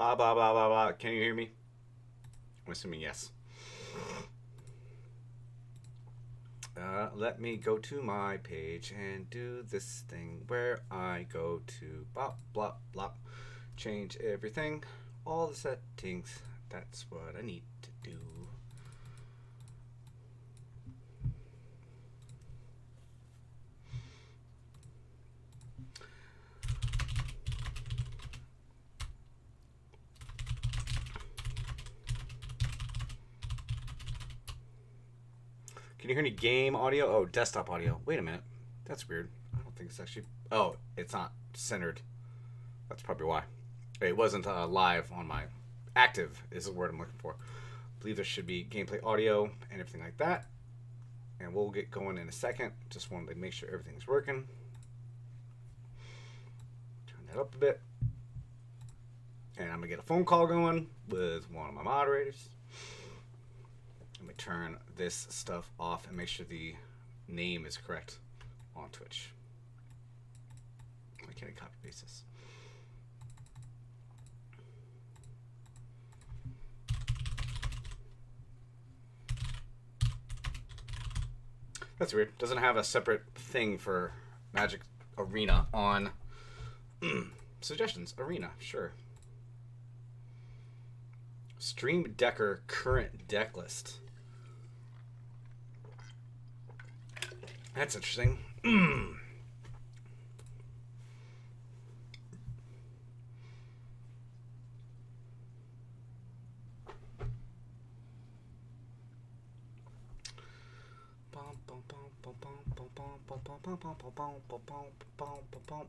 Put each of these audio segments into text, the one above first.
Blah, blah, blah, blah, blah. Can you hear me? I'm assuming yes. Let me go to my page and do this thing where I go to blah, blah, blah. Change everything. All the settings. That's what I need to do. Can you hear any game audio? Oh, desktop audio. Wait a minute. That's weird. I don't think it's actually... Oh, it's not centered. That's probably why. It wasn't live on my... Active is the word I'm looking for. I believe there should be gameplay audio and everything like that. And we'll get going in a second. Just wanted to make sure everything's working. Turn that up a bit. And I'm going to get a phone call going with one of my moderators. Let me turn this stuff off and make sure the name is correct on Twitch. Why can't I copy paste this? That's weird. Doesn't have a separate thing for Magic Arena on suggestions. Arena, sure. Stream Decker current deck list. That's interesting.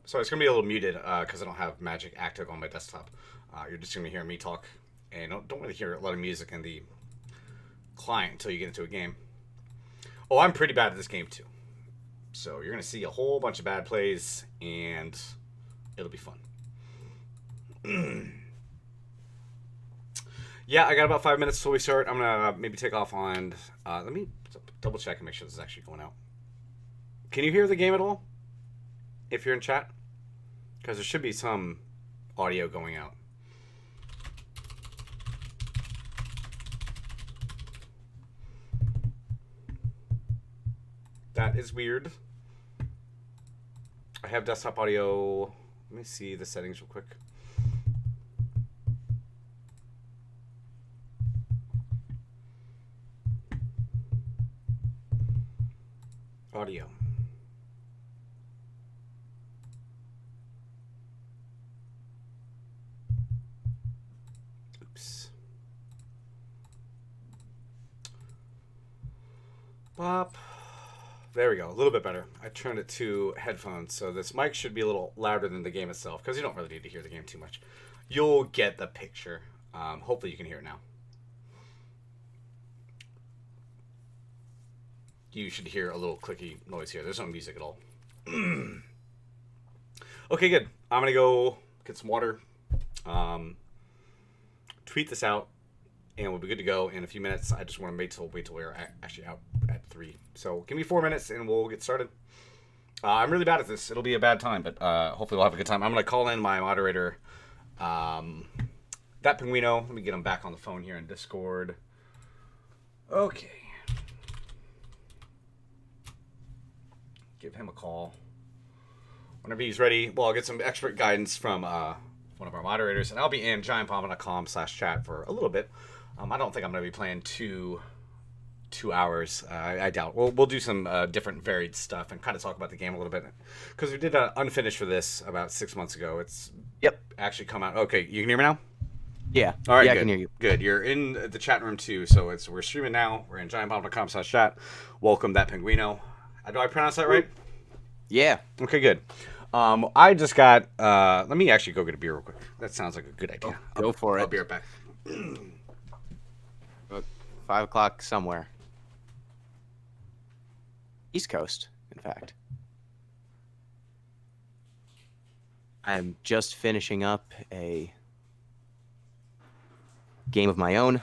So it's going to be a little muted because I don't have Magic active on my desktop. You're just going to hear me talk. And don't really hear a lot of music in the client until you get into a game. Oh, I'm pretty bad at this game too. So you're going to see a whole bunch of bad plays, and it'll be fun. Yeah, I got about 5 minutes till we start. I'm going to maybe take off on... let me double check and make sure this is actually going out. Can you hear the game at all? If you're in chat? Because there should be some audio going out. That is weird. I have desktop audio. Let me see the settings real quick. Audio. Oops. Bop. There we go, a little bit better. I turned it to headphones, so this mic should be a little louder than the game itself, because you don't really need to hear the game too much. You'll get the picture. Hopefully you can hear it now. You should hear a little clicky noise here. There's no music at all. Okay, good. I'm going to go get some water, tweet this out, and we'll be good to go in a few minutes. I just want to wait till we're actually out at 3. So give me 4 minutes and we'll get started. I'm really bad at this. It'll be a bad time, but hopefully we'll have a good time. I'm going to call in my moderator, that Pinguino. Let me get him back on the phone here in Discord. Okay. Give him a call. Whenever he's ready, well, I'll get some expert guidance from one of our moderators, and I'll be in giantpomba.com/chat for a little bit. I don't think I'm going to be playing 2 hours. I doubt. We'll do some different varied stuff and kind of talk about the game a little bit. Because we did Unfinished for this about 6 months ago. It's actually come out. Okay, you can hear me now? Yeah. All right, yeah, good. I can hear you. Good. You're in the chat room too, so we're streaming now. We're in giantpomba.com/chat. Welcome, that Pinguino. Do I pronounce that right? Yeah. Okay, good. I just got... let me actually go get a beer real quick. That sounds like a good idea. Go for it. I'll be right back. 5 o'clock somewhere. East Coast, in fact. I'm just finishing up a game of my own.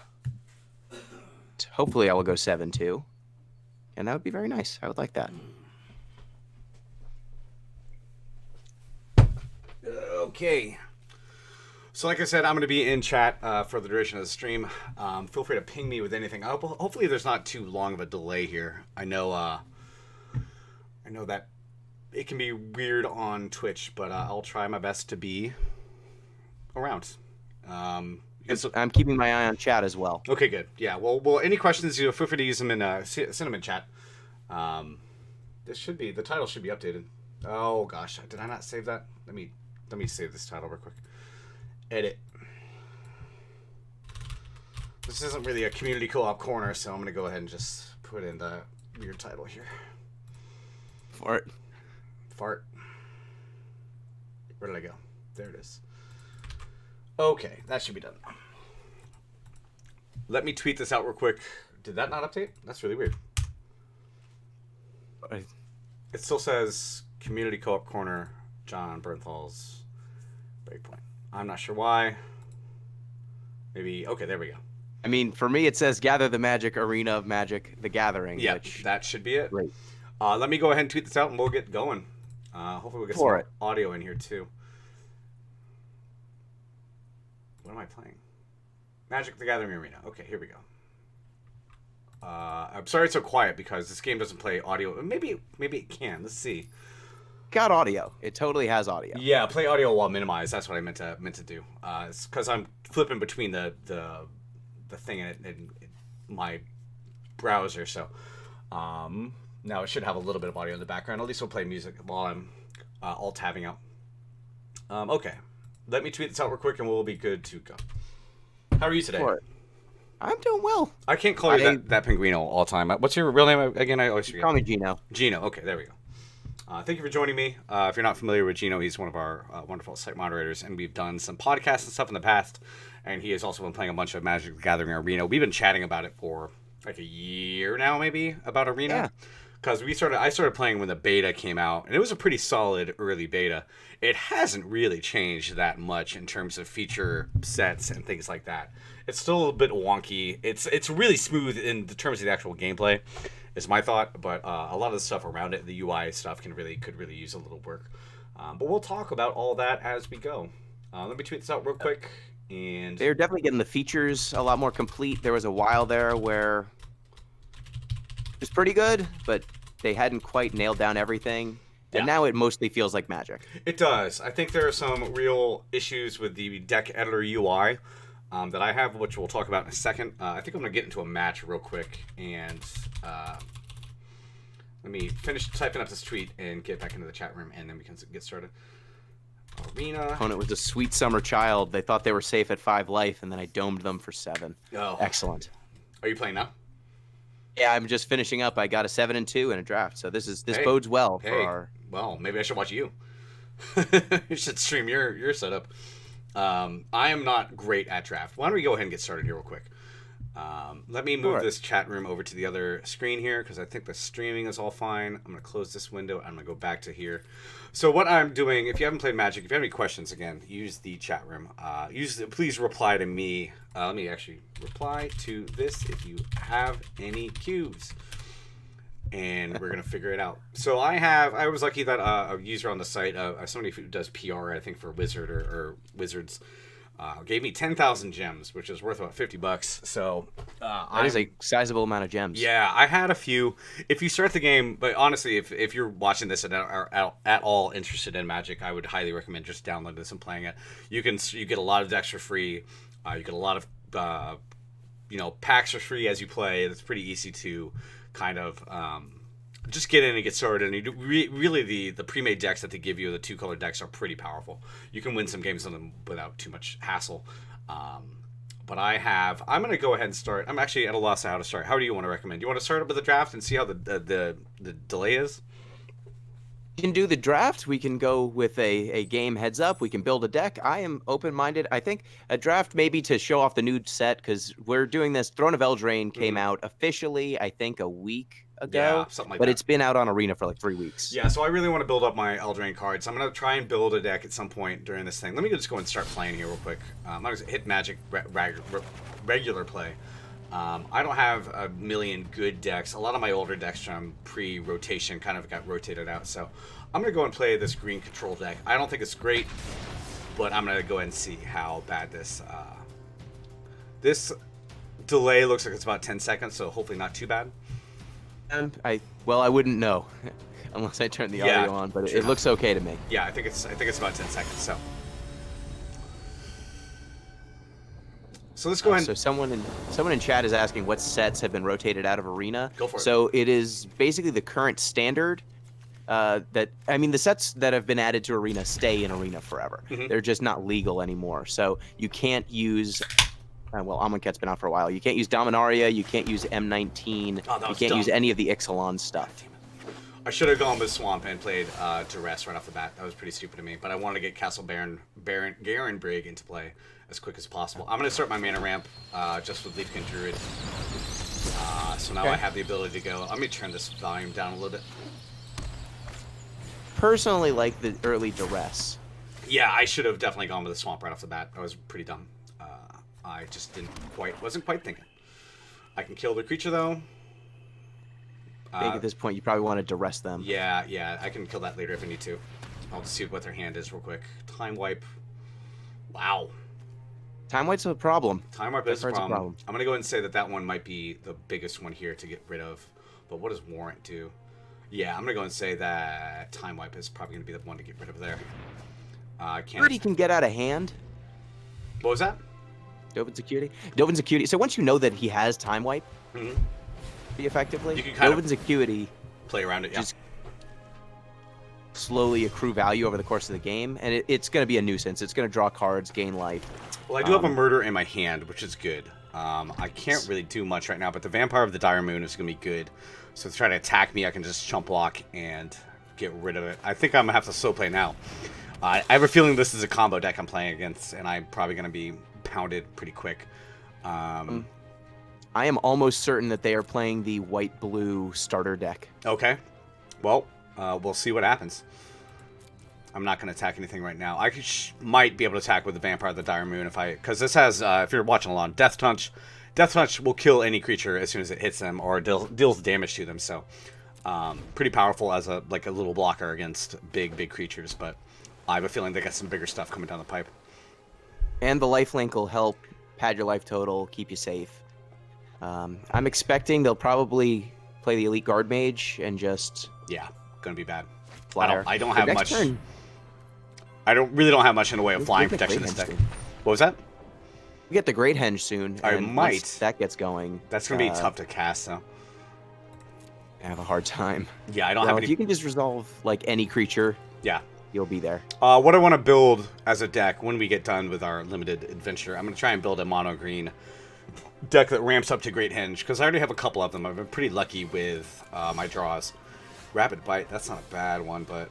Hopefully I will go 7-2. And that would be very nice. I would like that. Okay. So like I said, I'm going to be in chat for the duration of the stream. Feel free to ping me with anything. Hopefully there's not too long of a delay here. I know that it can be weird on Twitch, but I'll try my best to be around. I'm keeping my eye on chat as well. Okay, good. Yeah. Well, any questions, feel free to use them in send them in chat. The title should be updated. Oh gosh, did I not save that? Let me save this title real quick. Edit. This isn't really a community co-op corner, so I'm gonna go ahead and just put in the weird title here. Fart. Where did I go? There it is. Okay, that should be done. Let me tweet this out real quick. Did that not update? That's really weird. It still says community co-op corner, John Bernthal's breakpoint. I'm not sure why. Maybe, okay, there we go. I mean, for me, it says Gather the Magic Arena of Magic, The Gathering. Yeah, that should be it. Great. Let me go ahead and tweet this out and we'll get going. Hopefully we'll get some audio in here too. What am I playing? Magic the Gathering Arena. Okay, here we go. I'm sorry it's so quiet because this game doesn't play audio. Maybe it can. Let's see. Got audio. It totally has audio. Yeah, play audio while minimized. That's what I meant to do. It's because I'm flipping between the thing and my browser. So now it should have a little bit of audio in the background. At least we'll play music while I'm alt tabbing out. Okay, let me tweet this out real quick and we'll be good to go. How are you today? I'm doing well. I can't call you that Pinguino all the time. What's your real name again? I always forget. Call me Gino. Gino. Okay, there we go. Thank you for joining me. If you're not familiar with Gino, he's one of our wonderful site moderators, and we've done some podcasts and stuff in the past, and he has also been playing a bunch of Magic the Gathering Arena. We've been chatting about it for like a year now, maybe, about Arena. Yeah. Because I started playing when the beta came out, and it was a pretty solid early beta. It hasn't really changed that much in terms of feature sets and things like that. It's still a little bit wonky. It's really smooth in terms of the actual gameplay, is my thought. But a lot of the stuff around it, the UI stuff, could really use a little work. But we'll talk about all that as we go. Let me tweet this out real quick. And they're definitely getting the features a lot more complete. There was a while there where it was pretty good, but they hadn't quite nailed down everything. And now it mostly feels like Magic. It does. I think there are some real issues with the deck editor UI that I have, which we'll talk about in a second. I think I'm going to get into a match real quick. And let me finish typing up this tweet and get back into the chat room, and then we can get started. Arena. Opponent was a sweet summer child. They thought they were safe at 5 life, and then I domed them for 7. Oh. Excellent. Are you playing now? Yeah, I'm just finishing up. I got a 7-2 in a draft, so this bodes well for our. Well, maybe I should watch you. You should stream your setup. I am not great at draft. Why don't we go ahead and get started here real quick? Let me move this chat room over to the other screen here because I think the streaming is all fine. I'm going to close this window. I'm going to go back to here. So what I'm doing, if you haven't played Magic, if you have any questions, again, use the chat room. Please reply to me. Let me actually reply to this if you have any cues. And we're going to figure it out. So I was lucky that a user on the site, somebody who does PR, I think for Wizard or Wizards, gave me 10,000 gems, which is worth about $50. So that is a sizable amount of gems. Yeah, I had a few. If you start the game, but honestly, if you're watching this and are at all interested in Magic, I would highly recommend just downloading this and playing it. You get a lot of decks for free. You get a lot of packs for free as you play. It's pretty easy to kind of just get in and get started. And really the pre-made decks that they give you, the 2-color decks, are pretty powerful. You can win some games on them without too much hassle. But I'm going to go ahead and start. I'm actually at a loss of how to start. How do you want to recommend? Do you want to start up with the draft and see how the delay is? We can do the draft. We can go with a game heads up. We can build a deck. I am open-minded. I think a draft maybe to show off the new set, because we're doing this. Throne of Eldraine came out officially, I think, a week ago. Yeah, something like that. But it's been out on Arena for like 3 weeks. Yeah, so I really want to build up my Eldraine cards. I'm going to try and build a deck at some point during this thing. Let me just go and start playing here real quick. I'm going to hit Magic regular play. I don't have a million good decks. A lot of my older decks from pre-rotation kind of got rotated out. So I'm going to go and play this green control deck. I don't think it's great. but I'm gonna go ahead and see how bad this delay looks like. It's about 10 seconds, so hopefully not too bad. I wouldn't know unless I turn the audio on, but it looks okay to me. Yeah, I think it's about 10 seconds. So let's go ahead. So someone in chat is asking what sets have been rotated out of Arena. Go for it. So it is basically the current standard. The sets that have been added to Arena stay in Arena forever. They're just not legal anymore. So you can't use. Amonkhet's been out for a while. You can't use Dominaria. You can't use M19. You can't use any of the Ixalan stuff. I should have gone with Swamp and played Duress right off the bat. That was pretty stupid of me. But I wanted to get Castle Garen Brig into play as quick as possible. I'm going to start my mana ramp just with Leafkin Druid. So now I have the ability to go. Let me turn this volume down a little bit. Personally, like the early Duress. Yeah, I should have definitely gone with the Swamp right off the bat. I was pretty dumb. I just wasn't quite thinking. I can kill the creature though. I think at this point you probably want to Duress them. Yeah, I can kill that later if I need to. I'll just see what their hand is real quick. Time Wipe. Wow. Time Wipe's a problem. Time Wipe is a problem. I'm going to go ahead and say that one might be the biggest one here to get rid of. But what does Warrant do? Yeah, I'm going to go ahead and say that Time Wipe is probably going to be the one to get rid of there. Pretty can get out of hand. What was that? Dovin's Acuity. So once you know that he has Time Wipe, effectively, you can kind Dovin's Acuity play around it, just slowly accrue value over the course of the game, and it's going to be a nuisance. It's going to draw cards, gain life. Well, I do have a Murder in my hand, which is good. I can't really do much right now, but the Vampire of the Dire Moon is going to be good. So to try to attack me, I can just chump block and get rid of it. I think I'm going to have to slow play now. I have a feeling this is a combo deck I'm playing against, and I'm probably going to be pounded pretty quick. I am almost certain that they are playing the white-blue starter deck. Okay. Well, we'll see what happens. I'm not going to attack anything right now. I might be able to attack with the Vampire of the Dire Moon because this has, if you're watching along, Death Touch. Death Touch will kill any creature as soon as it hits them or deals damage to them. So, pretty powerful as a little blocker against big creatures. But I have a feeling they got some bigger stuff coming down the pipe. And the lifelink will help pad your life total, keep you safe. I'm expecting they'll probably play the Elite Guard Mage and just... Yeah, gonna be bad. Flyer. I don't have much... I really don't have much in the way of flying protection this deck. What was that? We get the Great Henge soon. I and might. Once that gets going... That's gonna be tough to cast, though. I have a hard time. Yeah, I don't have any... If you can just resolve, any creature... Yeah. You'll be there. What I want to build as a deck when we get done with our limited adventure, I'm going to try and build a mono green deck that ramps up to Great Henge because I already have a couple of them. I've been pretty lucky with my draws. Rapid Bite, that's not a bad one, but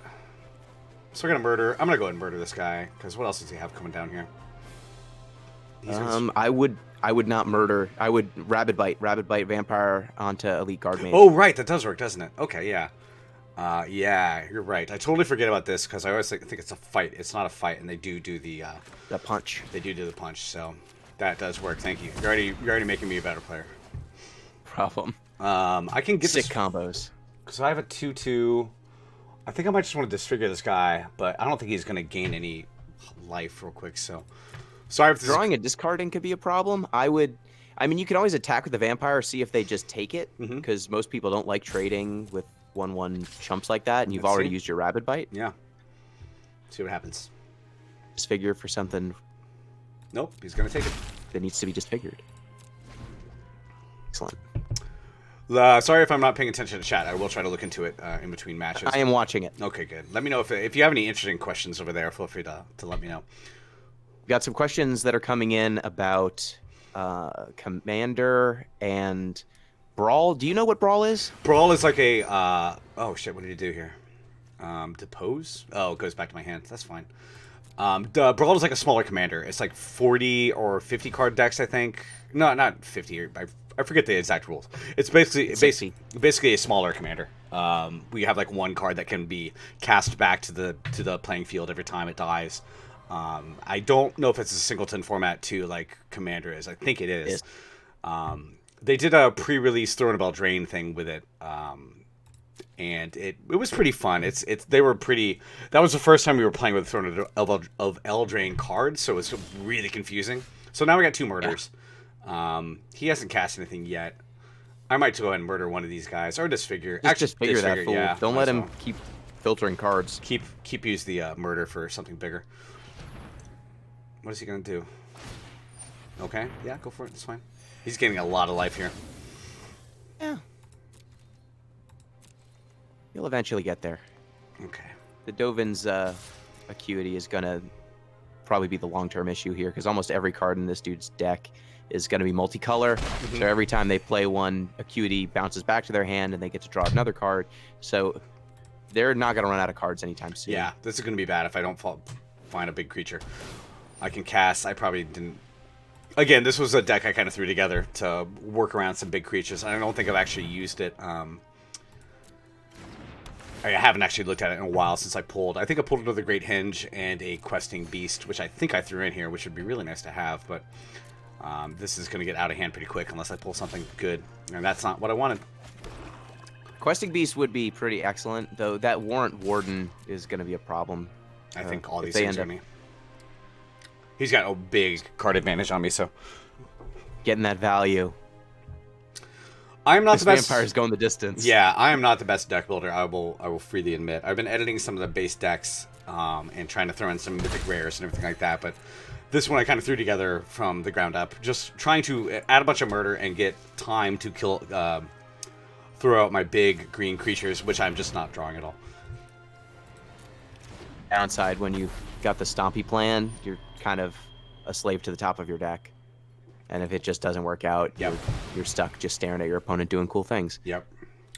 so we're gonna murder. I'm gonna go ahead and murder this guy because what else does he have coming down here? I would not murder. I would Rapid Bite Vampire onto Elite Guard Mage. Oh right, that does work, doesn't it? Okay, yeah. Yeah, you're right. I totally forget about this because I always think it's a fight. It's not a fight, and they do the punch. They do the punch, so that does work. Thank you. You're already making me a better player. Problem. I can get sick combos. Because I have a 2/2. I think I might just want to disfigure this guy, but I don't think he's going to gain any life real quick. So I have to drawing and discarding could be a problem. You can always attack with the vampire, see if they just take it, because most people don't like trading with 1/1 chumps like that, and you've already used your Rapid Bite. Yeah. See what happens. Disfigure for something. Nope, he's going to take it. That needs to be disfigured. Excellent. Sorry if I'm not paying attention to chat. I will try to look into it in between matches. I am watching it. Okay, good. Let me know if you have any interesting questions over there. Feel free to let me know. We've got some questions that are coming in about Commander and Brawl. Do you know what Brawl is? Brawl is like a... oh, shit. What did he do here? Depose? Oh, it goes back to my hand. That's fine. Brawl is like a smaller commander. It's like 40 or 50 card decks, I think. No, not 50. I forget the exact rules. It's basically a smaller commander. We have like one card that can be cast back to the playing field every time it dies. I don't know if it's a singleton format too, like Commander is. I think it is. They did a pre-release Throne of Eldraine thing with it. and it was pretty fun. They were pretty. That was the first time we were playing with Throne of Eldraine cards, so it was really confusing. So now we got 2 murders. Yeah. He hasn't cast anything yet. I might go ahead and murder one of these guys or disfigure. Disfigure that fool. Yeah, don't let him keep filtering cards. Keep use the murder for something bigger. What is he gonna do? Okay, yeah, go for it. It's fine. He's getting a lot of life here. Yeah. You'll eventually get there. Okay. The Dovin's acuity is gonna probably be the long-term issue here, because almost every card in this dude's deck is going to be multicolor. Mm-hmm. So every time they play one, acuity bounces back to their hand and they get to draw another card. So they're not going to run out of cards anytime soon. Yeah, this is going to be bad if I don't find a big creature. I can cast. I probably didn't. Again, this was a deck I kind of threw together to work around some big creatures. I don't think I've actually used it. I haven't actually looked at it in a while since I pulled. I think I pulled another Great Henge and a Questing Beast, which I think I threw in here, which would be really nice to have. But this is going to get out of hand pretty quick unless I pull something good. And that's not what I wanted. Questing Beast would be pretty excellent, though that Warrant Warden is going to be a problem. I think all these things are me. He's got a big card advantage on me, so... Getting that value. I'm not the best. Vampire's going the distance. Yeah, I am not the best deck builder. I will freely admit. I've been editing some of the base decks and trying to throw in some mythic rares and everything like that. But this one I kind of threw together from the ground up, just trying to add a bunch of murder and get time to kill, throw out my big green creatures, which I'm just not drawing at all. Downside, when you've got the Stompy plan, you're kind of a slave to the top of your deck. And if it just doesn't work out, you're stuck just staring at your opponent doing cool things. Yep.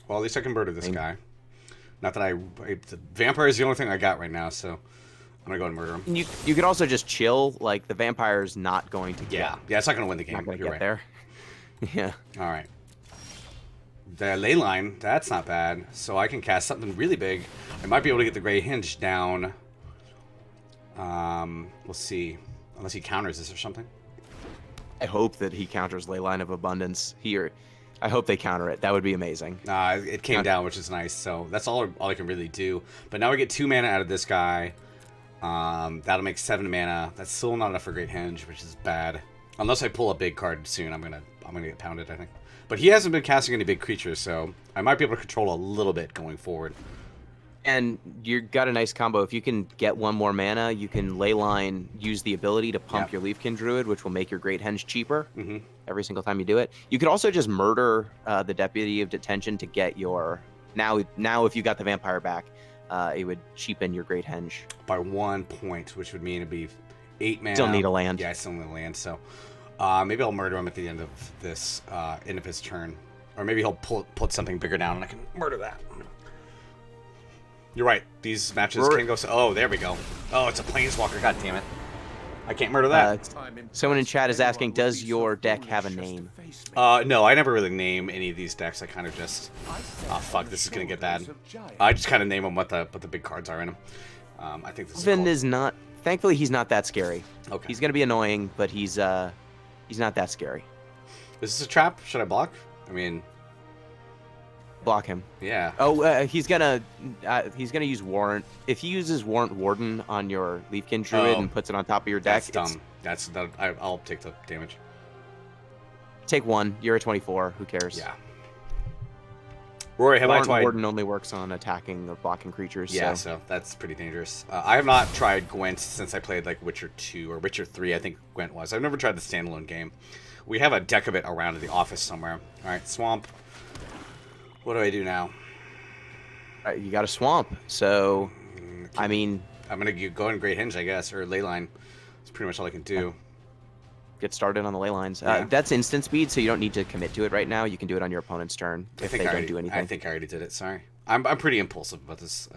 Well, at least I can murder this guy. Not that the vampire is the only thing I got right now, so I'm gonna go and murder him. You could also just chill. Like, the vampire's not going to get. Yeah, it's not gonna win the game. Not gonna You're get there. Yeah. All right. The ley line, that's not bad. So I can cast something really big. I might be able to get the Grey Hinge down. We'll see. Unless he counters this or something. I hope that he counters Leyline of Abundance here. I hope they counter it. That would be amazing. It came down, which is nice. So that's all I can really do. But now I get 2 mana out of this guy. That'll make 7 mana. That's still not enough for Great Henge, which is bad. Unless I pull a big card soon, I'm gonna get pounded, I think. But he hasn't been casting any big creatures, so I might be able to control a little bit going forward. And you've got a nice combo. If you can get 1 more mana, you can Leyline, use the ability to pump your Leafkin Druid, which will make your Great Henge cheaper every single time you do it. You could also just murder the Deputy of Detention to get your... Now if you got the Vampire back, it would cheapen your Great Henge. By 1 point, which would mean it'd be 8 mana. Still need a land. Yeah, I still need a land, so... maybe I'll murder him at the end of this, end of his turn. Or maybe he'll put something bigger down and I can murder that. You're right. These matches can go... Oh, there we go. Oh, it's a Planeswalker. God damn it. I can't murder that. Someone in chat is asking, does your deck have a name? No, I never really name any of these decks. I kind of just... Oh, fuck. This is going to get bad. I just kind of name them what the big cards are in them. I think this is not... Thankfully, he's not that scary. Okay. He's going to be annoying, but he's not that scary. Is this a trap? Should I block? I mean... Block him. Yeah. Oh, he's gonna use Warrant. If he uses Warrant Warden on your Leafkin Druid and puts it on top of your deck, that's dumb. I'll take the damage. Take 1. You're a 24. Who cares? Yeah. Rory, have Warrant I tried? Warden only works on attacking or blocking creatures. Yeah, so that's pretty dangerous. I have not tried Gwent since I played like Witcher 2 or Witcher 3. I think Gwent was. I've never tried the standalone game. We have a deck of it around in the office somewhere. All right, Swamp. What do I do now? You got a Swamp, so I mean, I'm gonna go in Great Henge, I guess, or Leyline. That's pretty much all I can do. Get started on the Leylines. Yeah. That's instant speed, so you don't need to commit to it right now. You can do it on your opponent's turn if they don't do anything. I think I already did it. Sorry, I'm pretty impulsive about this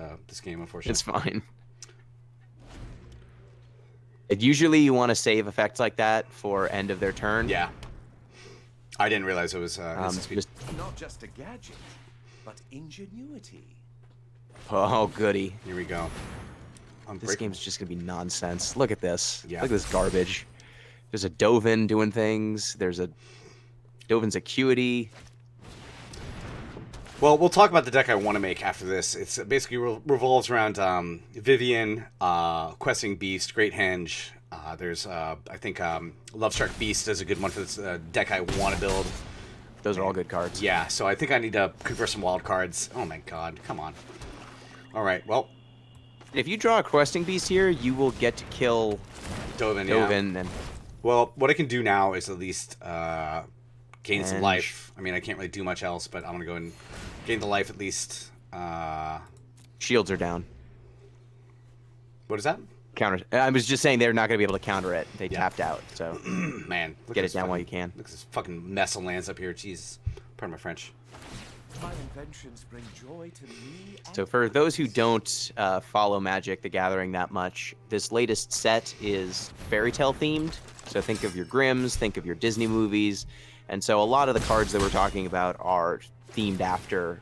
game, unfortunately. It's fine. Usually, you want to save effects like that for end of their turn. Yeah. I didn't realize it was instant speed. Not just a gadget, but ingenuity. Oh, goody. Here we go. This game's just going to be nonsense. Look at this. Yeah. Look at this garbage. There's a Dovin doing things. There's a Dovin's Acuity. Well, we'll talk about the deck I want to make after this. It's basically revolves around Vivian, Questing Beast, Great Henge. There's, I think, Lovestruck Beast is a good one for this deck I want to build. Those are all good cards. Yeah, so I think I need to convert some wild cards. Oh my god, come on. All right, well. If you draw a Questing Beast here, you will get to kill Dovin, yeah. And well, what I can do now is at least gain some life. I mean, I can't really do much else, but I'm going to go and gain the life at least. Shields are down. What is that? Counter. I was just saying they're not going to be able to counter it. They tapped out, so man, get it down while you can. Look at this fucking mess of lands up here. Jesus, pardon my French. My inventions bring joy to me. So for those who don't follow Magic the Gathering that much, this latest set is fairy tale themed. So think of your Grimms, think of your Disney movies, and so a lot of the cards that we're talking about are themed after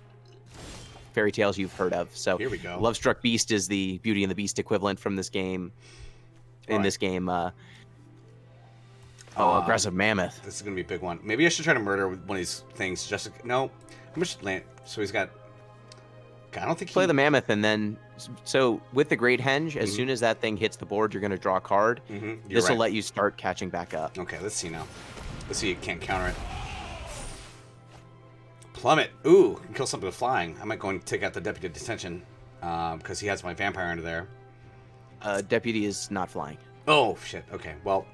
fairy tales you've heard of. So here we go. Lovestruck Beast is the Beauty and the Beast equivalent from this game. This game, Aggressive Mammoth. This is gonna be a big one. Maybe I should try to murder one of these things. Just no. How much land? So he's got. God, I don't think play the Mammoth, and then so with the Great Henge, as soon as that thing hits the board, you're gonna draw a card. This will let you start catching back up. Okay, let's see now. Let's see. You can't counter it. Plummet. Ooh, can kill something with flying. I might go and take out the Deputy Detention because he has my vampire under there. Deputy is not flying. Oh shit. Okay. Well,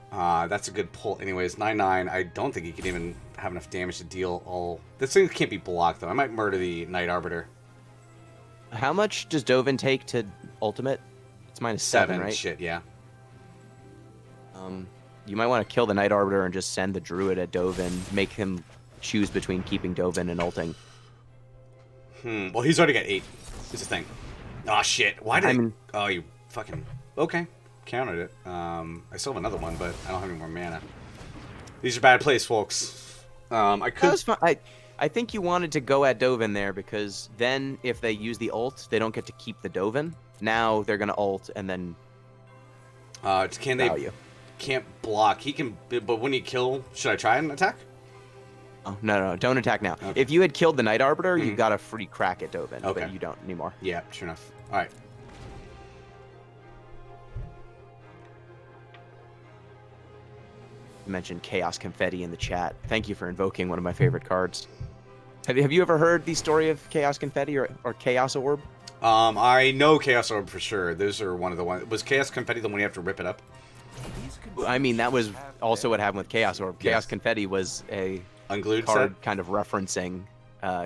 that's a good pull. Anyways, 9/9. I don't think he can even have enough damage to deal all. This thing can't be blocked though. I might murder the Knight Arbiter. How much does Dovin take to ultimate? It's -7, right? Shit. Yeah. You might want to kill the Knight Arbiter and just send the Druid at Dovin. Make him choose between keeping Dovin and ulting. Well, he's already got 8. Is the thing. Oh shit. Why did? Oh, you fucking. Okay. Countered it. I still have another one, but I don't have any more mana. These are bad plays, folks. I could. That was fun. I think you wanted to go at Dovin there because then if they use the ult, they don't get to keep the Dovin. Now they're gonna ult and then. Can they? Value. Can't block. He can, but when he kill, should I try and attack? Oh no! Don't attack now. Okay. If you had killed the Knight Arbiter, you got a free crack at Dovin, Okay. but you don't anymore. Yeah, sure enough. All right. You mentioned Chaos Confetti in the chat. Thank you for invoking one of my favorite cards. Have you ever heard the story of Chaos Confetti or Chaos Orb? I know Chaos Orb for sure. Those are one of the ones. Was Chaos Confetti the one you have to rip it up? I mean, that was also what happened with Chaos Orb. Yes. Chaos Confetti was a Unglued card set? kind of referencing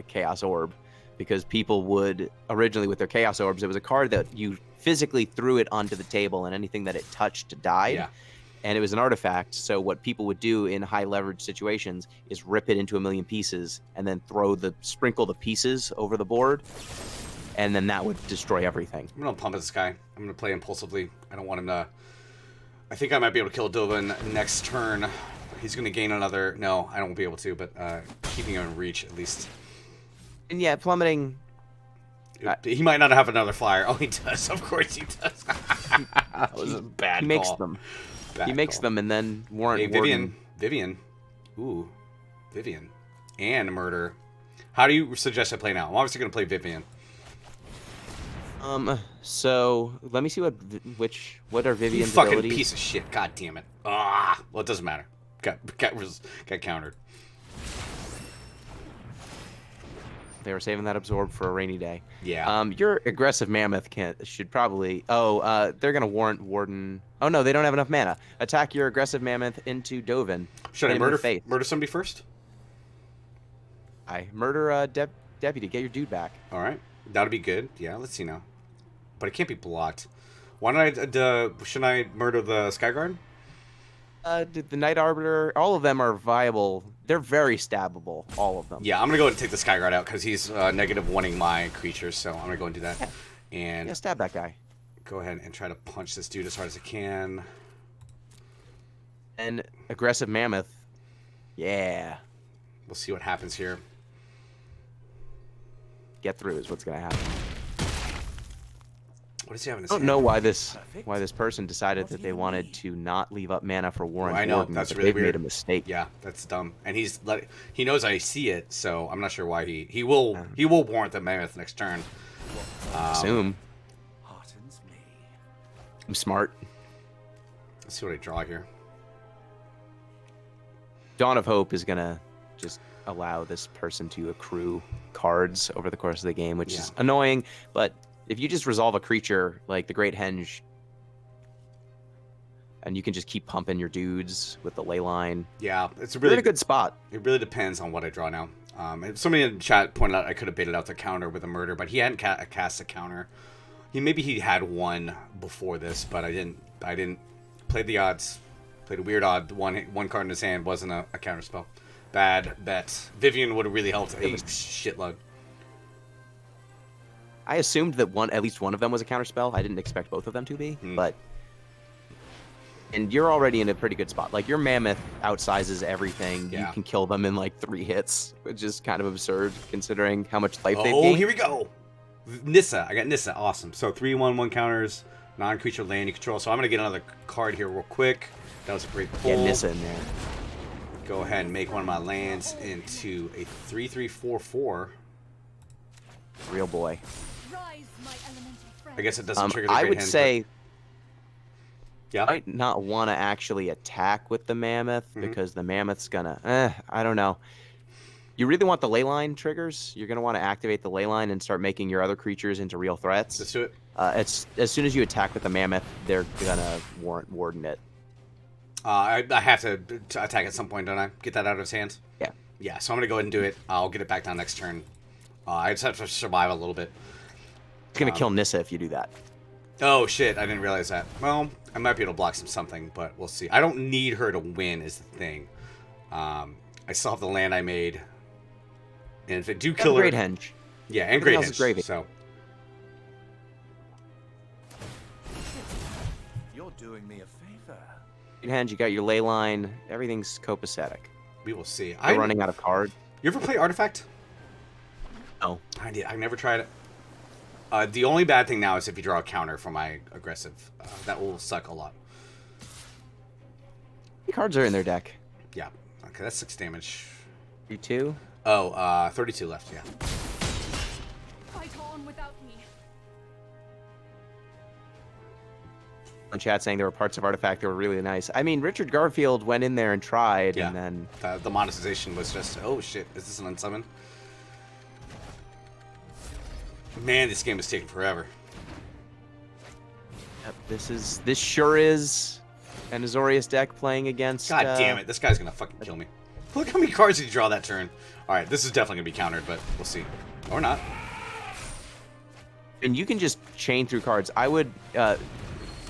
Chaos Orb, because people would originally with their Chaos Orbs, it was a card that you physically threw it onto the table and anything that it touched died. Yeah. And it was an artifact, so what people would do in high leverage situations is rip it into a million pieces and then sprinkle the pieces over the board, and then that would destroy everything. I'm gonna pump at this guy. I'm gonna play impulsively. I don't want him to. I think I might be able to kill Dovin next turn. He's gonna gain another. No, I don't be able to, but keeping him in reach at least. And yeah, plummeting. He might not have another flyer. Oh, he does. Of course he does. That was a bad He makes call. them. Bad He makes call. them, and then Warren. Hey, Vivian. Ooh, Vivian. And murder. How do you suggest I play now? I'm obviously gonna play Vivian. So let me see what are You Vivian's fucking abilities. piece of shit. God damn it. Ah. Well, it doesn't matter. Got countered. They were saving that absorb for a rainy day. Yeah. Your aggressive mammoth should probably. They're gonna warrant warden. Oh no, they don't have enough mana. Attack your aggressive mammoth into Dovin. Should I Hit him in the murder face. somebody first? I murder deputy. Get your dude back. All right. That'll be good. Yeah. Let's see now. But it can't be blocked. Why don't I? Shouldn't I murder the Skyguard? The Knight Arbiter. All of them are viable. They're very stabbable. All of them. Yeah, I'm gonna go and take the Skyguard out because he's negative one-ing my creatures. So I'm gonna go and do that. Yeah. And Yeah, stab that guy. go ahead and try to punch this dude as hard as I can. And aggressive mammoth. Yeah. We'll see what happens here. Get through is what's gonna happen. What does he have in his I don't hand? know why this person decided What that do they you wanted mean? to not leave up mana for Warren I know, Warden, that's but really they've weird. made a mistake. Yeah, that's dumb. And he knows I see it, so I'm not sure why he will warrant the mammoth next turn. Assume Heartens me. I'm smart. Let's see what I draw here. Dawn of Hope is gonna just allow this person to accrue cards over the course of the game, which is annoying. But if you just resolve a creature like the Great Henge, and you can just keep pumping your dudes with the ley line, Yeah, it's a you're really in a good spot. It really depends on what I draw now. And somebody in the chat pointed out I could have baited out the counter with a murder, but he hadn't cast a counter. Maybe he had one before this, but I didn't play the odds. Played a weird odd. One card in his hand wasn't a counter spell. Bad bet. Vivian would have really helped a shitload. I assumed that at least one of them was a counterspell. I didn't expect both of them to be, but. And you're already in a pretty good spot. Like, your mammoth outsizes everything. Yeah. You can kill them in like 3 hits, which is kind of absurd considering how much life they've Oh, gained. here we go. Nissa. I got Nissa. Awesome. So 3/1/1 counters, non-creature land you control. So I'm gonna get another card here real quick. That was a great pull. Get Nissa in there. Go ahead and make one of my lands into a 3/3/4/4. Real boy. Rise, my elemental friend. I guess it doesn't trigger the I Great would Henge, say yeah. I might not want to actually attack with the mammoth because the mammoth's gonna. I don't know. You really want the ley line triggers? You're gonna want to activate the ley line and start making your other creatures into real threats. Let's do it. It's as soon as you attack with the mammoth, they're gonna warden it. I have to attack at some point, don't I? Get that out of his hands? Yeah. Yeah, so I'm going to go ahead and do it. I'll get it back down next turn. I just have to survive a little bit. It's gonna kill Nissa if you do that. Oh, shit. I didn't realize that. Well, I might be able to block something, but we'll see. I don't need her to win is the thing. I still have the land I made. And if it do kill her... Great Henge. Yeah, and Everything Great else is Henge. gravy. So, You're doing me a favor. Great Henge, you got your ley line. Everything's copacetic. we will see. You're running out of card. You ever play Artifact? No. I did. I never tried it. The only bad thing now is if you draw a counter for my aggressive. That will suck a lot. How many cards are in their deck? Yeah. Okay, that's 6 damage. 32? Oh, 32 left, yeah. Fight on without me. In chat saying there were parts of Artifact that were really nice. I mean, Richard Garfield went in there and tried, Yeah. and then The monetization was just, oh shit, is this an unsummon? Man, this game is taking forever. yep, this sure is an Azorius deck playing against. God damn it, this guy's gonna fucking kill me. Look how many cards did you draw that turn. Alright, this is definitely gonna be countered, but we'll see. Or not. And you can just chain through cards. I would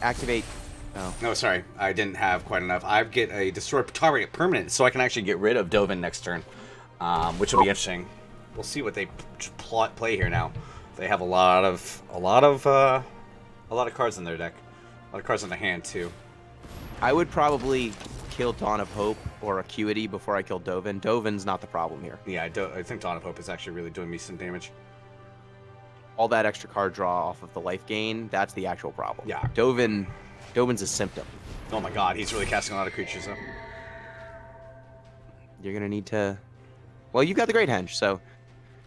activate. Oh, No, sorry, I didn't have quite enough. I get a destroy target permanent, so I can actually get rid of Dovin next turn, which will be interesting. We'll see what they play here now. They have a lot of cards in their deck, a lot of cards in their hand too. I would probably kill Dawn of Hope or Acuity before I kill Dovin. Dovin's not the problem here. Yeah, I think Dawn of Hope is actually really doing me some damage. All that extra card draw off of the life gain, that's the actual problem. Yeah. Dovin's a symptom. Oh my god, he's really casting a lot of creatures though. You're gonna need to. Well, you've got the Great Henge, so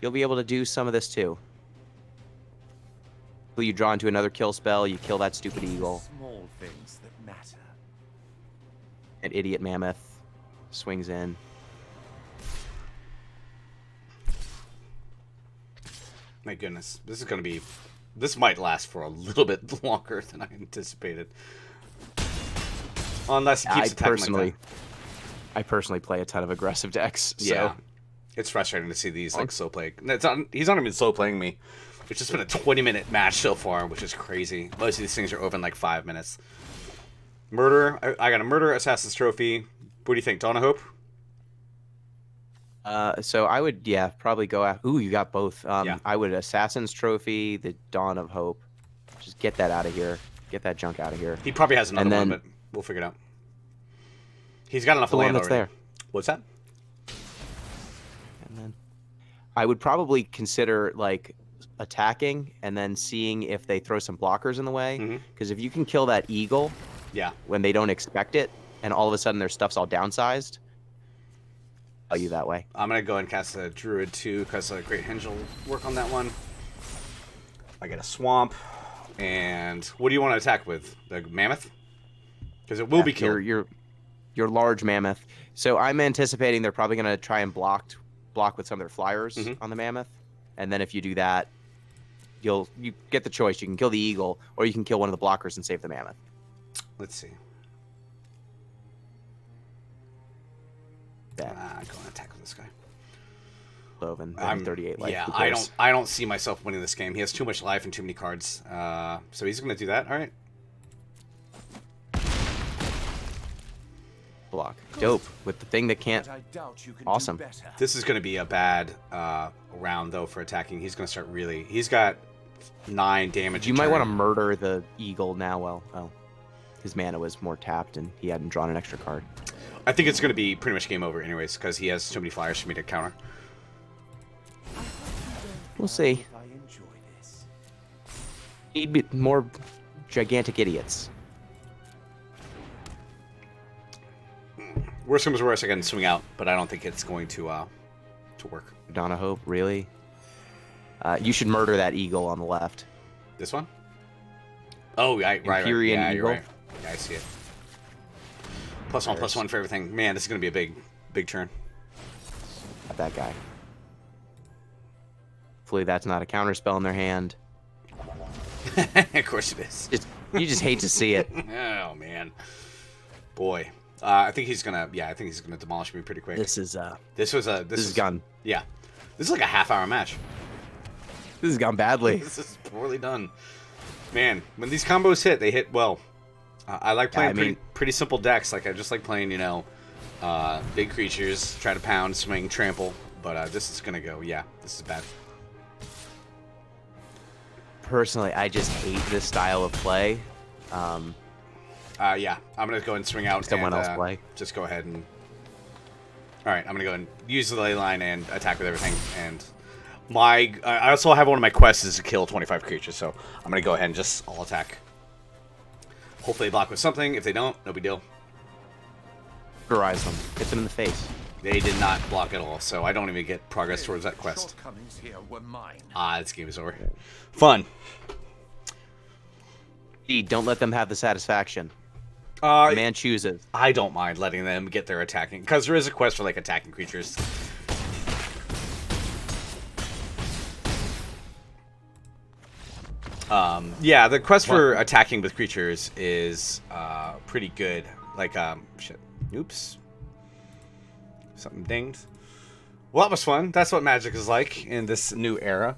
you'll be able to do some of this too. You draw into another kill spell, you kill that stupid eagle. Small things that matter. An idiot mammoth swings in. My goodness, this might last for a little bit longer than I anticipated. Unless he keeps attacking like that. I personally play a ton of aggressive decks. So. Yeah, it's frustrating to see these like slow play. He's not even slow playing me. It's just been a 20-minute match so far, which is crazy. Most of these things are over in like 5 minutes. Murder. I got a murder assassin's trophy. What do you think, Dawn of Hope? So I would, probably go after. Ooh, you got both. Yeah. I would Assassin's Trophy, the Dawn of Hope. Just get that out of here. Get that junk out of here. He probably has another And then- one, but we'll figure it out. He's got enough The one land that's already. there. What's that? And then I would probably consider like attacking and then seeing if they throw some blockers in the way. Mhm. Because if you can kill that eagle Yeah. when they don't expect it, and all of a sudden their stuff's all downsized, I'll you that way. I'm going to go and cast a Druid too, because a Great Henge will work on that one. I get a Swamp. And what do you want to attack with? The Mammoth? Because it will be killed. Your large mammoth. So I'm anticipating they're probably going to try and block with some of their flyers on the mammoth. And then if you do that, you get the choice. You can kill the eagle, or you can kill one of the blockers and save the mammoth. Let's see. Yeah. Go and attack with this guy. Loven, 38 life. Yeah, Who I cares? don't see myself winning this game. He has too much life and too many cards. So he's going to do that. All right. Block. Dope. With the thing that can't. But I doubt you can Awesome. do better. This is going to be a bad round, though, for attacking. He's going to start really... He's got 9 damage. You might want to murder the eagle now. Well, his mana was more tapped and he hadn't drawn an extra card. I think it's going to be pretty much game over anyways, because he has too many flyers for me to counter. We'll see. I enjoy this. Need more gigantic idiots. Worst comes to worst, I can swing out, but I don't think it's going to work. Donna Hope, really? You should murder that eagle on the left. This one? Oh, right. Empyrean Yeah, you're Eagle. right. Yeah, I see it. +1/+1 for everything. Man, this is going to be a big turn. Got that guy. Hopefully that's not a counter spell in their hand. Of course it is. You just hate to see it. Oh man, boy. I think he's gonna. Yeah, I think he's gonna demolish me pretty quick. This is This is gone. Yeah, this is like a half-hour match. This has gone badly. This is poorly done. Man, when these combos hit, they hit well. I like playing pretty simple decks. Like I just like playing, big creatures, try to pound, swing, trample. But this is gonna go. Yeah, this is bad. Personally, I just hate this style of play. Yeah, I'm gonna go and swing out. Someone and, else play. Just go ahead and. All right, I'm gonna go and use the ley line and attack with everything. And I also have one of my quests is to kill 25 creatures, so I'm gonna go ahead and just all attack. Hopefully, they block with something. If they don't, no big deal. Terrorize them. Hit them in the face. They did not block at all, so I don't even get progress towards that quest. Shortcomings here were mine. This game is over. Fun. Gee, don't let them have the satisfaction. Uh, Man chooses. I don't mind letting them get their attacking, because there is a quest for like attacking creatures. Yeah, the quest for attacking with creatures is pretty good. Like, shit. Oops. Something dinged. Well, that was fun. That's what Magic is like in this new era.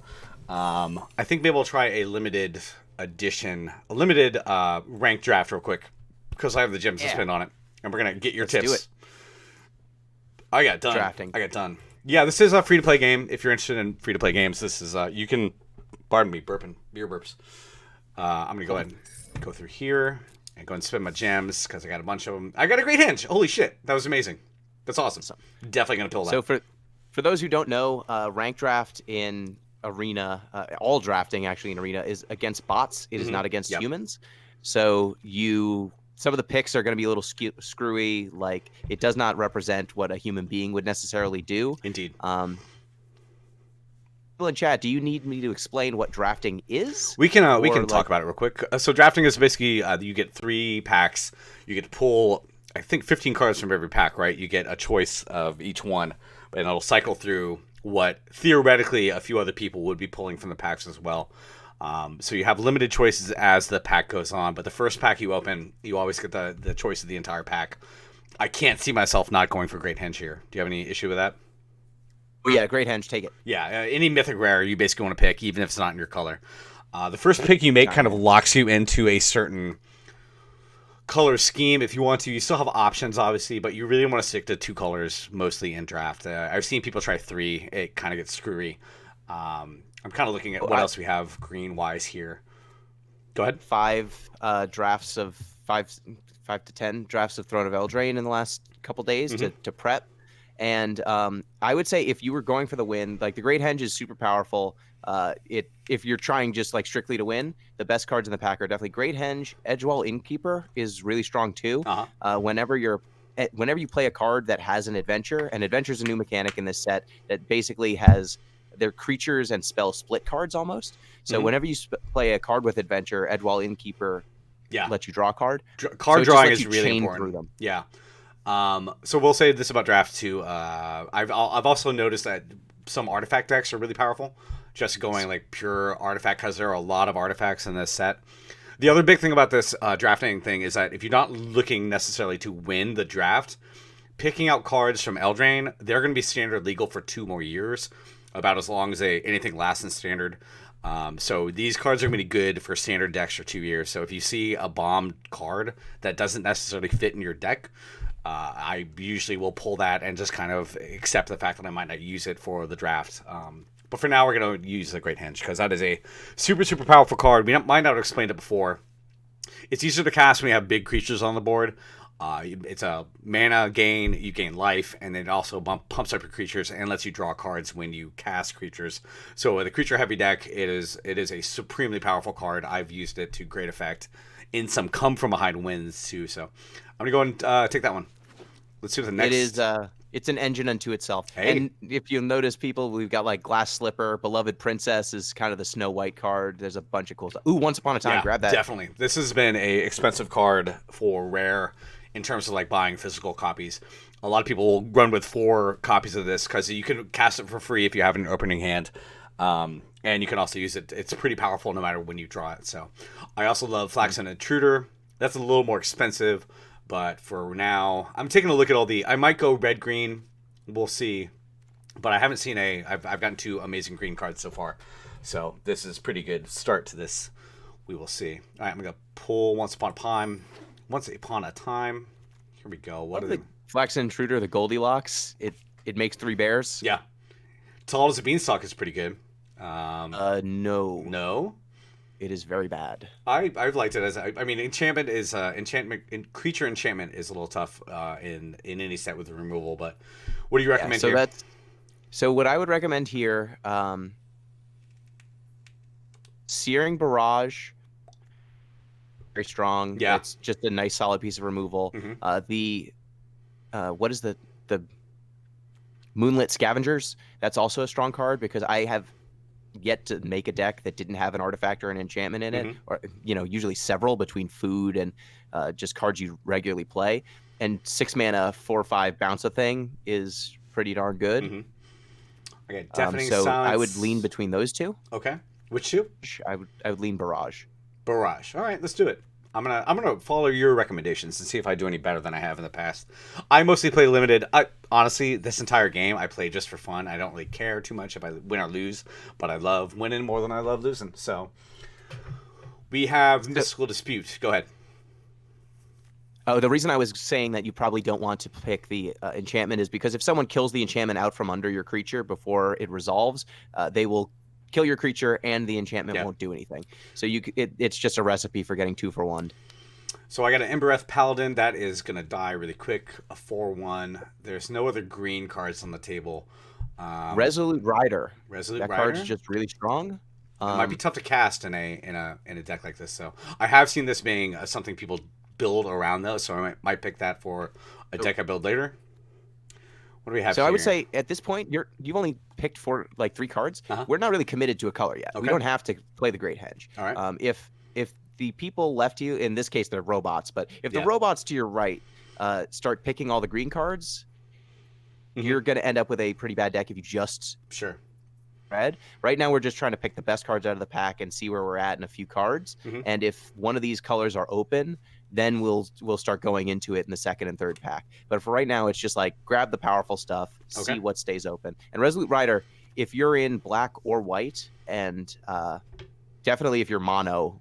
I think maybe we'll try a limited edition, a limited ranked draft real quick, because I have the gems to spend on it, and we're gonna get your tips. Do it. I got done. Drafting. I got done. Yeah, this is a free-to-play game. If you're interested in free-to-play games, this is you can. Pardon me, burping beer burps. I'm gonna go ahead and go through here and go and spend my gems because I got a bunch of them. I got a great hinge. Holy shit, that was amazing. That's awesome. Definitely gonna pull that. So for those who don't know, rank draft in Arena, all drafting actually in Arena is against bots. It is not against humans. So some of the picks are going to be a little screwy. Like it does not represent what a human being would necessarily do. Indeed. People in chat, do you need me to explain what drafting is? We can talk about it real quick. So drafting is basically you get 3 packs. You get to pull, I think, 15 cards from every pack, right? You get a choice of each one, and it'll cycle through what theoretically a few other people would be pulling from the packs as well. So you have limited choices as the pack goes on, but the first pack you open, you always get the choice of the entire pack. I can't see myself not going for Great Henge here. Do you have any issue with that? Oh yeah, Great Henge, take it. Yeah, any mythic rare you basically want to pick, even if it's not in your color. The first pick you make kind of locks you into a certain color scheme. If you want to, you still have options, obviously, but you really want to stick to 2 colors mostly in draft. I've seen people try 3. It kind of gets screwy. I'm kind of looking at what else we have green-wise here. Go ahead. 5 drafts of 5 to 10 drafts of Throne of Eldraine in the last couple days to prep. And I would say if you were going for the win, like the Great Henge is super powerful, If you're trying just like strictly to win, the best cards in the pack are definitely Great Henge. Edgewall Innkeeper is really strong too. Whenever you play a card that has an adventure is a new mechanic in this set that basically has their creatures and spell split cards almost. So whenever you play a card with adventure, Edgewall Innkeeper lets you draw a card. Card so drawing is really important. Them. Yeah. So we'll say this about draft too. I've also noticed that some artifact decks are really powerful. Just going like pure artifact because there are a lot of artifacts in this set. The other big thing about this drafting thing is that if you're not looking necessarily to win the draft, picking out cards from Eldraine, they're going to be standard legal for 2 more years, about as long as anything lasts in standard. So these cards are going to be good for standard decks for 2 years. So if you see a bombed card that doesn't necessarily fit in your deck, I usually will pull that and just kind of accept the fact that I might not use it for the draft. But for now, we're going to use the Great Henge because that is a super, super powerful card. We might not have explained it before. It's easier to cast when you have big creatures on the board. It's a mana gain, you gain life, and then it also pumps up your creatures and lets you draw cards when you cast creatures. So with a creature-heavy deck, it is a supremely powerful card. I've used it to great effect in some come-from-behind wins, too. So I'm going to go and take that one. Let's do the next. It is... It's an engine unto itself. Hey. And if you'll notice, people, we've got like Glass Slipper, Beloved Princess is kind of the Snow White card. There's a bunch of cool stuff. Ooh, Once Upon a Time, grab that. Definitely. This has been a expensive card for Rare in terms of like buying physical copies. A lot of people will run with 4 copies of this because you can cast it for free if you have an opening hand. And you can also use it. It's pretty powerful no matter when you draw it. So I also love Flaxen Intruder. That's a little more expensive. But for now, I'm taking a look at I might go red-green. We'll see. But I haven't seen I've gotten 2 amazing green cards so far. So this is pretty good start to this. We will see. All right, I'm going to pull Once Upon a Time. Here we go. What are the Flaxen Intruder, the Goldilocks. It makes 3 bears. Yeah. Tall as a Beanstalk is pretty good. No. No? It is very bad. I've liked it enchantment is creature enchantment is a little tough in any set with the removal. But what do you recommend here? So what I would recommend here, Searing Barrage, very strong. Yeah, it's just a nice solid piece of removal. What is the Moonlit Scavengers? That's also a strong card because I have yet to make a deck that didn't have an artifact or an enchantment in it, or usually several between food and just cards you regularly play. And 6 mana 4/5 bounce a thing is pretty darn good. Okay, Deafening so Silence. I would lean between those 2. Okay, which 2? I would lean Barrage. Barrage. All right, let's do it. I'm gonna follow your recommendations and see if I do any better than I have in the past. I mostly play limited. Honestly, this entire game I play just for fun. I don't really care too much if I win or lose, but I love winning more than I love losing. So we have Mystical Dispute. Go ahead. Oh, the reason I was saying that you probably don't want to pick the enchantment is because if someone kills the enchantment out from under your creature before it resolves, they will kill your creature and the enchantment won't do anything. So it's just a recipe for getting 2 for 1. So I got an Embereth Paladin. That is going to die really quick. A 4/1. There's no other green cards on the table. Resolute Rider. That card's just really strong. It might be tough to cast in a deck like this. So I have seen this being something people build around though. So I might pick that for a deck I build later. What do we have? So here? I would say at this point you've only picked 3 cards. We're not really committed to a color yet. Okay. We don't have to play the Great Henge. All right. If the people left you, in this case they're robots, but if the robots to your right start picking all the green cards, you're going to end up with a pretty bad deck if you just red. Right now we're just trying to pick the best cards out of the pack and see where we're at in a few cards. And if one of these colors are open, then we'll start going into it in the second and third pack. But for right now, it's just like grab the powerful stuff, see what stays open. And Resolute Rider, if you're in black or white, and definitely if you're mono,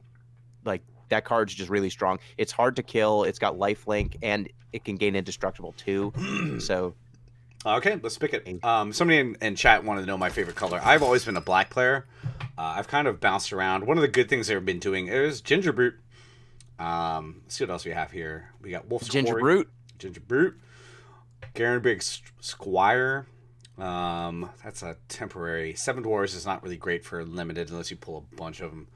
like that card's just really strong. It's hard to kill. It's got lifelink, and it can gain indestructible too. So. Okay, let's pick it. Somebody in chat wanted to know my favorite color. I've always been a black player. I've kind of bounced around. One of the good things they've been doing is Ginger Brute. Let's see what else we have here. We got Wolf's Ginger Quarry. Brute. Ginger Brute. Garenbig Squire. That's a temporary. Seven Dwarves is not really great for limited unless you pull a bunch of them.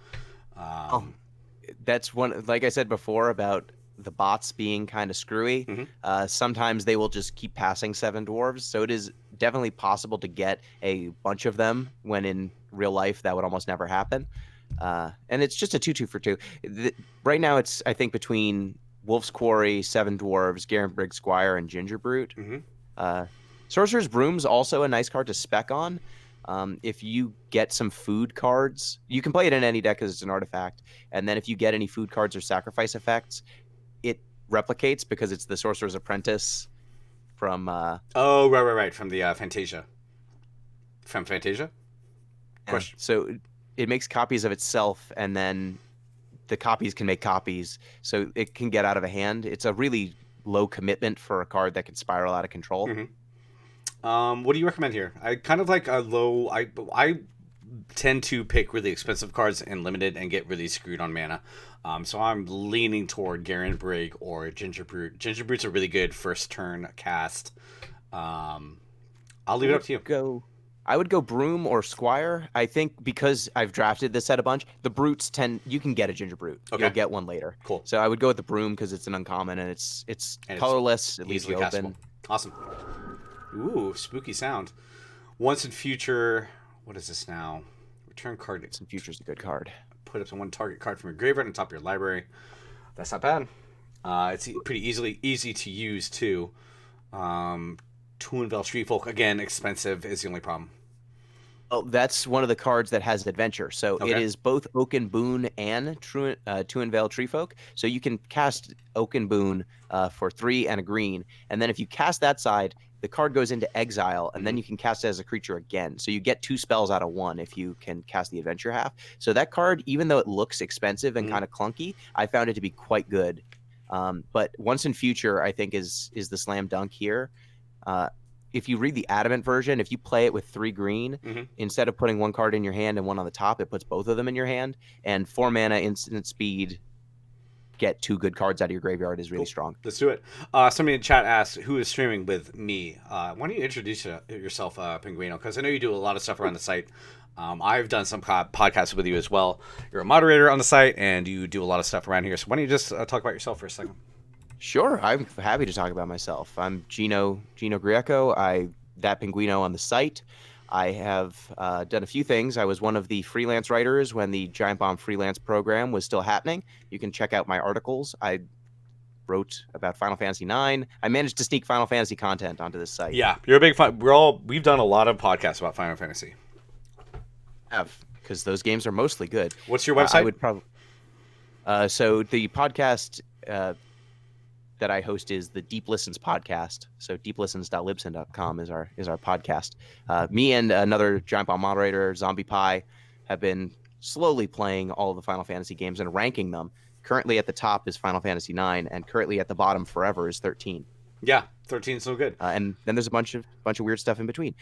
That's one, like I said before about the bots being kind of screwy. Sometimes they will just keep passing seven dwarves, so it is definitely possible to get a bunch of them when in real life that would almost never happen. And it's just a 2/2 for 2. Right now it's, I think, between Wolf's Quarry, Seven Dwarves, Garen Brigg Squire, and Ginger Brute. Sorcerer's Broom's also a nice card to spec on. If you get some food cards, you can play it in any deck because it's an artifact. And then if you get any food cards or sacrifice effects, it replicates because it's the Sorcerer's Apprentice from... Oh, right. From the Fantasia. From Fantasia? Question. So it makes copies of itself, and then the copies can make copies. So it can get out of a hand. It's a really low commitment for a card that can spiral out of control. What do you recommend here? I kind of like a low. I tend to pick really expensive cards in limited and get really screwed on mana. So I'm leaning toward Garen Brigg or Ginger Brute. Ginger Brute's a really good first turn cast. I'll leave it up to you. I would go Broom or Squire. I think because I've drafted this set a bunch, the Brutes you can get a Ginger Brute. Okay. You'll get one later. Cool. So I would go with the Broom because it's an uncommon and it's colorless, at least easily open. castable. Awesome. Ooh, spooky sound. Once in future, what is this now? Return card. Once in future's a good card. Put up to one target card from your graveyard on top of your library. That's not bad. It's pretty easy to use too. Tuonvale Street Folk, again, expensive is the only problem. Oh, that's one of the cards that has adventure. So it is both Oaken Boon and Tuonvale Treefolk. So you can cast Oaken Boon for 3 and a green. And then if you cast that side, the card goes into exile, and then you can cast it as a creature again. So you get 2 spells out of 1 if you can cast the adventure half. So that card, even though it looks expensive and kind of clunky, I found it to be quite good. But Once in Future, I think, is the slam dunk here. If you read the Adamant version, if you play it with 3 green, instead of putting one card in your hand and one on the top, it puts both of them in your hand. And 4 mana, instant speed, get 2 good cards out of your graveyard is really strong. Let's do it. Somebody in chat asked, who is streaming with me? Why don't you introduce yourself, Pinguino? Because I know you do a lot of stuff around the site. I've done some podcasts with you as well. You're a moderator on the site, and you do a lot of stuff around here. So why don't you just talk about yourself for a second? Sure, I'm happy to talk about myself. I'm Gino Greco. That Pinguino on the site. I have done a few things. I was one of the freelance writers when the Giant Bomb freelance program was still happening. You can check out my articles. I wrote about Final Fantasy IX. I managed to sneak Final Fantasy content onto this site. Yeah, you're a big fan. We've done a lot of podcasts about Final Fantasy. Because those games are mostly good. What's your website? I would probably. So the podcast that I host is the Deep Listens podcast. So deeplistens.libsyn.com is our podcast. Me and another Giant Bomb moderator, Zombie Pie, have been slowly playing all of the Final Fantasy games and ranking them. Currently at the top is Final Fantasy IX, and currently at the bottom forever is 13. Yeah, 13 is so good. And then there's a bunch of weird stuff in between.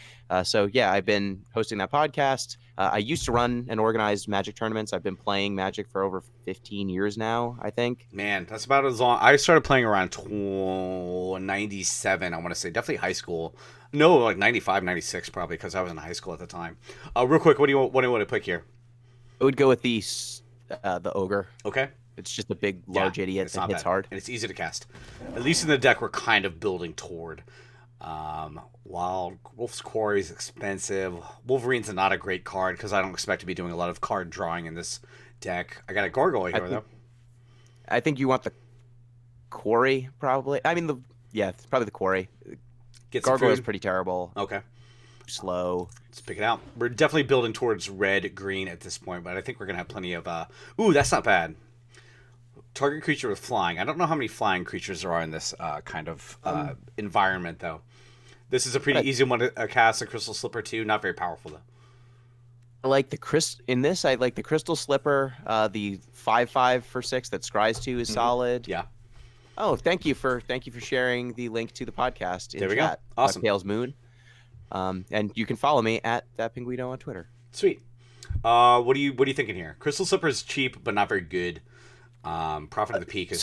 So yeah, I've been hosting that podcast. I used to run and organize Magic tournaments. I've been playing Magic for over 15 years now, I think. Man, that's about as long. I started playing around 97, I want to say. Definitely high school. No, like 95, 96 probably, because I was in high school at the time. Real quick, what do you want to pick here? I would go with the Ogre. Okay. It's just a big, large idiot that hits hard. And it's easy to cast. At least in the deck we're kind of building toward. While Wolf's Quarry is expensive, Wolverine's not a great card because I don't expect to be doing a lot of card drawing in this deck. I got a Gargoyle here, though. I think you want the Quarry, probably. I mean, it's probably the Quarry. Gargoyle is pretty terrible. Okay. Slow. Let's pick it out. We're definitely building towards red-green at this point, but I think we're going to have plenty of... Ooh, that's not bad. Target creature with flying. I don't know how many flying creatures there are in this kind of environment, though. This is a pretty easy one to cast. A Crystal Slipper, too. Not very powerful, though. I like the Crystal Slipper. The 5/5 for 6 that Scries 2 is solid. Yeah. Oh, thank you for sharing the link to the podcast in there we chat. Go. Awesome. Tails Moon. And you can follow me at that Pinguino on Twitter. Sweet. What are you thinking here? Crystal Slipper is cheap, but not very good. Prophet of the Peak is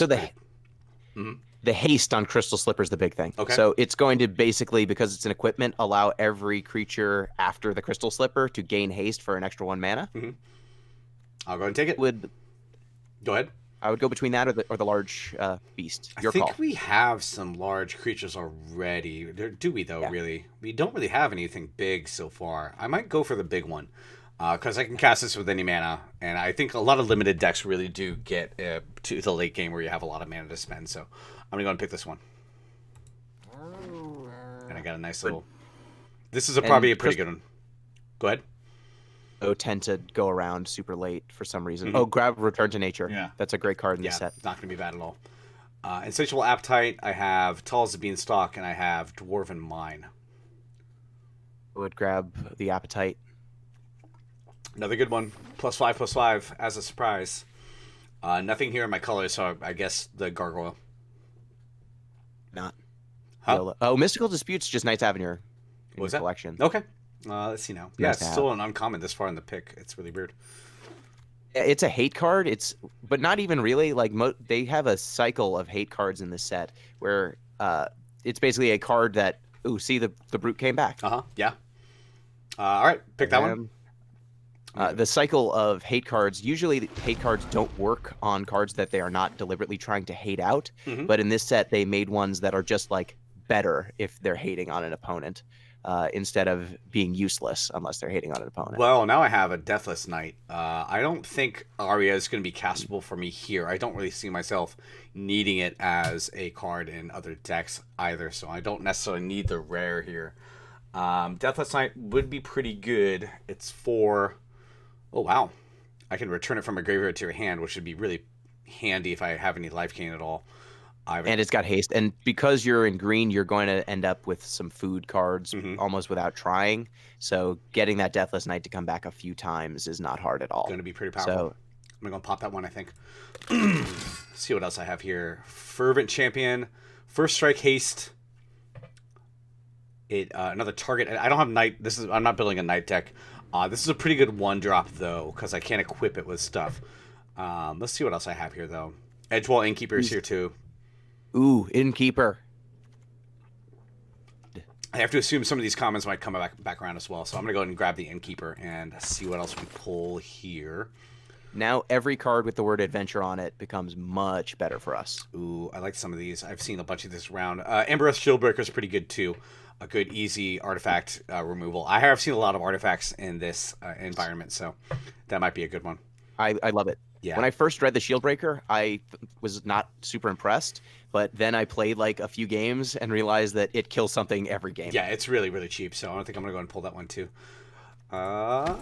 the haste on Crystal Slipper is the big thing. Okay. So it's going to basically, because it's an equipment, allow every creature after the Crystal Slipper to gain haste for an extra 1 mana. I'll go and take it. Go ahead. I would go between that or the large beast. Your I think call. we have some large creatures already. Do we, though, really? We don't really have anything big so far. I might go for the big one, because I can cast this with any mana, and I think a lot of limited decks really do get to the late game where you have a lot of mana to spend, so I'm going to go and pick this one. And I got a nice little... This is probably a pretty good one. Go ahead. Tend to go around super late for some reason. Oh, grab Return to Nature. Yeah. That's a great card in this set. Not going to be bad at all. Insatiable Appetite, I have Tall as the Beanstalk, and I have Dwarven Mine. I would grab the Appetite. Another good one. +5/+5 as a surprise. Nothing here in my colors, so I guess the Gargoyle. Not. Huh? Oh, Mystical Dispute's just nice having your What was that? collection. Okay. Let's see now. Yeah, Nice it's to still an uncommon this far in the pick. It's really weird. It's a hate card. But not even really. Like they have a cycle of hate cards in this set where it's basically a card that see the brute came back. Yeah. All right, pick that one. The cycle of hate cards. Usually, hate cards don't work on cards that they are not deliberately trying to hate out. But in this set, they made ones that are just like better if they're hating on an opponent. Instead of being useless unless they're hating on an opponent. Well, now I have a Deathless Knight. I don't think Aria is going to be castable for me here. I don't really see myself needing it as a card in other decks either, so I don't necessarily need the rare here. Deathless Knight would be pretty good. It's for... Oh, wow. I can return it from a graveyard to your hand, which would be really handy if I have any life gain at all. And it's got haste. And because you're in green, you're going to end up with some food cards almost without trying. So getting that Deathless Knight to come back a few times is not hard at all. Going to be pretty powerful. So, I'm going to pop that one, I think. See what else I have here. Fervent Champion. First Strike Haste. Another target. I don't have Knight. I'm not building a Knight deck. This is a pretty good one-drop, though, because I can't equip it with stuff. Let's see what else I have here, though. Edgewall Innkeeper is here, too. Ooh, Innkeeper. I have to assume some of these comments might come back around as well, so I'm going to go ahead and grab the Innkeeper and see what else we pull here. Now every card with the word adventure on it becomes much better for us. Ooh, I like some of these. I've seen a bunch of this around. Embereth Shieldbreaker is pretty good, too. A good, easy artifact removal. I have seen a lot of artifacts in this environment, so that might be a good one. I love it. Yeah. When I first read the Shieldbreaker, I was not super impressed, but then I played like a few games and realized that it kills something every game. Yeah, it's really, really cheap, so I think I'm going to go and pull that one too. Not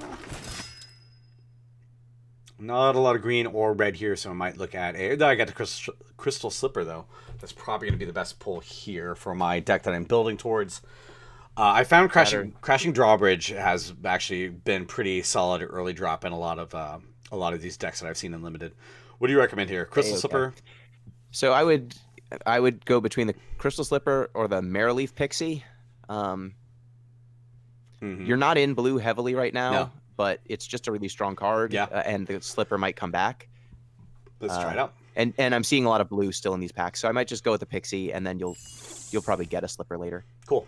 a lot of green or red here, so I might look at I got the Crystal Slipper, though. That's probably going to be the best pull here for my deck that I'm building towards. I found Crashing Drawbridge has actually been pretty solid early drop in a lot of these decks that I've seen in Limited. What do you recommend here? Crystal Slipper? So I would go between the Crystal Slipper or the Marrowleaf Pixie. You're not in blue heavily right now, but it's just a really strong card. Yeah. And the Slipper might come back. Let's try it out. And I'm seeing a lot of blue still in these packs, so I might just go with the Pixie, and then you'll probably get a Slipper later. Cool.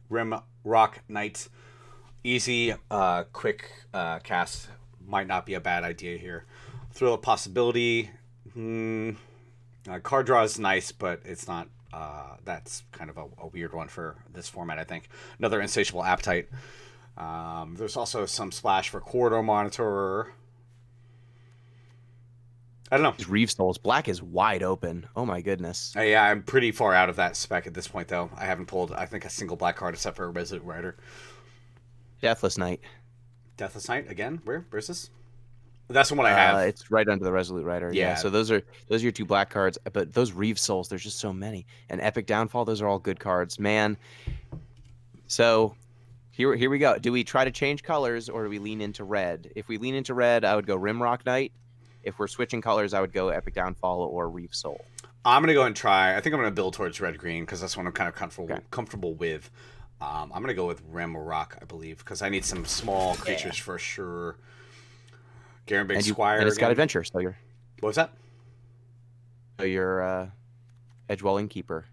Rim Rock Knight. Easy, quick cast. Might not be a bad idea here. Thrill of Possibility. Card draw is nice, but it's not. That's kind of a weird one for this format, I think. Another Insatiable Appetite. There's also some splash for Corridor Monitor. I don't know. Reeve Souls. Black is wide open. Oh my goodness. Yeah, I'm pretty far out of that spec at this point, though. I haven't pulled, I think, a single black card except for a Resolute Rider. Deathless Knight. Deathless Knight again? Where's this? That's the one I have. It's right under the Resolute Rider. Yeah. So those are your two black cards. But those Reeve Souls, there's just so many. And Epic Downfall, those are all good cards, man. So here we go. Do we try to change colors or do we lean into red? If we lean into red, I would go Rimrock Knight. If we're switching colors, I would go Epic Downfall or Reeve Soul. I'm gonna go and try. I think I'm gonna build towards red green because that's what I'm kind of comfortable with. I'm gonna go with Rimrock, I believe, because I need some small creatures for sure. Garen Big Squire. And it's got again. adventure, so you're. What was that? So your Edgewell Innkeeper.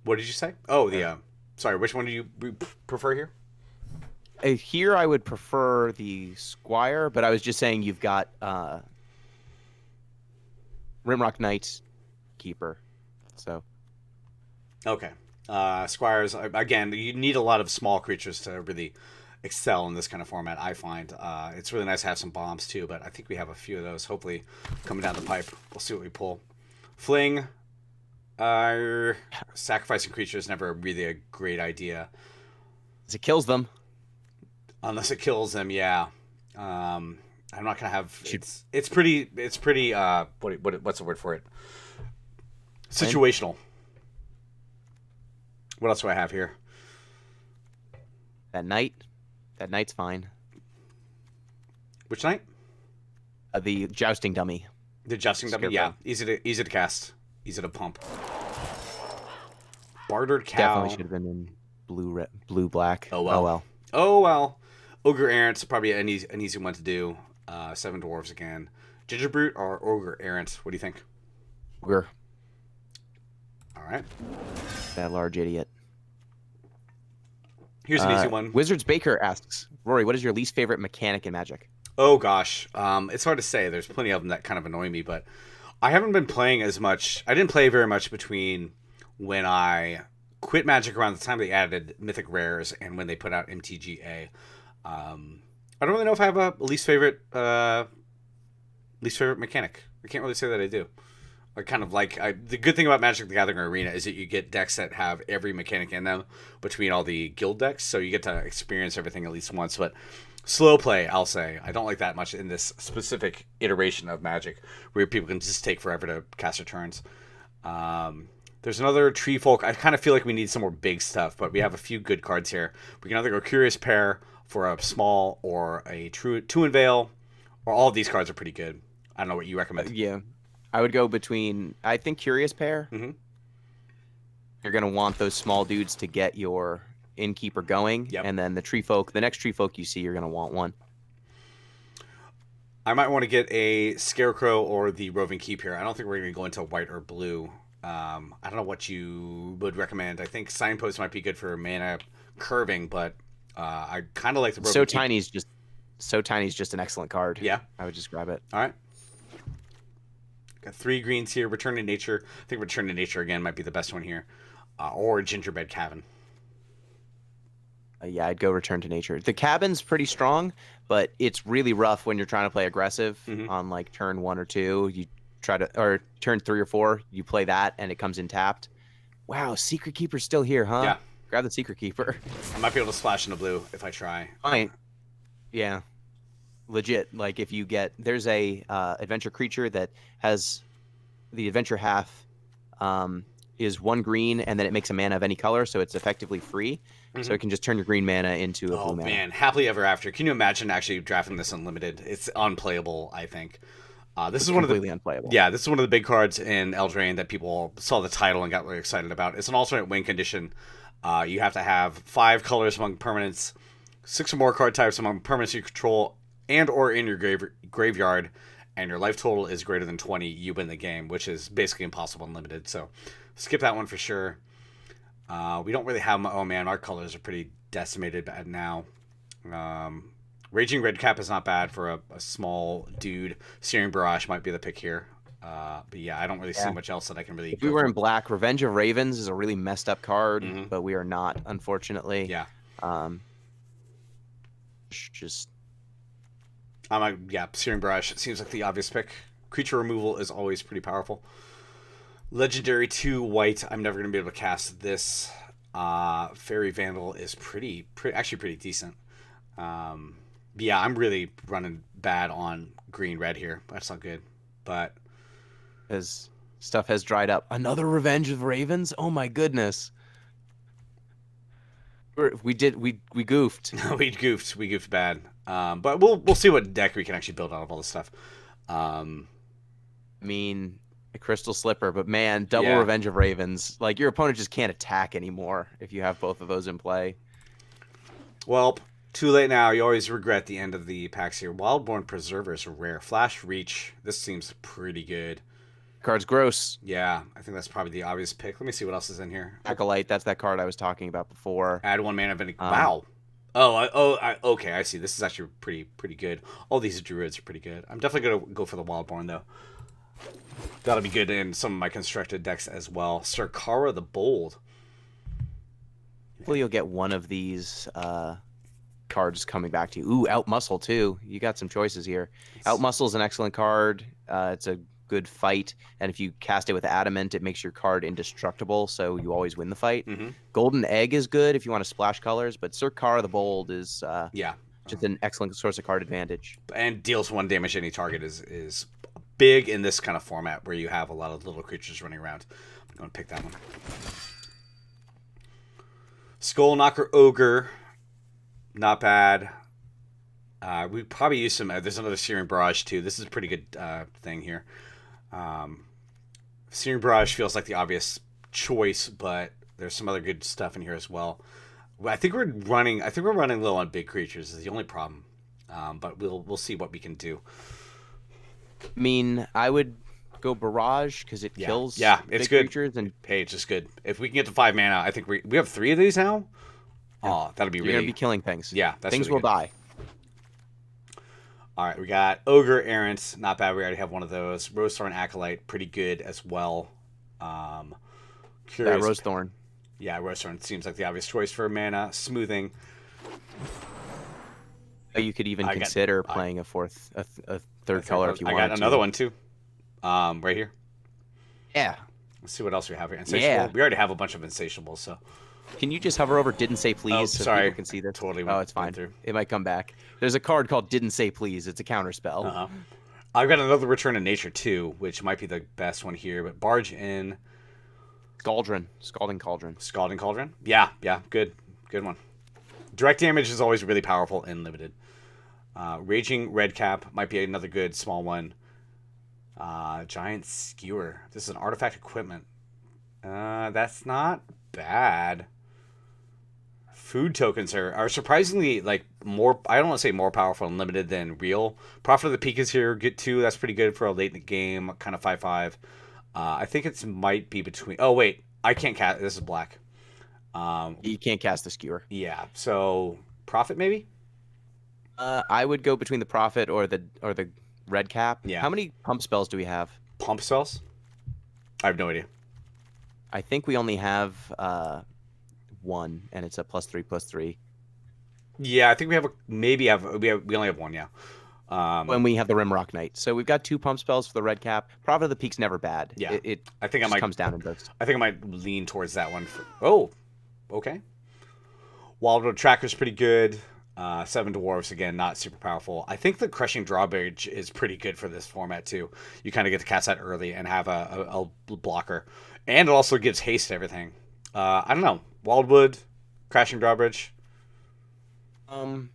What did you say? Oh, the sorry. Which one do you prefer here? Here I would prefer the Squire, but I was just saying you've got Rimrock Knight Keeper. So Okay. Squires, again, you need a lot of small creatures to really excel in this kind of format, I find. It's really nice to have some bombs, too, but I think we have a few of those, hopefully, coming down the pipe. We'll see what we pull. Fling. Sacrificing creatures is never really a great idea. it kills them. Unless it kills them, yeah. I'm not gonna have. It's pretty. What's the word for it? Situational. What else do I have here? That knight's fine. Which knight? The jousting dummy. The jousting dummy. Yeah, easy to cast, easy to pump. Bartered cow. Definitely should have been in blue black. Oh well. Oh well. Ogre Errant, probably an easy one to do. 7 dwarves again. Ginger Brute or Ogre Errant? What do you think? Ogre. All right. That large idiot. Here's an easy one. Wizards Baker asks, Rory, what is your least favorite mechanic in Magic? Oh gosh, it's hard to say. There's plenty of them that kind of annoy me, but I haven't been playing as much. I didn't play very much between when I quit Magic around the time they added Mythic Rares and when they put out MTGA. I don't really know if I have a least favorite mechanic. I can't really say that I do. I kind of like the good thing about Magic the Gathering Arena is that you get decks that have every mechanic in them between all the guild decks, so you get to experience everything at least once. But slow play, I'll say, I don't like that much in this specific iteration of Magic, where people can just take forever to cast their turns. There's another Tree Folk. I kind of feel like we need some more big stuff, but we have a few good cards here. We can either go Curious Pair for a small or a True Unveil, or all of these cards are pretty good. I don't know what you recommend. Yeah. I would go between, I think, Curious Pair. Mm-hmm. You're going to want those small dudes to get your Innkeeper going. Yep. And then the Tree Folk, the next Tree Folk you see, you're going to want one. I might want to get a Scarecrow or the Roving Keep here. I don't think we're going to go into white or blue. I don't know what you would recommend. I think Signpost might be good for mana curving, but I kind of like the Roving Keep. So Tiny's just an excellent card. Yeah. I would just grab it. All right. Got 3 greens here. Return to Nature. I think Return to Nature again might be the best one here. Or Gingerbread Cabin. Yeah, I'd go Return to Nature. The Cabin's pretty strong, but it's really rough when you're trying to play aggressive on like turn 1 or 2. You try to, or turn 3 or 4, you play that and it comes in tapped. Wow, Secret Keeper's still here, huh? Yeah. Grab the Secret Keeper. I might be able to splash into blue if I try. Fine. Yeah. Legit. Like if you get, there's a adventure creature that has the adventure half is 1 green and then it makes a mana of any color, so it's effectively free. So it can just turn your green mana into a blue mana. Oh man, Happily Ever After. Can you imagine actually drafting this unlimited? It's unplayable, I think. This is one of the completely unplayable. Yeah, this is one of the big cards in Eldraine that people saw the title and got really excited about. It's an alternate win condition. You have to have 5 colors among permanents, 6 or more card types among permanents you control and or in your graveyard, and your life total is greater than 20, you win the game, which is basically impossible unlimited. So skip that one for sure. We don't really have... Oh man, our colors are pretty decimated bad now. Raging Redcap is not bad for a small dude. Searing Barrage might be the pick here. But yeah, I don't really see much else that I can really... If we were in black, Revenge of Ravens is a really messed up card, but we are not, unfortunately. Yeah. Just... Searing Barrage seems like the obvious pick. Creature removal is always pretty powerful. Legendary 2 white. I'm never going to be able to cast this. Fairy Vandal is actually pretty decent. Yeah, I'm really running bad on green-red here. That's not good. But as stuff has dried up. Another Revenge of Ravens? Oh my goodness. We goofed. We goofed bad. But we'll see what deck we can actually build out of all this stuff. I mean, a Crystal Slipper, but man, double Revenge of Ravens. Like, your opponent just can't attack anymore if you have both of those in play. Well, too late now. You always regret the end of the packs here. Wildborn Preserver is rare. Flash Reach. This seems pretty good. Card's gross. Yeah, I think that's probably the obvious pick. Let me see what else is in here. Acolyte, that's that card I was talking about before. Add 1 mana of any. Um, Wow. Okay, I see. This is actually pretty good. All these druids are pretty good. I'm definitely gonna go for the Wildborn though. That'll be good in some of my constructed decks as well. Sarkara the Bold. Hopefully you'll get one of these cards coming back to you. Ooh, Outmuscle too. You got some choices here. Outmuscle's an excellent card. It's a good fight, and if you cast it with Adamant, it makes your card indestructible, so you always win the fight. Golden Egg is good if you want to splash colors, but Sarkara the Bold is just an excellent source of card advantage. And deals 1 damage to any target is big in this kind of format where you have a lot of little creatures running around. I'm going to pick that one. Skull Knocker Ogre. Not bad. We probably use some. There's another Searing Barrage too. This is a pretty good thing here. Searing Barrage feels like the obvious choice, but there's some other good stuff in here as well. I think we're running low on big creatures. Is the only problem, but we'll see what we can do. I mean, I would go Barrage because it kills it's big good. creatures, and Hey, it's just good. If we can get to 5 mana, I think we have 3 of these now. Oh, that'll be you're really. gonna be killing things. Yeah, that's things really will good. die. All right, we got Ogre Errant, not bad. We already have one of those. Rosethorn Acolyte, pretty good as well. Curious. That Rosethorn. Yeah, Rosethorn seems like the obvious choice for mana smoothing. You could even consider playing a third color if you I wanted got another one too, right here. Yeah. Let's see what else we have here. Insatiable. We already have a bunch of Insatiables, so. Can you just hover over "Didn't Say Please" Oh, so sorry. people can see this? Totally Oh, it's fine. went through. It might come back. There's a card called "Didn't Say Please." It's a counter spell. I've got another Return to Nature too, which might be the best one here. But Barge in. Scalding Cauldron. Scalding Cauldron. Yeah, good one. Direct damage is always really powerful in limited. Raging Redcap might be another good small one. Giant Skewer. This is an artifact equipment. That's not bad. Food tokens are surprisingly like more. I don't want to say more powerful and limited than real. Prophet of the Peak is here. Get 2. That's pretty good for a late in the game kind of 5/5. I think it might be between. Oh wait, I can't cast. This is black. You can't cast the Skewer. Yeah. So Prophet maybe. I would go between the Prophet or the Red Cap. Yeah. How many pump spells do we have? Pump spells. I have no idea. I think we only have 1, and it's a +3/+3. Yeah, I think we only have 1. Yeah. When we have the Rimrock Knight, so we've got 2 pump spells for the Red Cap. Prophet of the Peak's never bad. Yeah, I think just comes down in bursts. I think I might lean towards that one. Okay. Wildwood Tracker's pretty good. 7 Dwarves, again, not super powerful. I think the Crushing Drawbridge is pretty good for this format, too. You kind of get to cast that early and have a blocker. And it also gives haste to everything. I don't know. Wildwood, Crashing Drawbridge. I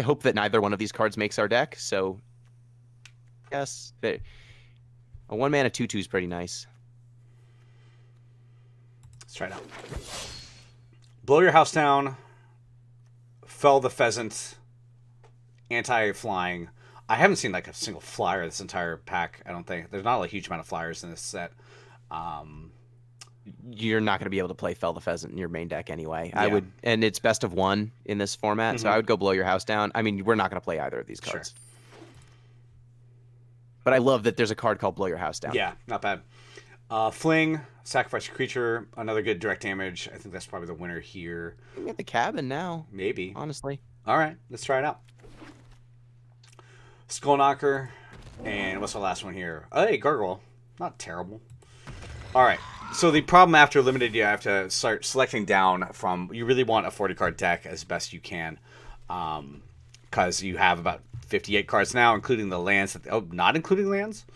hope that neither one of these cards makes our deck, so yes. A 1-mana 2/2 is pretty nice. Let's try it out. Blow Your House Down. Fell the Pheasant. Anti-flying. I haven't seen like a single flyer this entire pack, I don't think. There's not a huge amount of flyers in this set. You're not going to be able to play Fell the Pheasant in your main deck anyway. Yeah. I would, and it's best of 1 in this format, so I would go Blow Your House Down. I mean, we're not going to play either of these cards. Sure. But I love that there's a card called Blow Your House Down. Yeah, not bad. Fling, sacrifice a creature, another good direct damage. I think that's probably the winner here. We got the cabin now. Maybe. Honestly. All right, let's try it out. Skullknocker, and what's the last one here? Hey, Gargoyle. Not terrible. All right, so the problem after limited, you have to start selecting down from. You really want a 40-card deck as best you can, because you have about 58 cards now, including the lands. Not including lands.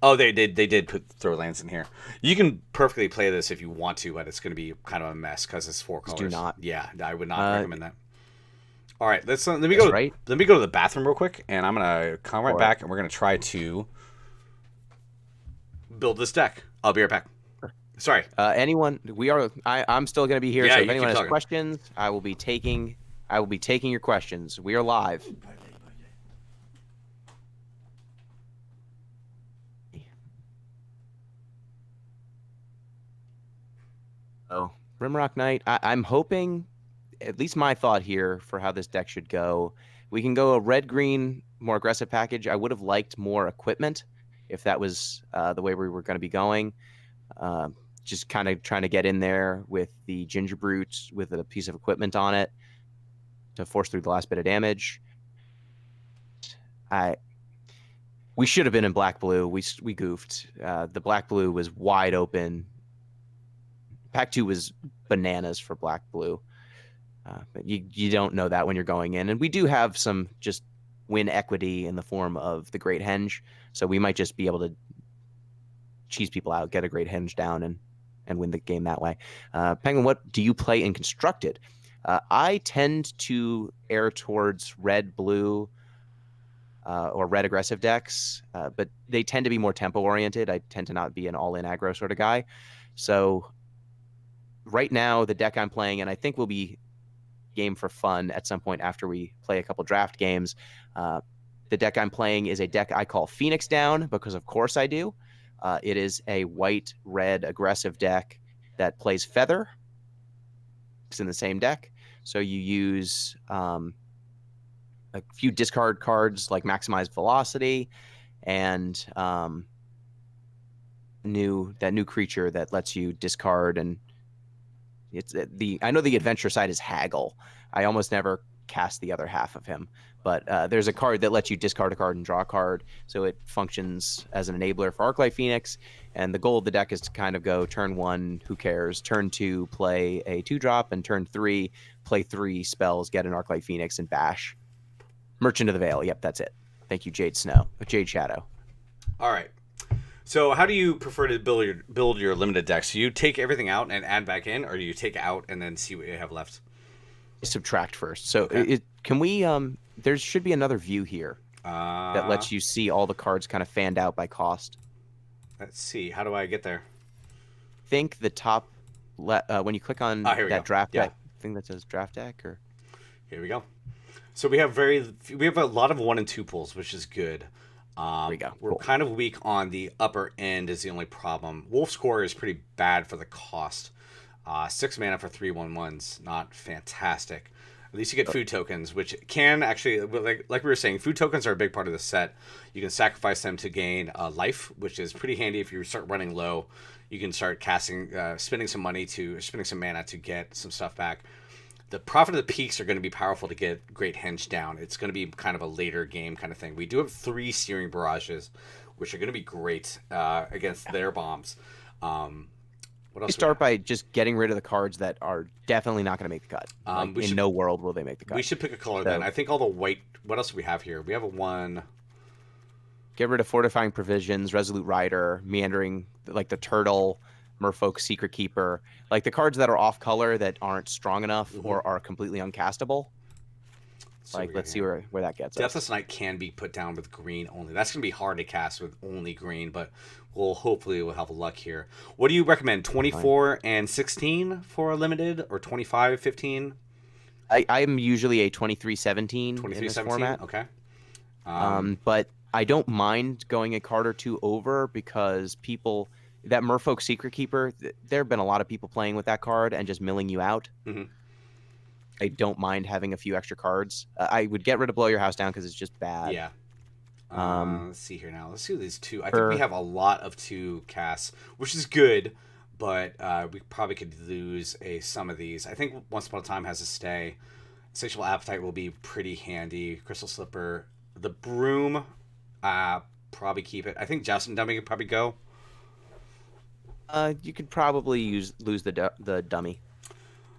Oh, they did throw lands in here. You can perfectly play this if you want to, but it's going to be kind of a mess because it's 4 colors. Do not. Yeah, I would not recommend that. All right, let me go. Right. Let me go to the bathroom real quick, and I'm gonna come right back, and we're gonna try to build this deck. I'll be right back. Sorry. Anyone? I'm still going to be here. Yeah, so you if anyone keep has talking. questions, I will be taking your questions. We are live. Oh, Rimrock Knight. I'm hoping, at least my thought here for how this deck should go, we can go a red-green, more aggressive package. I would have liked more equipment if that was the way we were going to be going. Uh, just kind of trying to get in there with the Ginger Brute with a piece of equipment on it to force through the last bit of damage. We should have been in black blue. We goofed. The black blue was wide open. Pack 2 was bananas for black blue. But you don't know that when you're going in. And we do have some just win equity in the form of the Great Henge. So we might just be able to cheese people out, get a Great Henge down, and win the game that way. Penguin, what do you play in Constructed? I tend to err towards red-blue or red aggressive decks, but they tend to be more tempo oriented. I tend to not be an all-in aggro sort of guy. So right now, the deck I'm playing, and I think will be game for fun at some point after we play a couple draft games. The deck I'm playing is a deck I call Phoenix Down because, of course, I do. It is a white-red aggressive deck that plays Feather. It's in the same deck. So you use a few discard cards like Maximize Velocity and new creature that lets you discard, and it's I know the adventure side is Haggle. I almost never cast the other half of him, but there's a card that lets you discard a card and draw a card, so it functions as an enabler for Arclight Phoenix. And the goal of the deck is to kind of go turn 1, who cares? Turn 2, play a 2-drop, and turn 3, play 3 spells, get an Arclight Phoenix, and bash. Merchant of the Veil. Yep, that's it. Thank you, Jade Shadow. All right. So how do you prefer to build your limited deck? So you take everything out and add back in, or do you take out and then see what you have left? Subtract first. So Okay. can we there should be another view here that lets you see all the cards kind of fanned out by cost. Let's see. How do I get there? Think the top when you click on Here we that go. draft Yeah. deck thing that says draft deck, or Here we go. So we have a lot of 1 and 2 pulls, which is good. there we go. We're Cool. kind of weak on the upper end is the only problem. Wolf's Core is pretty bad for the cost. 6 mana for 3/1/1s, not fantastic. At least you get food tokens, which can actually, like we were saying, food tokens are a big part of the set. You can sacrifice them to gain life, which is pretty handy if you start running low. You can start casting, spending some mana to get some stuff back. The Prophet of the Peaks are going to be powerful to get Great Henge down. It's going to be kind of a later game kind of thing. We do have 3 Searing Barrages, which are going to be great against their bombs. What else? You start by just getting rid of the cards that are definitely not going to make the cut. No world will they make the cut. We should pick a color then. I think all the white. What else do we have here? We have a 1. Get rid of Fortifying Provisions, Resolute Rider, Meandering, like the Turtle, Merfolk Secret Keeper, like the cards that are off color that aren't strong enough or are completely uncastable. Let's see where that gets us. Deathless Knight can be put down with green only. That's going to be hard to cast with only green, but hopefully we'll have luck here. What do you recommend? 24 and 16 for a limited, or 25, 15? I'm usually a 23-17 in this 23-17? format. Okay. But I don't mind going a card or 2 over because that Merfolk Secret Keeper, there have been a lot of people playing with that card and just milling you out. Mm-hmm. I don't mind having a few extra cards. I would get rid of Blow Your House Down because it's just bad. Yeah. Let's see here now. Let's see these 2. I think we have a lot of 2 casts, which is good, but we probably could lose some of these. I think Once Upon a Time has to stay. Sexual Appetite will be pretty handy. Crystal Slipper. The Broom, probably keep it. I think Jousting Dummy could probably go. You could probably lose the dummy.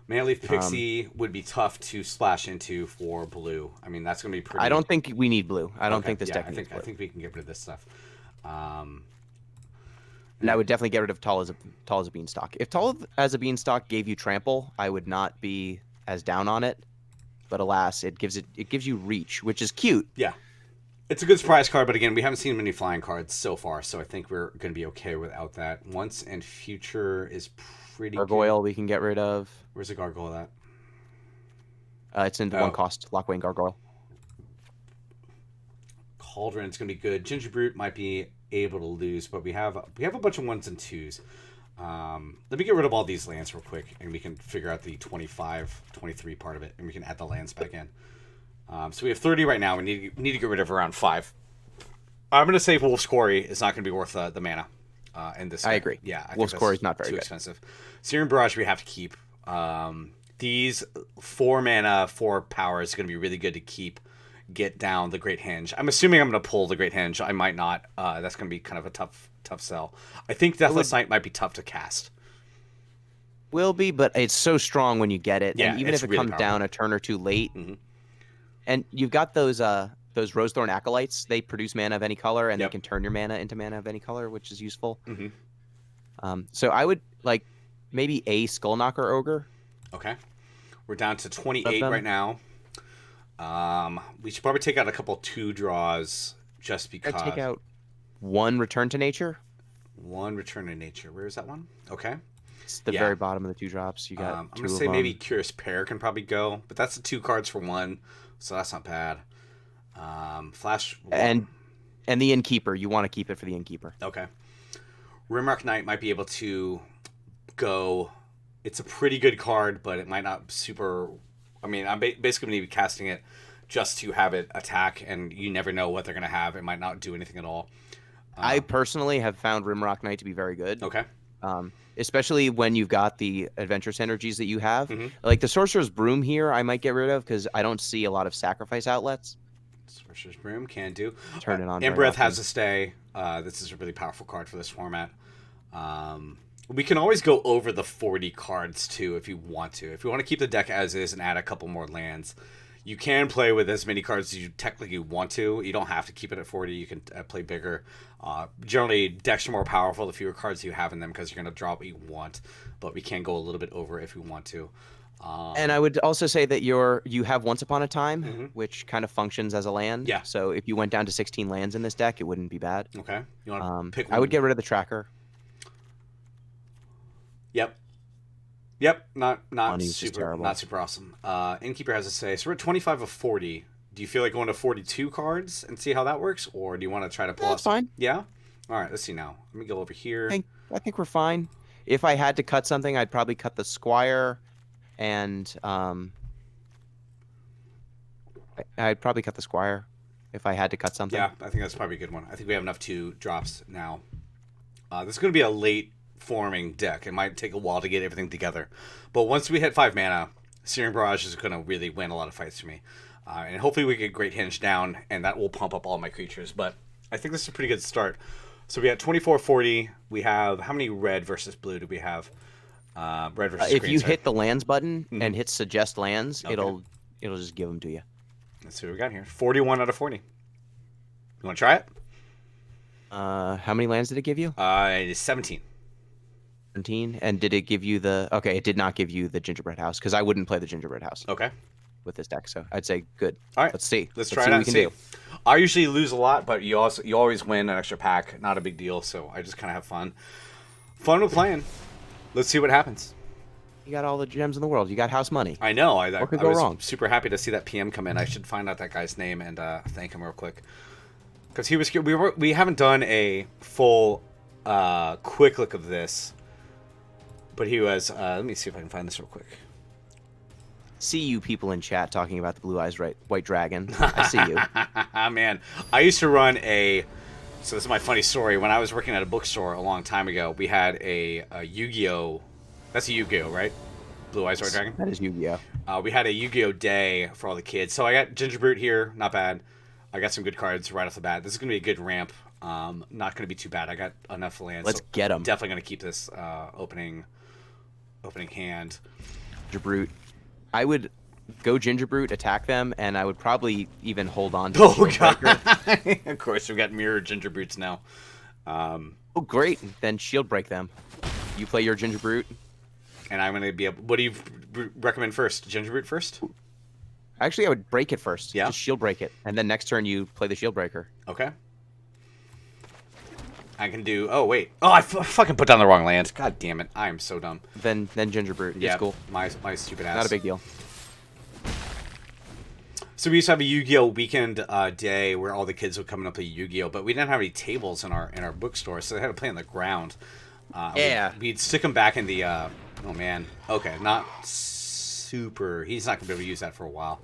Manleaf Pixie would be tough to splash into for blue. I mean, that's going to be pretty... I don't think we need blue. I don't think this deck I needs blue. I think we can get rid of this stuff. And I would definitely get rid of Tall as a Beanstalk. If Tall as a Beanstalk gave you Trample, I would not be as down on it. But alas, it gives you Reach, which is cute. Yeah. It's a good surprise card, but again, we haven't seen many flying cards so far, so I think we're going to be okay without that. Once and Future is pretty Gargoyle good. we can get rid of. Where's the Gargoyle at? It's in the 1 cost. Lockwing Gargoyle. Cauldron's going to be good. Ginger Brute might be able to lose, but we have a bunch of 1s and 2s. Let me get rid of all these lands real quick, and we can figure out the 25, 23 part of it, and we can add the lands back in. So we have 30 right now. We need to get rid of around 5. I'm going to say Wolf's Quarry is not going to be worth the mana in this. I agree. Yeah, I Wolf's think Quarry that's is not very too good. expensive. Searing Barrage we have to keep. These 4 mana, 4 power is going to be really good to keep. Get down the Great Hinge. I'm assuming I'm going to pull the Great Hinge. I might not. That's going to be kind of a tough sell. I think Deathless Knight might be tough to cast. Will be, but it's so strong when you get it. Yeah, and even it's if it really comes powerful. down a turn or two late, and you've got those Rosethorn Acolytes. They produce mana of any color, and Yep. they can turn your mana into mana of any color, which is useful. So I would like maybe a Skullknocker Ogre. Okay. We're down to 28 them. right now. We should probably take out a couple 2 draws just because. I'd take out 1 Return to Nature. 1 Return to Nature. Where is that one? Okay. It's the Yeah. very bottom of the 2 drops. You got I'm 2 going to of say them. maybe Curious Pair can probably go, but that's the 2 cards for 1, so that's not bad. Flash. and the Innkeeper. You want to keep it for the Innkeeper. Okay. Rimrock Knight might be able to go. It's a pretty good card, but it might not super. I mean, I'm basically going to be casting it just to have it attack, and you never know what they're going to have. It might not do anything at all. I personally have found Rimrock Knight to be very good. Okay. Especially when you've got the adventure synergies that you have. Mm-hmm. Like the Sorcerer's Broom here, I might get rid of because I don't see a lot of sacrifice outlets. Sorcerer's Broom can do. Turn it on. And very Breath has often. to stay. This is a really powerful card for this format. We can always go over the 40 cards too if you want to. If you want to keep the deck as is and add a couple more lands, you can play with as many cards as you technically want to. You don't have to keep it at 40. You can play bigger. Generally, decks are more powerful the fewer cards you have in them because you're going to draw what you want. But we can go a little bit over if we want to. And I would also say that you have Once Upon a Time, which kind of functions as a land. Yeah. So if you went down to 16 lands in this deck, it wouldn't be bad. Okay. You want to pick one? I would get rid of the Tracker. Yep. Not Money's just super terrible. not super awesome. Innkeeper has to say, so we're at 25 of 40. Do you feel like going to 42 cards and see how that works, or do you want to try to pull That's us? fine. Yeah. All right. Let's see now. Let me go over here. I think we're fine. If I had to cut something, I'd probably cut the Squire, and I'd probably cut the Squire if I had to cut something. Yeah, I think that's probably a good one. I think we have enough 2 drops now. This is going to be a late forming deck. It might take a while to get everything together, but once we hit 5 mana, Searing Barrage is going to really win a lot of fights for me. And hopefully we get Great Hinge down, and that will pump up all my creatures. But I think this is a pretty good start. So we got 24-40. We have, how many red versus blue do we have? Red versus If green. you sorry. hit the lands button and hit suggest lands, Okay. it'll just give them to you. Let's see what we got here. 41 out of 40. You want to try it? How many lands did it give you? It is 17. 17. And did it give you the? Okay, it did not give you the Gingerbread House because I wouldn't play the Gingerbread House Okay. with this deck. So I'd say good. All right. Let's see. Let's try see it out what and we see. can do. I usually lose a lot, but you always win an extra pack. Not a big deal, so I just kind of have fun. Fun with playing. Let's see what happens. You got all the gems in the world. You got house money. I know. I What could I go was wrong? super happy to see that PM come in. I should find out that guy's name and thank him real quick. Because he was here. We haven't done a full quick look of this, but he was. Let me see if I can find this real quick. See you people in chat talking about the Blue Eyes White Dragon. I see you. Man, I used to run a. So this is my funny story. When I was working at a bookstore a long time ago, we had a Yu-Gi-Oh. That's a Yu-Gi-Oh, right? Blue Eyes White Dragon. That is Yu-Gi-Oh. We had a Yu-Gi-Oh day for all the kids. So I got Gingerbrute here, not bad. I got some good cards right off the bat. This is gonna be a good ramp. Not gonna be too bad. I got enough lands. Let's get 'em. Definitely gonna keep this opening hand. Gingerbrute. I would go Gingerbrute, attack them, and I would probably even hold on to Oh the Shield god! Breaker. Of course, we've got mirrored Gingerbrutes now. Oh, great. Then Shield Break them. You play your Gingerbrute. And I'm gonna be able. What do you recommend first? Gingerbrute first? Actually, I would break it first. Yeah? Just Shield Break it. And then next turn, you play the Shield Breaker. Okay. I can do. Oh wait. Oh, I fucking put down the wrong land. God damn it! I am so dumb. Then Gingerbrute. It's cool. My stupid ass. Not a big deal. So we used to have a Yu-Gi-Oh weekend day where all the kids would come and play Yu-Gi-Oh, but we didn't have any tables in our bookstore, so they had to play on the ground. Yeah. We'd stick him back in the. Oh man. Okay, not super. He's not gonna be able to use that for a while.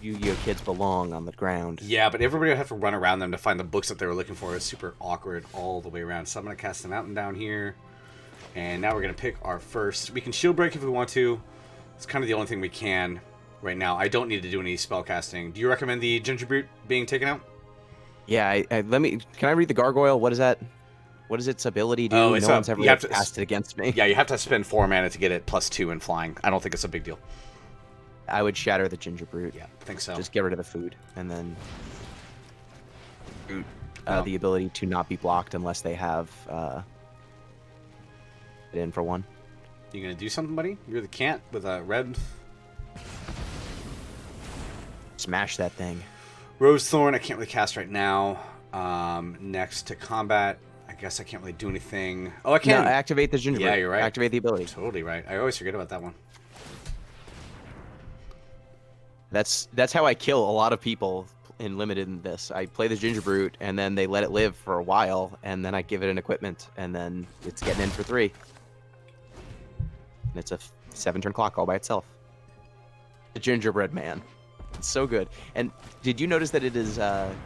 Yu-Gi-Oh kids belong on the ground. Yeah, but everybody would have to run around them to find the books that they were looking for. It's super awkward all the way around. So I'm gonna cast the mountain down here, and now we're gonna pick our first. We can shield break if we want to. It's kind of the only thing we can right now. I don't need to do any spell casting. Do you recommend the Ginger Brute being taken out? Yeah, let me. Can I read the gargoyle? What is that? What does its ability do? Oh, No one's ever cast it against me. Yeah, you have to spend 4 mana to get it +2 in flying. I don't think it's a big deal. I would shatter the Ginger Brute. Yeah, I think so. Just get rid of the food, and then the ability to not be blocked unless they have it in for 1. You gonna do something, buddy? You're the Cant with a red. Smash that thing. Rose Thorn, I can't really cast right now. Next to combat, I guess I can't really do anything. Oh, I can. No, activate the Ginger Brute. Yeah, you're right. Activate the ability. Totally right. I always forget about that one. That's how I kill a lot of people in limited in this. I play the Ginger Brute, and then they let it live for a while, and then I give it an equipment, and then it's getting in for 3. And it's a 7-turn clock all by itself. The Gingerbread Man. It's so good. And did you notice that it is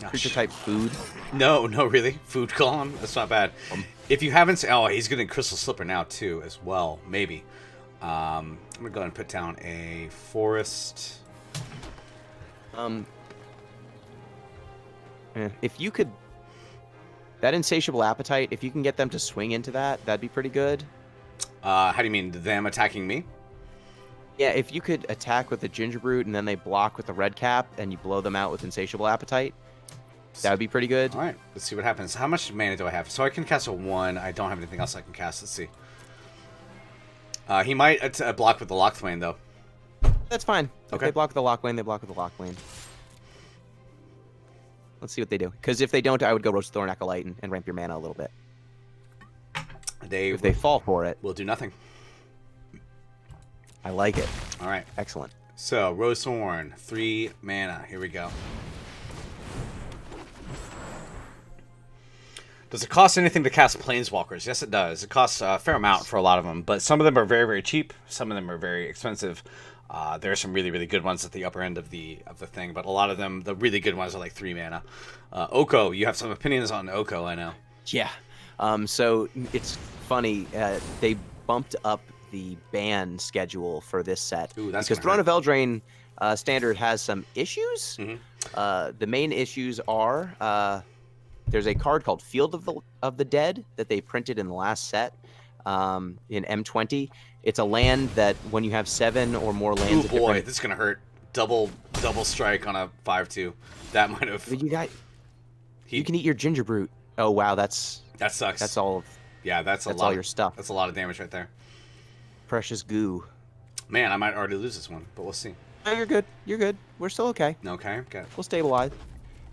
creature type food? No, really. Food column? That's not bad. If you haven't... Oh, he's getting Crystal Slipper now, too, as well. Maybe. I'm going to go ahead and put down a forest... If you could, that insatiable appetite, if you can get them to swing into that, that'd be pretty good. How do you mean, them attacking me? Yeah, if you could attack with the Ginger Brute and then they block with the red cap and you blow them out with insatiable appetite, that would be pretty good. All right, let's see what happens. How much mana do I have? So I can cast a 1. I don't have anything else I can cast. Let's see. He might block with the Lockthwain, though. That's fine. Okay. If they block with the Lockwing, they block with the Lockwing. Let's see what they do. Because if they don't, I would go Roach Thorn Acolyte and ramp your mana a little bit. If they fall for it, we'll do nothing. I like it. All right. Excellent. So, Rose Thorn, 3 mana. Here we go. Does it cost anything to cast Planeswalkers? Yes, it does. It costs a fair amount for a lot of them, but some of them are very, very cheap. Some of them are very expensive. There are some really, really good ones at the upper end of the thing, but a lot of them, the really good ones, are like 3 mana. Oko, you have some opinions on Oko, I know. Yeah. So it's funny. They bumped up the ban schedule for this set. Ooh, that's because Throne of Eldraine standard has some issues. Mm-hmm. The main issues are there's a card called Field of the Dead that they printed in the last set in M20. It's a land that when you have 7 or more lands. Oh boy, this is gonna hurt. Double strike on a 5/2. That might have. You can eat your Ginger Brute. Oh wow, that sucks. That's all. Yeah, that's all your stuff. That's a lot of damage right there. Precious goo. Man, I might already lose this one, but we'll see. No, you're good. You're good. We're still okay. Okay. We'll stabilize.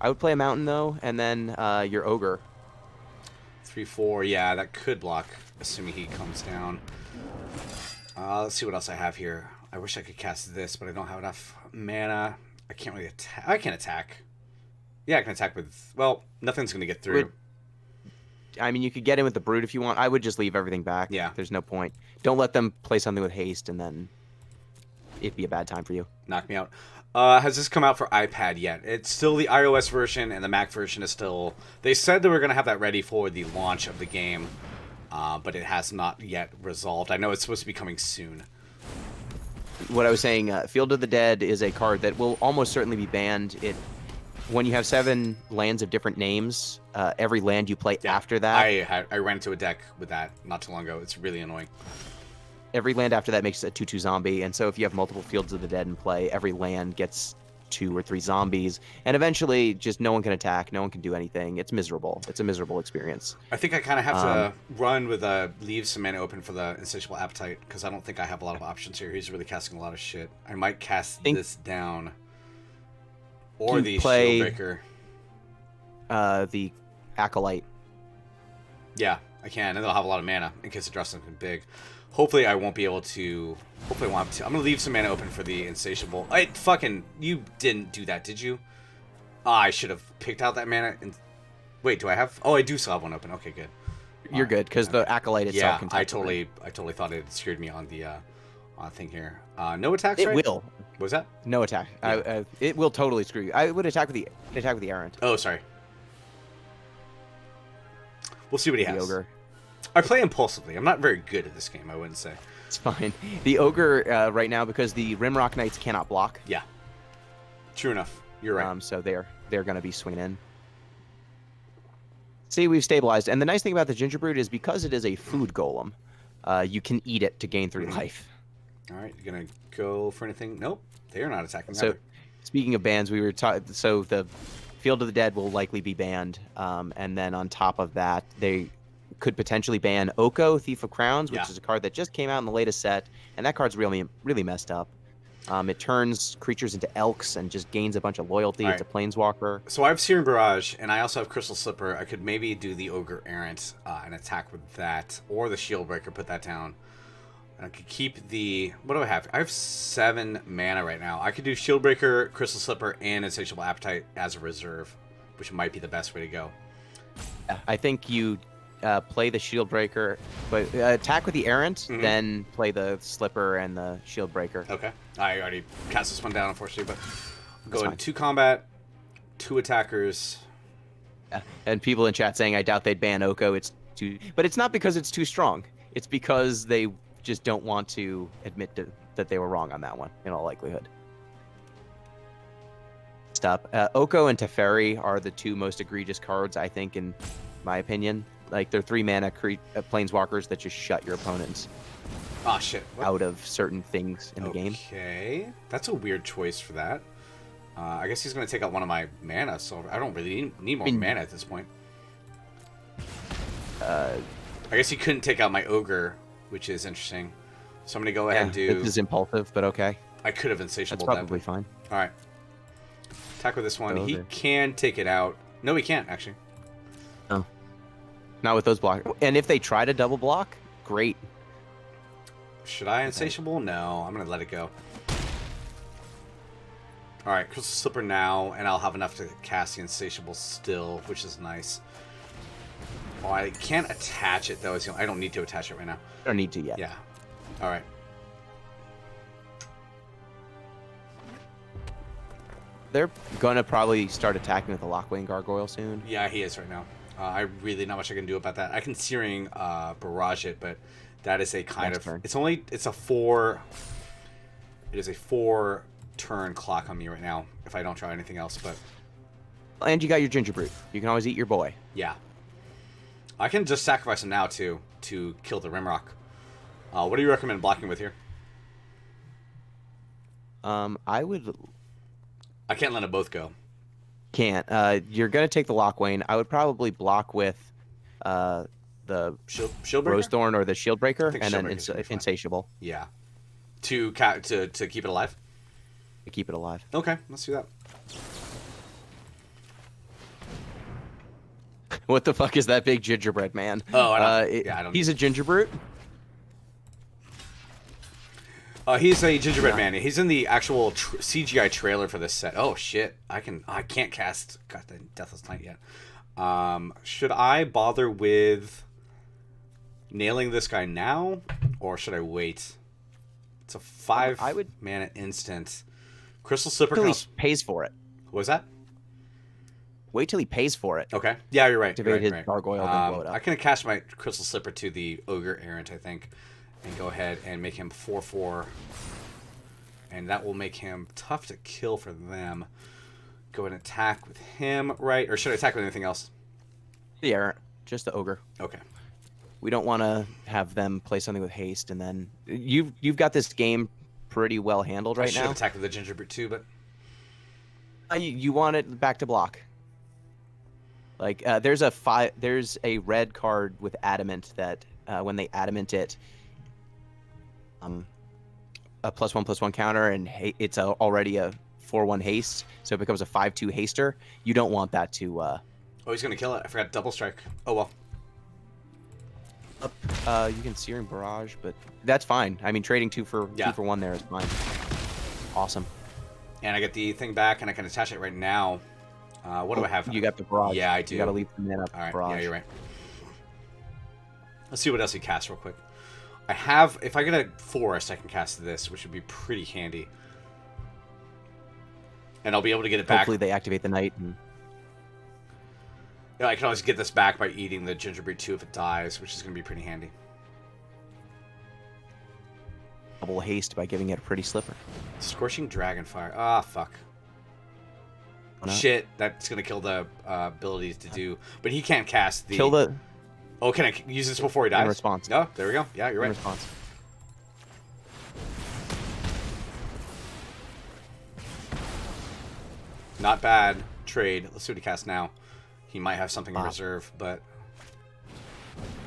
I would play a mountain though, and then your ogre. 3/4. Yeah, that could block, assuming he comes down. Let's see what else I have here. I wish I could cast this, but I don't have enough mana. I can't really attack. I can attack. Yeah, I can attack with... Well, nothing's going to get through. I mean, you could get in with the Brute if you want. I would just leave everything back. Yeah. There's no point. Don't let them play something with haste, and then it'd be a bad time for you. Knock me out. Has this come out for iPad yet? It's still the iOS version, and the Mac version is still... They said they were going to have that ready for the launch of the game, but it has not yet resolved. I know it's supposed to be coming soon. What I was saying, Field of the Dead is a card that will almost certainly be banned. When you have 7 lands of different names, every land you play after that... I ran into a deck with that not too long ago. It's really annoying. Every land after that makes a 2/2 zombie, and so if you have multiple Fields of the Dead in play, every land gets 2 or 3 zombies, and eventually just no one can attack, no one can do anything. It's miserable. It's a miserable experience. I think I kind of have to run with leave some mana open for the Insatiable Appetite, because I don't think I have a lot of options here. He's really casting a lot of shit. I might cast this down. Or the Shieldbreaker. The Acolyte. Yeah, I can, and they'll have a lot of mana in case it drops something big. Hopefully I won't be able to... Hopefully I won't have to. I'm going to leave some mana open for the Insatiable. You didn't do that, did you? I should have picked out that mana. Wait, do I have... Oh, I do still have one open. Okay, good. You're good because the acolyte itself Yeah, can I take the ring. totally thought it scared me on the thing here. No attacks, It right? will. What was that? No attack. Yeah. It will totally screw you. I would attack with the errant. Oh, sorry. We'll see what he The has. ogre. I play impulsively. I'm not very good at this game, I wouldn't say. It's fine. The ogre right now because the Rimrock Knights cannot block. Yeah. True enough. You're right. So they're going to be swinging in. See, we've stabilized, and the nice thing about the Gingerbread is because it is a food golem, you can eat it to gain 3 life. All right, you're gonna go for anything? Nope, they're not attacking. So, either. speaking of bans, we were so the Field of the Dead will likely be banned, and then on top of that, they could potentially ban Oko, Thief of Crowns, which is a card that just came out in the latest set, and that card's really messed up. It turns creatures into elks and just gains a bunch of loyalty. All It's a planeswalker. So I have Searing Barrage, and I also have Crystal Slipper. I could maybe do the Ogre Errant and attack with that, or the Shield Breaker, put that down. And I could keep the... What do I have? I have 7 mana right now. I could do Shield Breaker, Crystal Slipper, and Insatiable Appetite as a reserve, which might be the best way to go. I think you play the Shield Breaker, but attack with the Errant, then play the Slipper and the Shield Breaker. Okay. I already cast this one down, unfortunately, but I'm That's going fine. 2 combat, 2 attackers. Yeah. And people in chat saying, I doubt they'd ban Oko. It's too, but it's not because it's too strong. It's because they just don't want to admit that they were wrong on that one, in all likelihood. Stop. Oko and Teferi are the 2 most egregious cards, I think, in my opinion. Like, they're 3 mana planeswalkers that just shut your opponents Oh, shit. What? out of certain things in the game. Okay. That's a weird choice for that. I guess he's going to take out one of my mana, so I don't really need more mana at this point. I guess he couldn't take out my Ogre, which is interesting. So I'm going to go ahead and do... This is impulsive, but okay. I could have That's Insatiable probably that. fine. All right. Attack with this one. Go He there. can take it out. No, he can't, actually. Oh. Not with those blocks. And if they try to double block, great. Should I Insatiable? No, I'm going to let it go. All right, Crystal Slipper now, and I'll have enough to cast the Insatiable still, which is nice. Oh, I can't attach it, though. I don't need to attach it right now. Don't need to yet. Yeah. All right. They're going to probably start attacking with the Lockwing Gargoyle soon. Yeah, he is right now. I really not much I can do about that. I can Searing Barrage it, but that is a kind Next of... turn. It's a 4... It is a 4-turn clock on me right now, if I don't try anything else, but... And you got your Gingerbread. You can always eat your boy. Yeah. I can just sacrifice him now, too, to kill the Rimrock. What do you recommend blocking with here? I would... I can't let them both go. Can't. You're going to take the Lockwing. I would probably block with the Shield Breaker? Rose Thorn or the Shield Breaker, think and Shield then Breaker's gonna be fine. Insatiable Yeah. To keep it alive? to keep it alive. Okay, let's do that. What the fuck is that big gingerbread man? Oh, I don't... yeah, I don't... He's a gingerbread? He's a gingerbread man. He's in the actual CGI trailer for this set. Oh shit! I can't cast Deathless Night yet. Should I bother with nailing this guy now, or should I wait? It's a 5 mana instant. Crystal Slipper Till he costs... pays for it. What was that? Wait till he pays for it. Okay. Yeah, you're right. Activate You're his gargoyle, then blow it up. I can cast my Crystal Slipper to the Ogre Errant, I think, and go ahead and make him 4/4, and that will make him tough to kill for them. Go ahead and attack with him, right? Or should I attack with anything else? The errant, just the ogre. Okay. We don't want to have them play something with haste, and then you've got this game pretty well handled I right should now. have attacked with the Gingerbread too, but You want it back to block. Like there's a red card with adamant that when they adamant it, a +1/+1 counter, and it's already a 4/1 haste, so it becomes a 5/2 haster. You don't want that to. oh, he's gonna kill it. I forgot double strike. Oh well. You can Searing Barrage, but that's fine. I mean, trading 2 for 1 there is fine. Awesome. And I get the thing back, and I can attach it right now. What do I have? You got the barrage. Yeah, I do. You got to leave the mana up All right. barrage. Yeah, you're right. Let's see what else he casts real quick. I have, if I get a forest, I can cast this, which would be pretty handy. And I'll be able to get it back. Hopefully they activate the night. And... Yeah, I can always get this back by eating the gingerbread too if it dies, which is going to be pretty handy. double haste by giving it a pretty slipper. Scorching Dragonfire. Ah, fuck. No. Shit, that's going to kill the abilities to do. But he can't cast the... Kill the... Oh, can I use this before he dies? In response. No, there we go. Yeah, you're In right. response. Not bad. Trade. Let's see what he casts now. He might have something in reserve, but...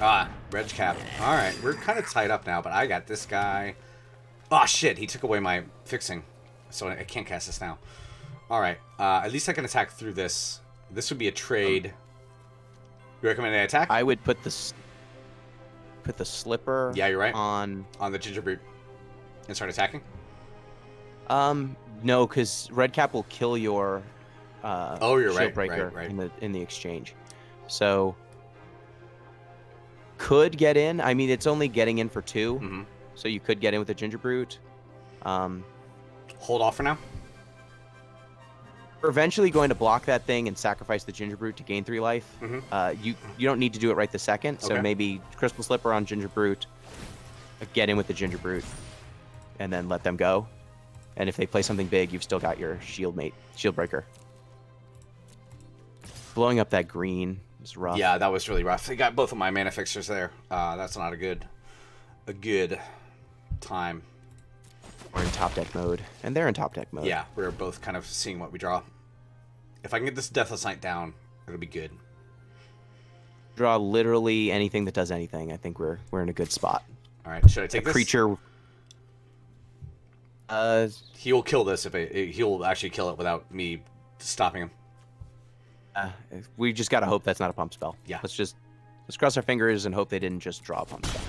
Ah, Reg Cap. Alright, we're kind of tied up now, but I got this guy. Oh, shit, he took away my fixing. So I can't cast this now. Alright, at least I can attack through this. This would be a trade. You recommend I attack? I would put the slipper. Yeah, you're right. On the gingerbread and start attacking. No, because Red Cap will kill your oh, you're right, Shieldbreaker right. in the exchange. So could get in. I mean, it's only getting in for 2, so you could get in with the Gingerbrute. Hold off for now. We're eventually going to block that thing and sacrifice the Gingerbrute to gain 3 life. You don't need to do it right this second. So maybe Crystal Slipper on Gingerbrute, get in with the Gingerbrute, and then let them go. And if they play something big, you've still got your Shieldbreaker. Blowing up that green is rough. Yeah, that was really rough. They got both of my mana fixers there. That's not a good time. We're in top deck mode, and they're in top deck mode. Yeah, we're both kind of seeing what we draw. If I can get this Deathless Knight down, it'll be good. Draw literally anything that does anything. I think we're in a good spot. All right, should I take this? Creature. He will kill this he will actually kill it without me stopping him. We just gotta hope that's not a pump spell. Yeah. Let's cross our fingers and hope they didn't just draw a pump spell.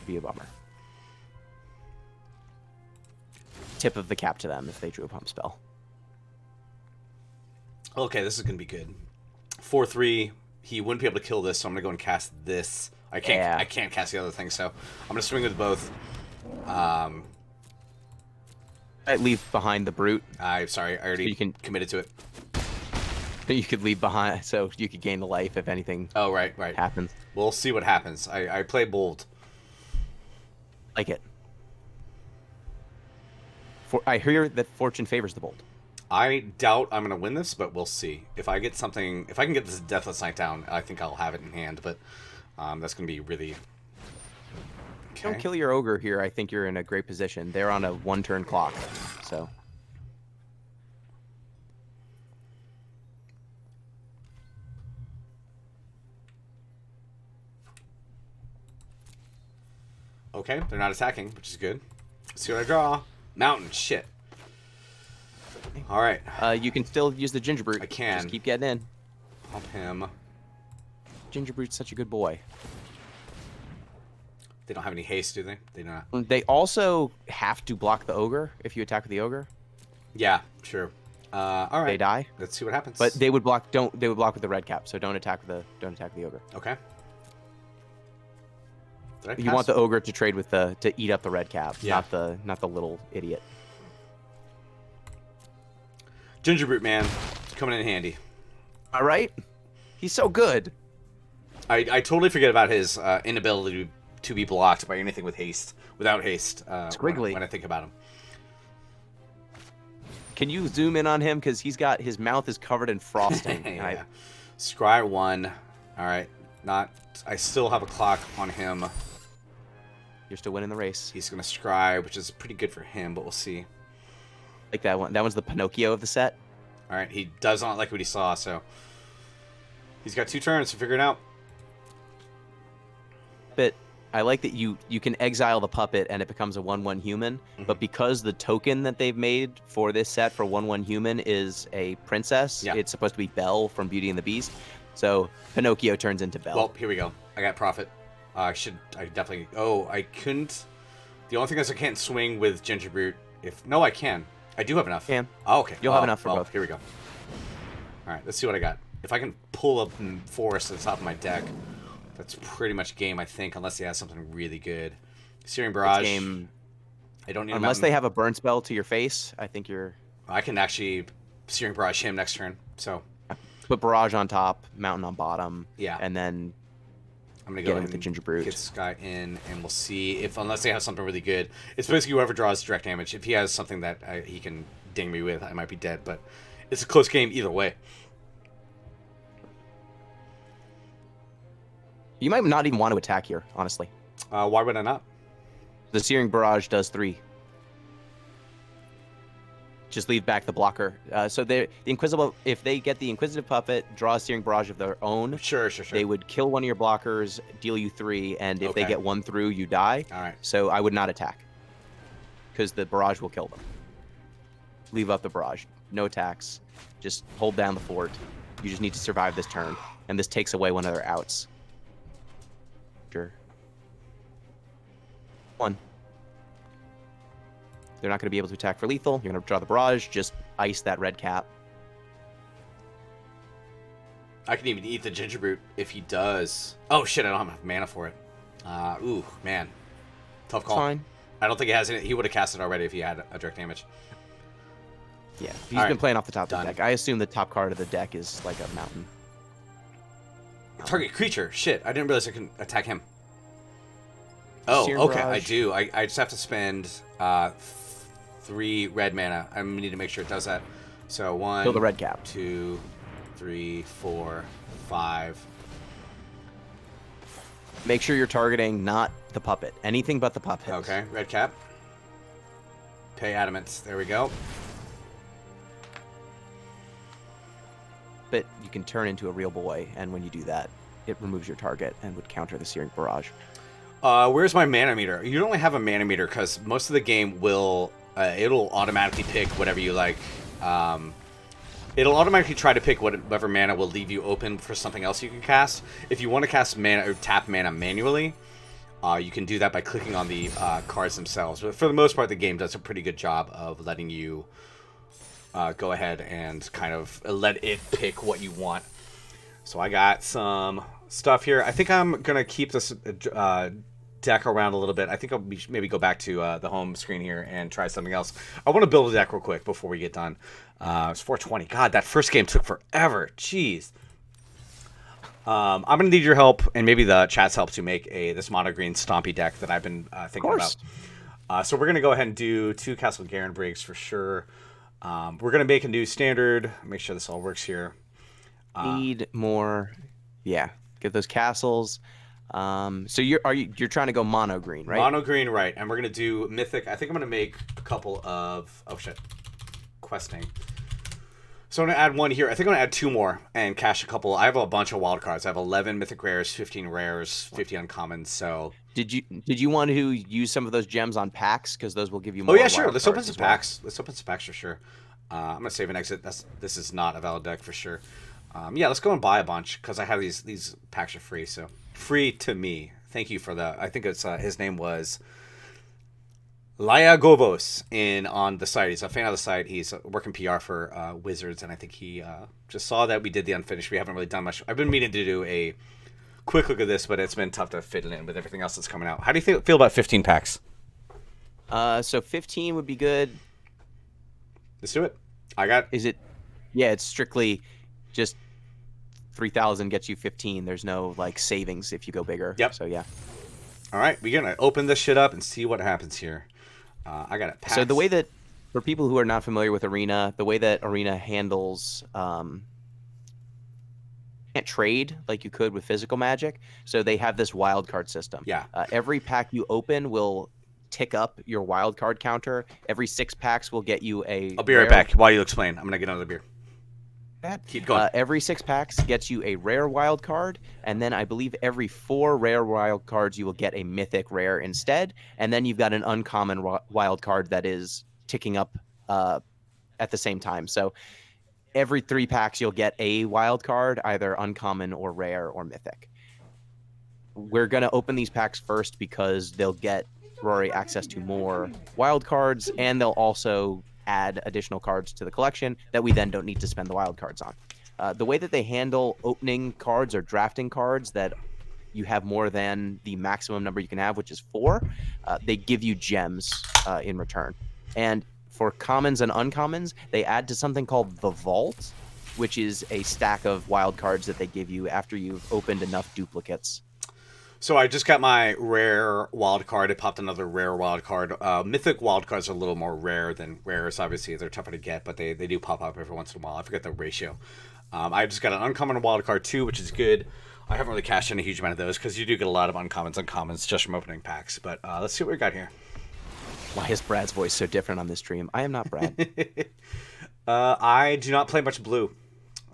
Be a bummer. Tip of the cap to them if they drew a pump spell. Okay, this is gonna be good. 4/3. He wouldn't be able to kill this, so I'm gonna go and cast this. I can't cast the other thing, so I'm gonna swing with both. I'd leave behind the brute. I'm sorry, I already committed to it. You could leave behind, so you could gain the life if anything. Oh, right. Happens. We'll see what happens. I play bold. Like it. I hear that fortune favors the bold. I doubt I'm gonna win this, but we'll see. If I get something, if I can get this Deathless Knight down, I think I'll have it in hand. But that's gonna be really. Okay. Don't kill your ogre here. I think you're in a great position. They're on a 1-turn clock, so. Okay, they're not attacking, which is good. Let's see what I draw. Mountain, shit. All right. You can still use the Gingerbrute. I can. Just keep getting in. Pump him. Gingerbrute's such a good boy. They don't have any haste, do they? They not. They also have to block the ogre if you attack with the ogre. Yeah, true. All right. They die. Let's see what happens. But they would block. They would block with the red cap. So don't attack the ogre. Okay. You want the ogre to trade with to eat up the red cap, yeah. not the little idiot. Gingerbrute man, coming in handy. All right, he's so good. I totally forget about his inability to be blocked by anything with haste, without haste. Squiggly. When I think about him. Can you zoom in on him because his mouth is covered in frosting. Yeah. Scry 1. All right. I still have a clock on him. You're still winning the race. He's gonna scry, which is pretty good for him, but we'll see. Like that one. That one's the Pinocchio of the set. All right. He does not like what he saw, so he's got 2 turns to figure it out. But I like that you can exile the puppet and it becomes a 1/1 human. But because the token that they've made for this set for 1/1 human is a princess, it's supposed to be Belle from Beauty and the Beast. So Pinocchio turns into Belle. Well, here we go. I got Prophet. I definitely... Oh, I couldn't... The only thing is I can't swing with Gingerbrute. No, I can. I do have enough. Can. Oh, okay. You'll have enough for both. Here we go. All right, let's see what I got. if I can pull up Forest to the top of my deck, that's pretty much game, I think, unless they have something really good. Searing Barrage. It's game. I don't need Unless they have a burn spell to your face, I think you're. I can actually Searing Barrage him next turn. So put Barrage on top, Mountain on bottom. Yeah. And then I'm gonna get go in with the Ginger Brute. Get this guy in, and we'll see if, unless they have something really good, it's basically whoever draws direct damage. If he has something that he can ding me with, I might be dead. But it's a close game either way. You might not even want to attack here, honestly. Why would I not? The Searing Barrage does 3. Just leave back the blocker. So the Inquisible, if they get the Inquisitive Puppet, draw a Searing Barrage of their own. Sure. They would kill one of your blockers, deal you 3, and if they Okay. get 1 through, you die. All right. So I would not attack, because the Barrage will kill them. Leave up the Barrage. No attacks. Just hold down the fort. You just need to survive this turn, and this takes away one of their outs. Sure. 1. They're not going to be able to attack for lethal. You're going to draw the Barrage. Just ice that red cap. I can even eat the Ginger Brute if he does. Oh shit! I don't have enough mana for it. Ooh, man, tough call. Fine. I don't think he has it. He would have cast it already if he had a direct damage. Yeah, he's All been right. playing off the top of Done. the deck. I assume the top card of the deck is like a mountain. Target creature. Shit! I didn't realize I can attack him. Oh, Searing okay. I Barrage. do. I just have to spend 3 red mana. I need to make sure it does that. So 1, Kill the red cap. 2, 3, 4, 5. Make sure you're targeting not the puppet. Anything but the puppet. Okay, red cap. Pay adamant. There we go. But you can turn into a real boy, and when you do that, it removes your target and would counter the Searing Barrage. Where's my mana meter? You don't only have a mana meter because most of the game will it'll automatically pick whatever you like. It'll automatically try to pick whatever mana will leave you open for something else you can cast. If you want to cast mana or tap mana manually, you can do that by clicking on the cards themselves. But for the most part, the game does a pretty good job of letting you go ahead and kind of let it pick what you want. So I got some stuff here. I think I'm gonna keep this deck around a little bit. I think I'll maybe go back to the home screen here and try something else. I want to build a deck real quick before we get done. It's 420. God, that first game took forever. Jeez. I'm gonna need your help and maybe the chat's help to make this mono green stompy deck that I've been thinking about. So we're gonna go ahead and do 2 Castle Garen Briggs for sure. We're gonna make a new standard. Make sure this all works here. Need more. Yeah, get those castles. So you're trying to go mono green, right? Mono green, right? And we're gonna do mythic. I think I'm gonna make a couple of questing. So I'm gonna add 1 here. I think I'm gonna add 2 more and cash a couple. I have a bunch of wild cards. I have 11 mythic rares, 15 rares, 50 uncommons. So Did you want to use some of those gems on packs, because those will give you more? oh yeah, sure. wild Let's open cards some as well. packs. Let's open some packs for sure. I'm gonna save and exit. This is not a valid deck for sure. Yeah, let's go and buy a bunch because I have these packs are free. So free to me. Thank you for that. I think it's his name was Laya Govos on the site. He's a fan of the site. He's working PR for Wizards, and I think he just saw that we did the unfinished. We haven't really done much. I've been meaning to do a quick look at this, but it's been tough to fit it in with everything else that's coming out. How do you feel about 15 packs? So 15 would be good. Let's do it. I got. Is it? Yeah, it's strictly just 3,000 gets you 15. There's no like savings if you go bigger. Yep. So yeah. All right, we're gonna open this shit up and see what happens here. I got it. Packs. So the way that, for people who are not familiar with Arena, the way that Arena handles can't trade like you could with physical Magic. So they have this wild card system. Yeah. Every pack you open will tick up your wild card counter. Every 6 packs will get you a. I'll be right back while you explain. I'm gonna get another beer. Keep going. Every 6 packs gets you a rare wild card, and then I believe every 4 rare wild cards you will get a mythic rare instead, and then you've got an uncommon wild card that is ticking up at the same time. So every 3 packs you'll get a wild card, either uncommon or rare or mythic. We're going to open these packs first because they'll get Rory access to more wild cards, and they'll also add additional cards to the collection that we then don't need to spend the wild cards on. The way that they handle opening cards or drafting cards that you have more than the maximum number you can have, which is 4, they give you gems in return. And for commons and uncommons, they add to something called the Vault, which is a stack of wild cards that they give you after you've opened enough duplicates. So I just got my rare wild card. It popped another rare wild card. Mythic wild cards are a little more rare than rares. Obviously, they're tougher to get, but they do pop up every once in a while. I forget the ratio. I just got an uncommon wild card too, which is good. I haven't really cashed in a huge amount of those because you do get a lot of uncommons just from opening packs. But let's see what we got here. Why is Brad's voice so different on this stream? I am not Brad. I do not play much blue.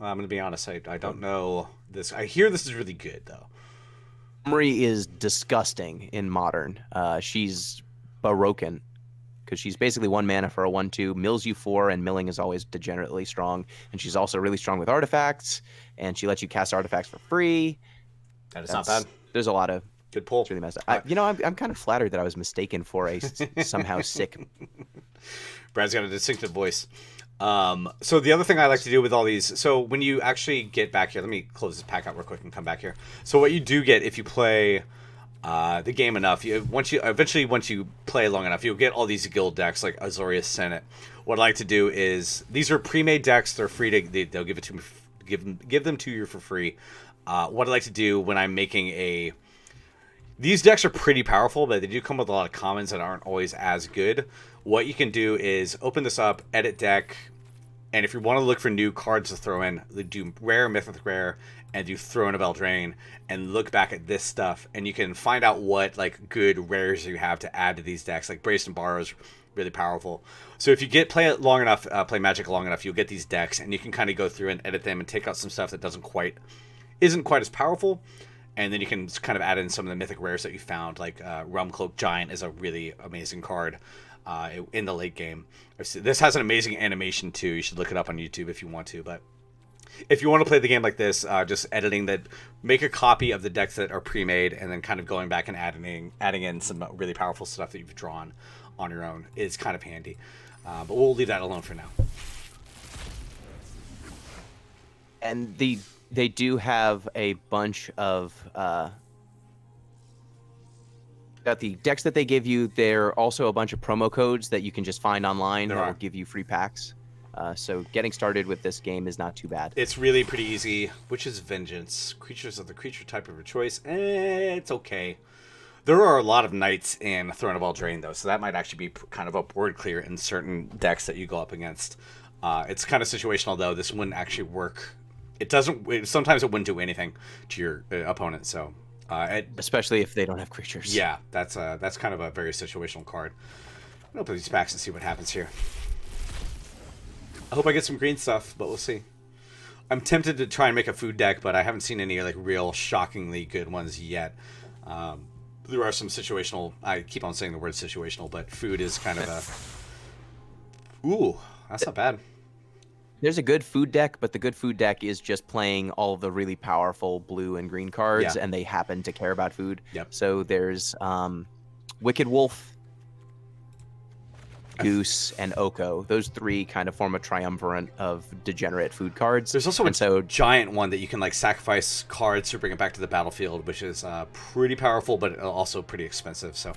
I'm going to be honest. I don't know this. I hear this is really good, though. Montgomery is disgusting in Modern. She's broken because she's basically 1 mana for a 1/2, mills you 4, and milling is always degenerately strong. And she's also really strong with artifacts, and she lets you cast artifacts for free. That's not bad. There's a lot of good pull. It's really messed up. I'm kind of flattered that I was mistaken for a somehow sick. Brad's got a distinctive voice. So the other thing I like to do with all these, so when you actually get back here, let me close this pack out real quick and come back here. So what you do get if you play the game enough, once you play long enough, you'll get all these guild decks like Azorius Senate. What I like to do is, these are pre-made decks. They're free to, they'll give it to me, give them to you for free. What I like to do when I'm making these decks are pretty powerful, but they do come with a lot of commons that aren't always as good. What you can do is open this up, edit deck, and if you want to look for new cards to throw in, do rare, mythic rare, and do Throne of Eldraine, and look back at this stuff, and you can find out what like good rares you have to add to these decks. Like Braced and Borrow is really powerful. So if you play it long enough, play Magic long enough, you'll get these decks, and you can kind of go through and edit them and take out some stuff that isn't quite as powerful. And then you can kind of add in some of the mythic rares that you found, like Realmcloak Giant is a really amazing card in the late game. This has an amazing animation too. You should look it up on YouTube if you want to. But if you want to play the game like this, just editing that, make a copy of the decks that are pre-made, and then kind of going back and adding in some really powerful stuff that you've drawn on your own is kind of handy. But we'll leave that alone for now. And they do have a bunch of got the decks that they give you. There are also a bunch of promo codes that you can just find online that will give you free packs. So getting started with this game is not too bad. It's really pretty easy. Which is Vengeance? Creatures of the creature type of your choice. It's okay. There are a lot of knights in Throne of Eldraine, though, so that might actually be kind of a word clear in certain decks that you go up against. It's kind of situational, though. This wouldn't actually work. Sometimes it wouldn't do anything to your opponent. So, especially if they don't have creatures. Yeah, that's kind of a very situational card. I'm gonna open these packs and see what happens here. I hope I get some green stuff, but we'll see. I'm tempted to try and make a food deck, but I haven't seen any like real shockingly good ones yet. There are some situational. I keep on saying the word situational, but food is kind of a. Ooh, that's not bad. There's a good food deck, but the good food deck is just playing all of the really powerful blue and green cards, and they happen to care about food. Yep. So there's Wicked Wolf, Goose, and Oko. Those 3 kind of form a triumvirate of degenerate food cards. There's also a giant one that you can like sacrifice cards to bring it back to the battlefield, which is pretty powerful, but also pretty expensive. So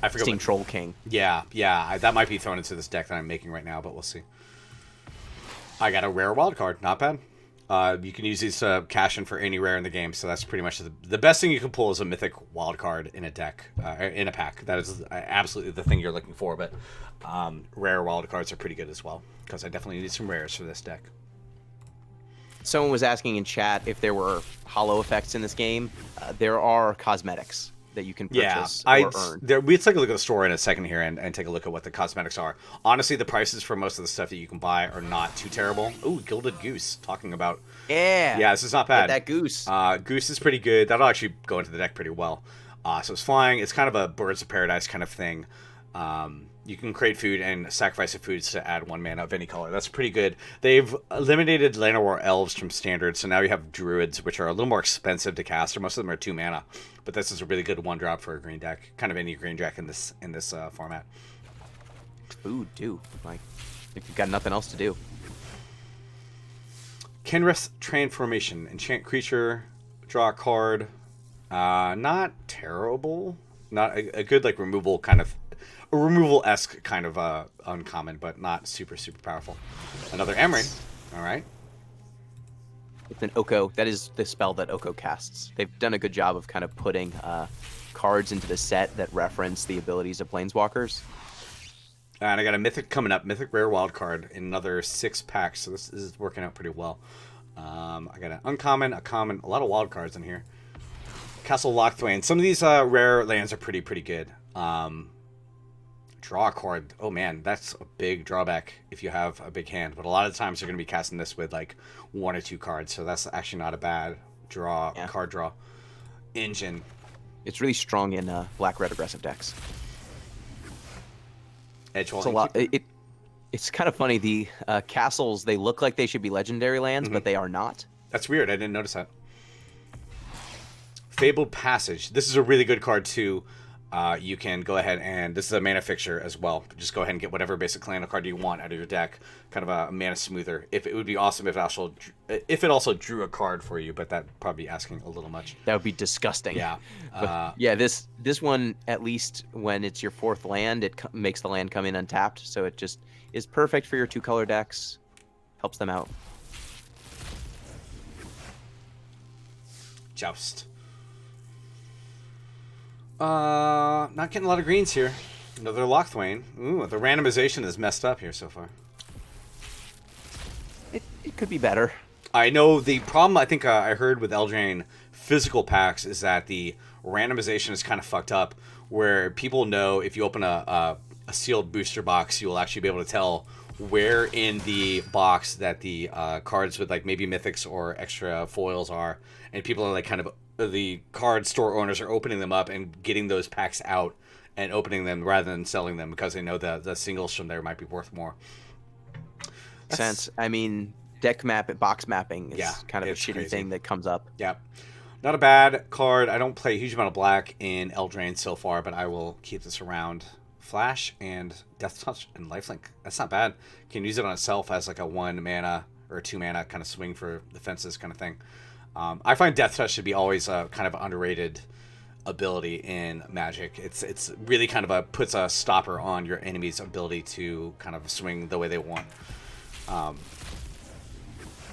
I forget. Troll King. Yeah, that might be thrown into this deck that I'm making right now, but we'll see. I got a rare wild card, not bad. You can use these to cash in for any rare in the game, so that's pretty much the best thing you can pull is a mythic wild card in a deck, in a pack. That is absolutely the thing you're looking for, but rare wild cards are pretty good as well, because I definitely need some rares for this deck. Someone was asking in chat if there were hollow effects in this game. There are cosmetics that you can purchase or earn. We'll take a look at the store in a second here and take a look at what the cosmetics are. Honestly, the prices for most of the stuff that you can buy are not too terrible. Ooh, Gilded Goose. Talking about... Yeah, this is not bad. Get that Goose. Goose is pretty good. That'll actually go into the deck pretty well. So it's flying. It's kind of a Birds of Paradise kind of thing. You can create food and sacrifice the foods to add 1 mana of any color. That's pretty good. They've eliminated Llanowar Elves from Standard, so now you have Druids, which are a little more expensive to cast, or most of them are 2 mana. But this is a really good 1-drop for a green deck. Kind of any green deck in this format. Food, too. Like, if you've got nothing else to do. Kenrith Transformation. Enchant creature, draw a card. Not terrible. Not a good like removal kind of, a removal-esque kind of uncommon, but not super powerful. Another Emery. All right. It's an Oko. That is the spell that Oko casts. They've done a good job of kind of putting cards into the set that reference the abilities of planeswalkers. And I got a Mythic coming up, Mythic Rare Wild card in another 6 packs, so this is working out pretty well. I got an uncommon, a common, a lot of wild cards in here. Castle Lochthwain. Some of these rare lands are pretty good. Draw a card. Oh man, that's a big drawback if you have a big hand. But a lot of times you're going to be casting this with like 1 or 2 cards, so that's actually not a bad card draw. Engine. It's really strong in black-red aggressive decks. Edgewall. It's a lot. It's kind of funny. The castles, they look like they should be legendary lands, but they are not. That's weird. I didn't notice that. Fabled Passage. This is a really good card too. You can go ahead and this is a mana fixture as well. Just go ahead and get whatever basic land card you want out of your deck. Kind of a mana smoother. If it would be awesome if it also drew a card for you, but that probably be asking a little much. That would be disgusting. Yeah. But, yeah. This one, at least when it's your 4th land, it makes the land come in untapped. So it just is perfect for your 2-color decks. Helps them out. Joust. Not getting a lot of greens here. Another Lochthwain. Ooh, the randomization is messed up here so far. It could be better. I know the problem I think I heard with Eldraine physical packs is that the randomization is kind of fucked up, where people know if you open a sealed booster box, you will actually be able to tell where in the box that the cards with like maybe mythics or extra foils are, and people are like kind of the card store owners are opening them up and getting those packs out and opening them rather than selling them because they know the singles from there might be worth more. Sense. I mean, box mapping is kind of a shitty thing that comes up. Yep. Not a bad card. I don't play a huge amount of black in Eldraine so far, but I will keep this around. Flash and Death Touch and Lifelink. That's not bad. You can use it on itself as like a 1 mana or a 2 mana kind of swing for the fences kind of thing. I find Death Touch should be always a kind of underrated ability in Magic. It's really kind of puts a stopper on your enemy's ability to kind of swing the way they want.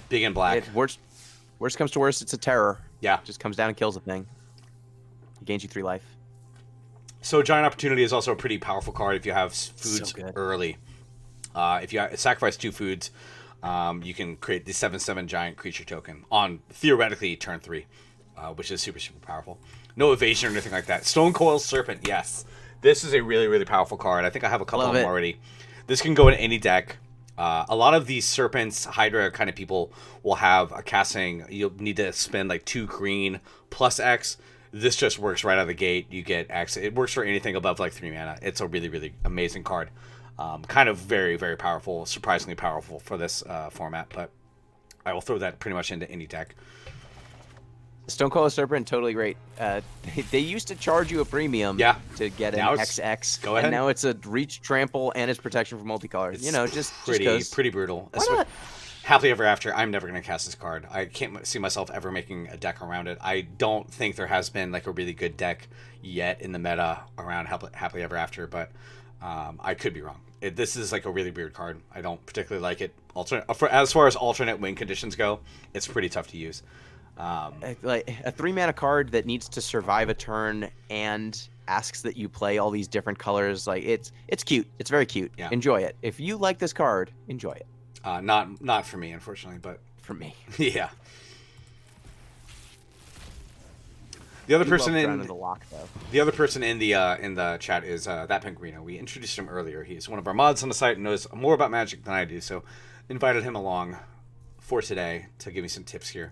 Big and black. Worst comes to worst, it's a terror. Yeah. Just comes down and kills the thing. It gains you 3 life. So Giant Opportunity is also a pretty powerful card if you have foods early. If you sacrifice 2 foods, you can create the 7/7 giant creature token on theoretically turn 3, which is super powerful. No evasion or anything like that. Stonecoil Serpent, yes. This is a really powerful card. I think I have a couple of them already. This can go in any deck. A lot of these Serpents, Hydra kind of people will have a casting. You'll need to spend like 2 green plus X. This just works right out of the gate. You get X. It works for anything above like 3 mana. It's a really amazing card. Kind of very powerful, surprisingly powerful for this format, but I will throw that pretty much into any deck. Stonecoil Serpent, totally great. They used to charge you a premium to get an XX. Go ahead. And now it's a reach, trample, and it's protection for multicolor. It's pretty brutal. Why not? Happily Ever After, I'm never going to cast this card. I can't see myself ever making a deck around it. I don't think there has been like a really good deck yet in the meta around Happily Ever After, but I could be wrong. This is like a really weird card. I don't particularly like it. As far as alternate win conditions go, it's pretty tough to use. Like a 3 mana card that needs to survive a turn and asks that you play all these different colors. Like it's cute. It's very cute. Yeah. Enjoy it. If you like this card, enjoy it. Not for me, unfortunately, but for me. Yeah. The other person in the chat is that Penguino. We introduced him earlier. He's one of our mods on the site and knows more about Magic than I do, so invited him along for today to give me some tips here.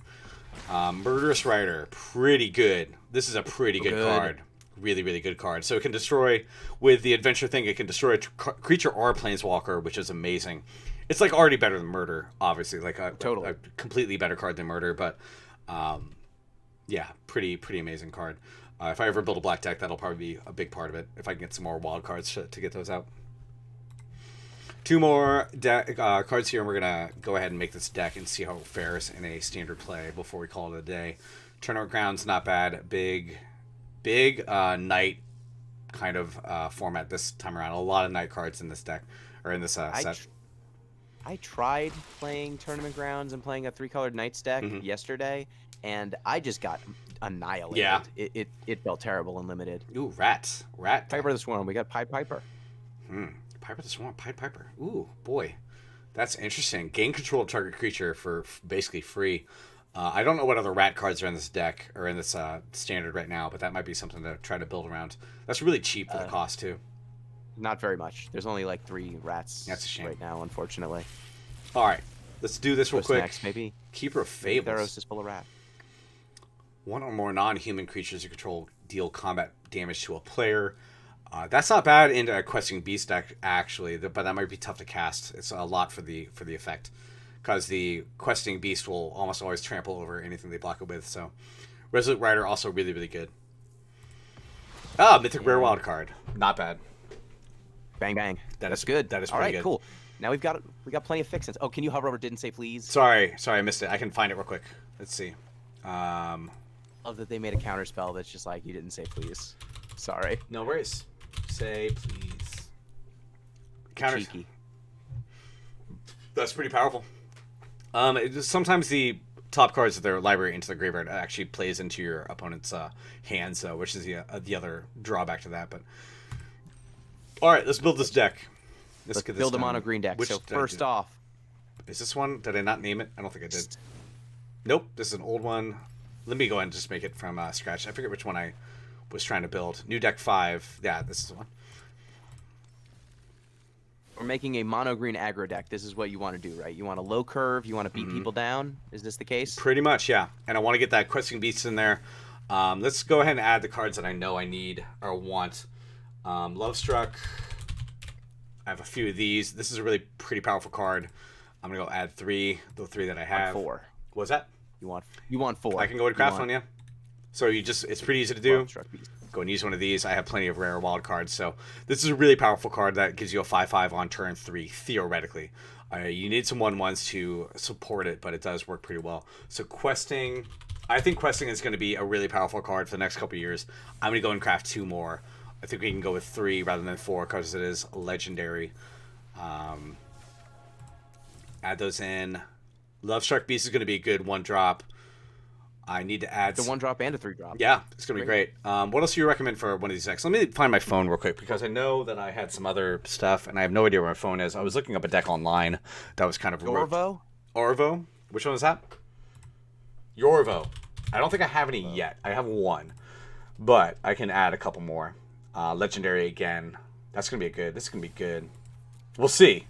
Murderous Rider, pretty good. This is a pretty good card. Really good card. So it can destroy, with the adventure thing, it can destroy a creature or a planeswalker, which is amazing. It's like already better than Murder, obviously, like a completely better card than Murder, but yeah, pretty amazing card. If I ever build a black deck, that'll probably be a big part of it, if I can get some more wild cards to get those out. 2 more cards here, and we're going to go ahead and make this deck and see how it fares in a standard play before we call it a day. Tournament Grounds, not bad. Big night kind of format this time around. A lot of night cards in this deck, or in this set. I tried playing Tournament Grounds and playing a 3-colored Knights deck yesterday, and I just got annihilated. Yeah. It felt terrible and limited. Ooh, Rat. Piper the Swarm. We got Pied Piper. Piper the Swarm. Pied Piper. Ooh, boy. That's interesting. Gain control of target creature for basically free. I don't know what other rat cards are in this deck, or in this standard right now, but that might be something to try to build around. That's really cheap for the cost, too. Not very much. There's only like 3 rats That's a shame. right now, unfortunately. All right. Let's do this real What's quick. next, maybe? Keeper of Fables. Theros is full of rat. 1 or more non-human creatures you control deal combat damage to a player. That's not bad in a Questing Beast deck, actually, but that might be tough to cast. It's a lot for the effect, because the Questing Beast will almost always trample over anything they block it with. So, Resolute Rider also really, really good. Mythic Rare Wild card, not bad. Bang bang. That's good. That is all pretty right. good. Cool. Now we got plenty of fixins. Oh, can you hover over didn't say please? Sorry, I missed it. I can find it real quick. Let's see. Love that they made a counter spell that's just like you didn't say please. Sorry. No worries. Say please. Counter. Cheeky. That's pretty powerful. Sometimes the top cards of their library into the graveyard actually plays into your opponent's hands, which is the other drawback to that. But all right, let's build this deck. Let's build a mono green deck. So first off, is this one? Did I not name it? I don't think I did. Nope, this is an old one. Let me go ahead and just make it from scratch. I forget which one I was trying to build. New deck 5. Yeah, this is the one. We're making a mono green aggro deck. This is what you want to do, right? You want a low curve. You want to beat people down. Is this the case? Pretty much, yeah. And I want to get that Questing Beast in there. Let's go ahead and add the cards that I know I need or want. Lovestruck. I have a few of these. This is a really pretty powerful card. I'm gonna go add 3. The 3 that I have. 4. What's that? You want 4. I can go to craft one, yeah. So it's pretty easy to do. Lovestruck Beast. Go and use one of these. I have plenty of rare wild cards, so this is a really powerful card that gives you a 5/5 on turn 3, theoretically. You need some 1/1s to support it, but it does work pretty well. So Questing, I think Questing is going to be a really powerful card for the next couple of years. I'm going to go and craft 2 more. I think we can go with 3 rather than 4 because it is legendary. Add those in. Lovestruck Beast is going to be a good 1-drop. I need to add... The 1-drop and a 3-drop. Yeah, it's going to be great. What else do you recommend for one of these decks? Let me find my phone real quick, because I know that I had some other stuff, and I have no idea where my phone is. I was looking up a deck online that was kind of... Yorvo? Orvo? Which one is that? Yorvo. I don't think I have any yet. I have 1. But I can add a couple more. Legendary again. That's going to be good. This is going to be good. We'll see.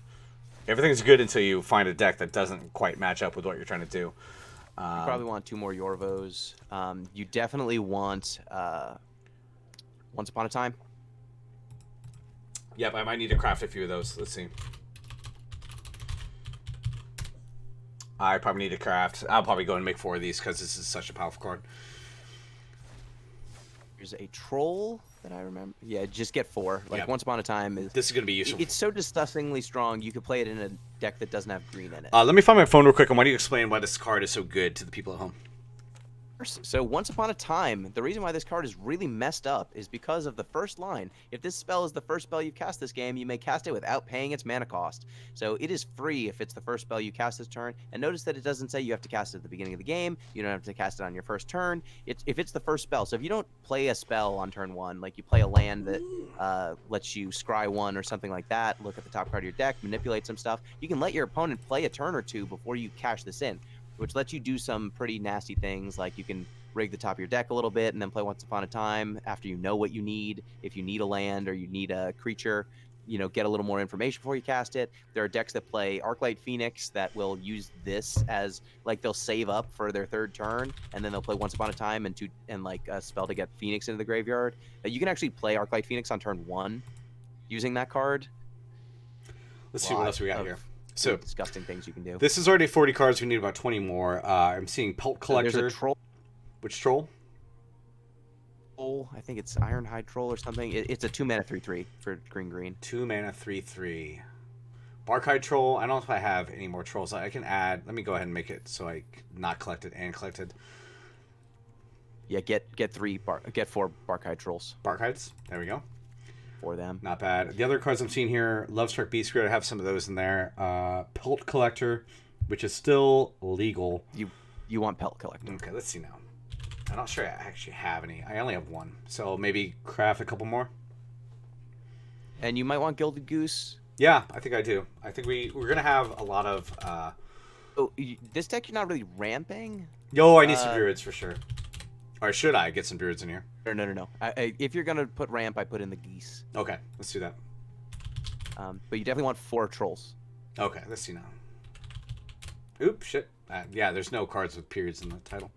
Everything's good until you find a deck that doesn't quite match up with what you're trying to do. You probably want 2 more Yorvos. You definitely want Once Upon a Time. Yep, I might need to craft a few of those. Let's see. I probably need to craft. I'll probably go and make 4 of these because this is such a powerful card. There's a Troll that I remember. Yeah, just get 4. Like Yep. Once Upon a Time This is going to be useful. It's so disgustingly strong. You could play it in a deck that doesn't have green in it. Let me find my phone real quick, and why don't you explain why this card is so good to the people at home? So Once Upon a Time, the reason why this card is really messed up is because of the first line. If this spell is the first spell you cast this game, you may cast it without paying its mana cost. So it is free if it's the first spell you cast this turn. And notice that it doesn't say you have to cast it at the beginning of the game. You don't have to cast it on your first turn. If it's the first spell. So if you don't play a spell on turn 1, like you play a land that lets you scry 1 or something like that, look at the top card of your deck, manipulate some stuff, you can let your opponent play a turn or 2 before you cash this in, which lets you do some pretty nasty things, like you can rig the top of your deck a little bit and then play Once Upon a Time after you know what you need. If you need a land or you need a creature, get a little more information before you cast it. There are decks that play Arclight Phoenix that will use this as, like, they'll save up for their 3rd turn, and then they'll play Once Upon a Time and like a spell to get Phoenix into the graveyard. You can actually play Arclight Phoenix on turn 1 using that card. Let's see what else we got here. So disgusting things you can do. This is already 40 cards. We need about 20 more. I'm seeing Pelt Collector. There's a Troll. Which troll? I think it's Ironhide Troll or something. It's a 2-mana 3/3 for green. 2 mana 3/3. Barkhide Troll. I don't know if I have any more trolls. I can add. Let me go ahead and make it so I not collected and collected. Yeah, get four Barkhide trolls Barkhides. There we go. for them. Not bad. The other cards I'm seeing here, Lovestruck Beast Spirit, I have some of those in there. Pelt Collector, which is still legal. You want Pelt Collector. Okay, let's see now. I'm not sure I actually have any. I only have one. So maybe craft a couple more. And you might want Gilded Goose. Yeah, I think I do. I think we're going to have a lot of... This deck you're not really ramping? Yo, I need some druids for sure. Or should I get some druids in here? No. If you're going to put ramp, I put in the geese. Okay, let's do that. But you definitely want 4 trolls. Okay, let's see now. Oop, shit. Yeah, there's no cards with periods in the title.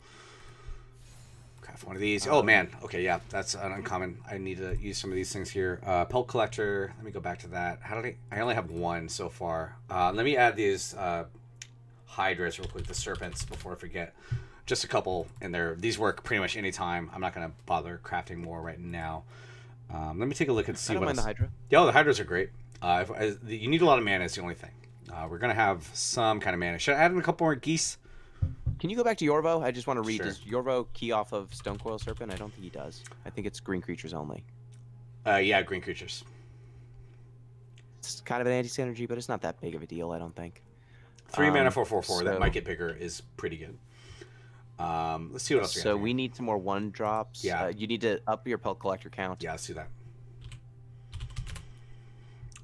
Craft one of these. Oh, man. Okay, yeah, that's an uncommon. I need to use some of these things here. Pelt Collector. Let me go back to that. How did I only have one so far. Let me add these Hydras real quick, the Serpents, before I forget. Just a couple in there. These work pretty much any time. I'm not going to bother crafting more right now. Let me take a look and see what I don't mind the Hydra. Yeah, the Hydras are great. You need a lot of mana is the only thing. We're going to have some kind of mana. Should I add in a couple more geese? Can you go back to Yorvo? I just want to read. Sure. Does Yorvo key off of Stonecoil Serpent? I don't think he does. I think it's green creatures only. Yeah, green creatures. It's kind of an anti-synergy, but it's not that big of a deal, I don't think. 3 mana 4/4/4. That so- might get bigger is pretty good. Let's see what else we So have. we need some more 1-drops. Yeah. You need to up your Pelt Collector count. Yeah, let's do that.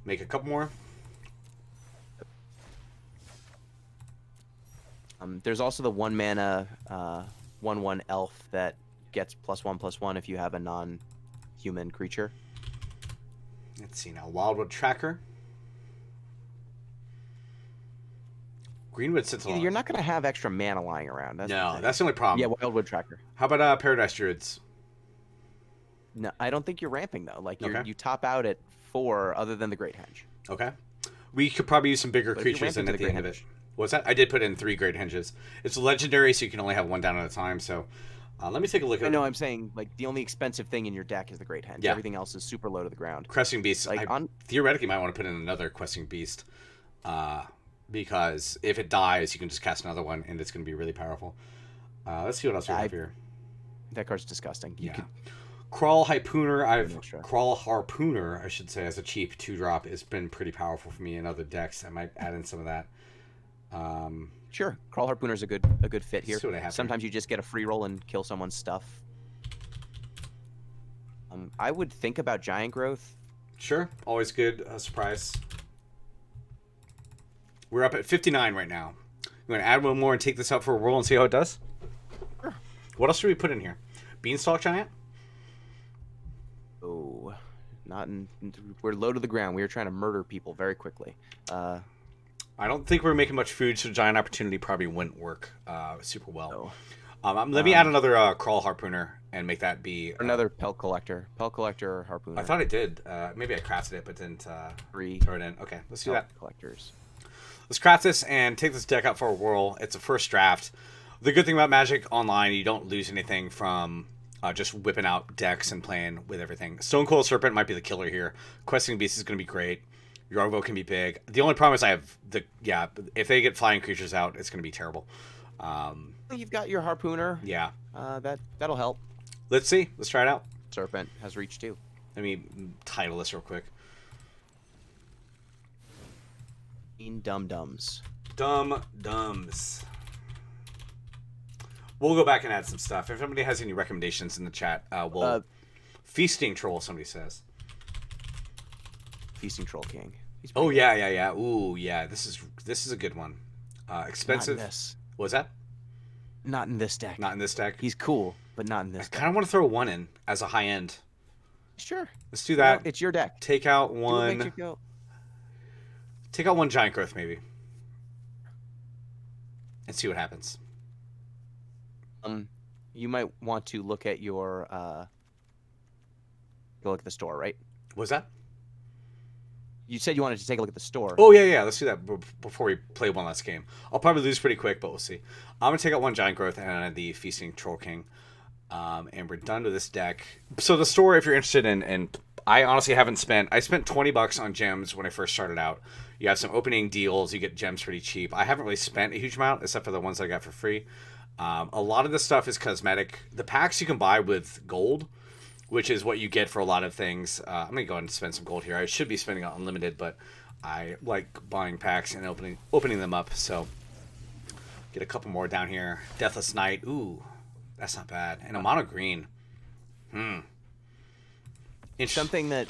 Make a couple more. There's also the 1 mana 1/1 elf that gets +1/+1 if you have a non-human creature. Let's see now. Wildwood Tracker. Greenwood Sentinel. You're not going to have extra mana lying around. That's the No, thing. that's the only problem. Yeah, Wildwood Tracker. How about Paradise Druids? No, I don't think you're ramping though. Like Okay. you top out at 4, other than the Great Henge. Okay. We could probably use some bigger But if you creatures ramp than into at the the end Great of it. What's that? I did put in 3 Great Henges. It's legendary, so you can only have one down at a time. So let me take a look at I know. I'm saying like the only expensive thing in your deck is the Great Henge. Yeah. Everything else is super low to the ground. Questing Beast. Like I theoretically might want to put in another Questing Beast. Because if it dies, you can just cast another one, and it's going to be really powerful. Let's see what else we have here. That card's disgusting. You could Crawl Harpooner. extra. Crawl Harpooner, I should say, as a cheap 2-drop. It's been pretty powerful for me in other decks. I might add in some of that. Sure, Crawl Harpooner's a good fit here. see what I have Sometimes you just get a free roll and kill someone's stuff. I would think about Giant Growth. Sure, always good surprise. We're up at 59 right now. You want to add one more and take this out for a roll and see how it does? Sure. What else should we put in here? Beanstalk Giant? Oh, not in. We're low to the ground. We are trying to murder people very quickly. I don't think we're making much food, so Giant Opportunity probably wouldn't work super well. No. Let me add another Crawl Harpooner and make that be... Another Pelt Collector. Pelt Collector or Harpooner. I thought I did. Maybe I crafted it, but didn't 3 throw it in. Okay, let's do Pelt that. Collectors. Let's craft this and take this deck out for a whirl. It's a first draft. The good thing about Magic Online, you don't lose anything from just whipping out decks and playing with everything. Stonecoil Serpent might be the killer here. Questing Beast is going to be great. Yorvo can be big. The only problem is I have if they get flying creatures out, it's going to be terrible. You've got your Harpooner. Yeah. That'll help. Let's see. Let's try it out. Serpent has reach too. Let me title this real quick. Dum Dums. Dumb Dumbs. We'll go back and add some stuff. If anybody has any recommendations in the chat, we'll... Feasting Troll, somebody says. Feasting Troll King. Oh, yeah. Ooh, yeah. This is a good one. Expensive. Not in this. What was that? Not in this deck. Not in this deck? He's cool, but not in I this deck. kind of want to throw one in as a high end. Sure. Let's do that. It's your deck. Take out Do what makes one... you go. Take out one Giant Growth, maybe. And see what happens. You might want to look at your go look at the store, right? What was that? You said you wanted to take a look at the store. Oh, yeah. Let's do that before we play one last game. I'll probably lose pretty quick, but we'll see. I'm going to take out one Giant Growth and the Feasting Troll King. And we're done with this deck. So the store, if you're interested in I honestly haven't spent. I spent $20 on gems when I first started out. You have some opening deals. You get gems pretty cheap. I haven't really spent a huge amount, except for the ones I got for free. A lot of this stuff is cosmetic. The packs you can buy with gold, which is what you get for a lot of things. I'm gonna go ahead and spend some gold here. I should be spending on unlimited, but I like buying packs and opening them up. So get a couple more down here. Deathless Knight. Ooh, that's not bad. And a mono green. Something that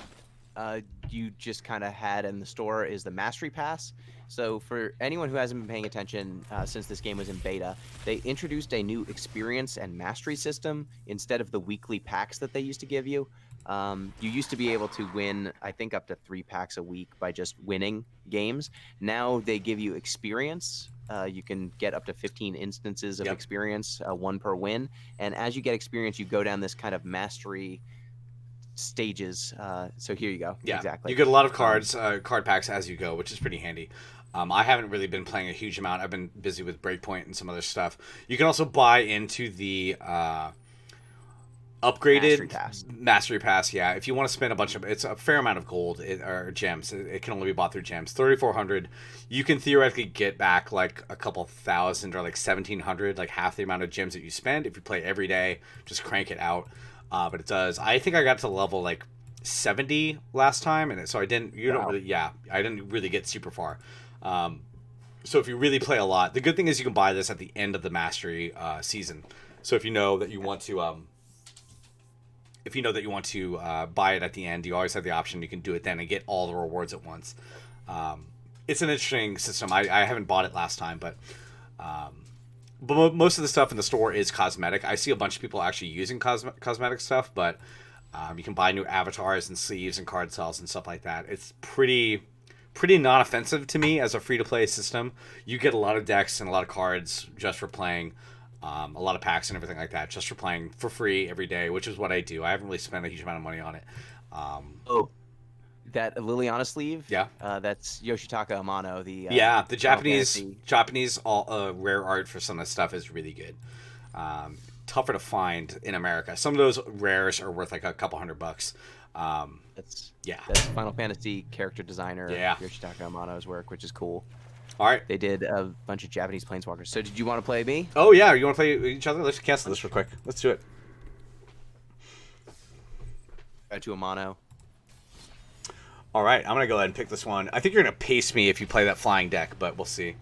you just kind of had in the store is the Mastery Pass. So for anyone who hasn't been paying attention since this game was in beta, they introduced a new experience and mastery system instead of the weekly packs that they used to give you. You used to be able to win, I think, up to 3 packs a week by just winning games. Now they give you experience. You can get up to 15 instances of experience, 1 per win. And as you get experience, you go down this kind of mastery stages. So here you go. Yeah, exactly. You get a lot of cards, card packs as you go, which is pretty handy. I haven't really been playing a huge amount. I've been busy with Breakpoint and some other stuff. You can also buy into the upgraded Mastery Pass. Yeah, if you want to spend it's a fair amount of gold or gems. It can only be bought through gems. 3,400. You can theoretically get back like a couple thousand or like 1,700, like half the amount of gems that you spend if you play every day. Just crank it out. But it does. I think I got to level like 70 last time, and so I didn't. I didn't really get super far. So if you really play a lot, the good thing is you can buy this at the end of the mastery season. So if you know that you want to, buy it at the end, you always have the option. You can do it then and get all the rewards at once. It's an interesting system. I haven't bought it last time, but most of the stuff in the store is cosmetic. I see a bunch of people actually using cosmetic stuff, but you can buy new avatars and sleeves and card cells and stuff like that. It's pretty non-offensive to me as a free-to-play system. You get a lot of decks and a lot of cards just for playing, a lot of packs and everything like that, just for playing for free every day, which is what I do. I haven't really spent a huge amount of money on it. That Liliana sleeve? Yeah. That's Yoshitaka Amano. The Japanese rare art for some of the stuff is really good. Tougher to find in America. Some of those rares are worth like a couple $100. That's Final Fantasy character designer Yoshitaka Amano's work, which is cool. All right. They did a bunch of Japanese planeswalkers. So did you want to play me? Oh yeah, you want to play each other? Let's cancel this real quick. Let's do it. To Amano. All right, I'm gonna go ahead and pick this one. I think you're gonna pace me if you play that flying deck, but we'll see.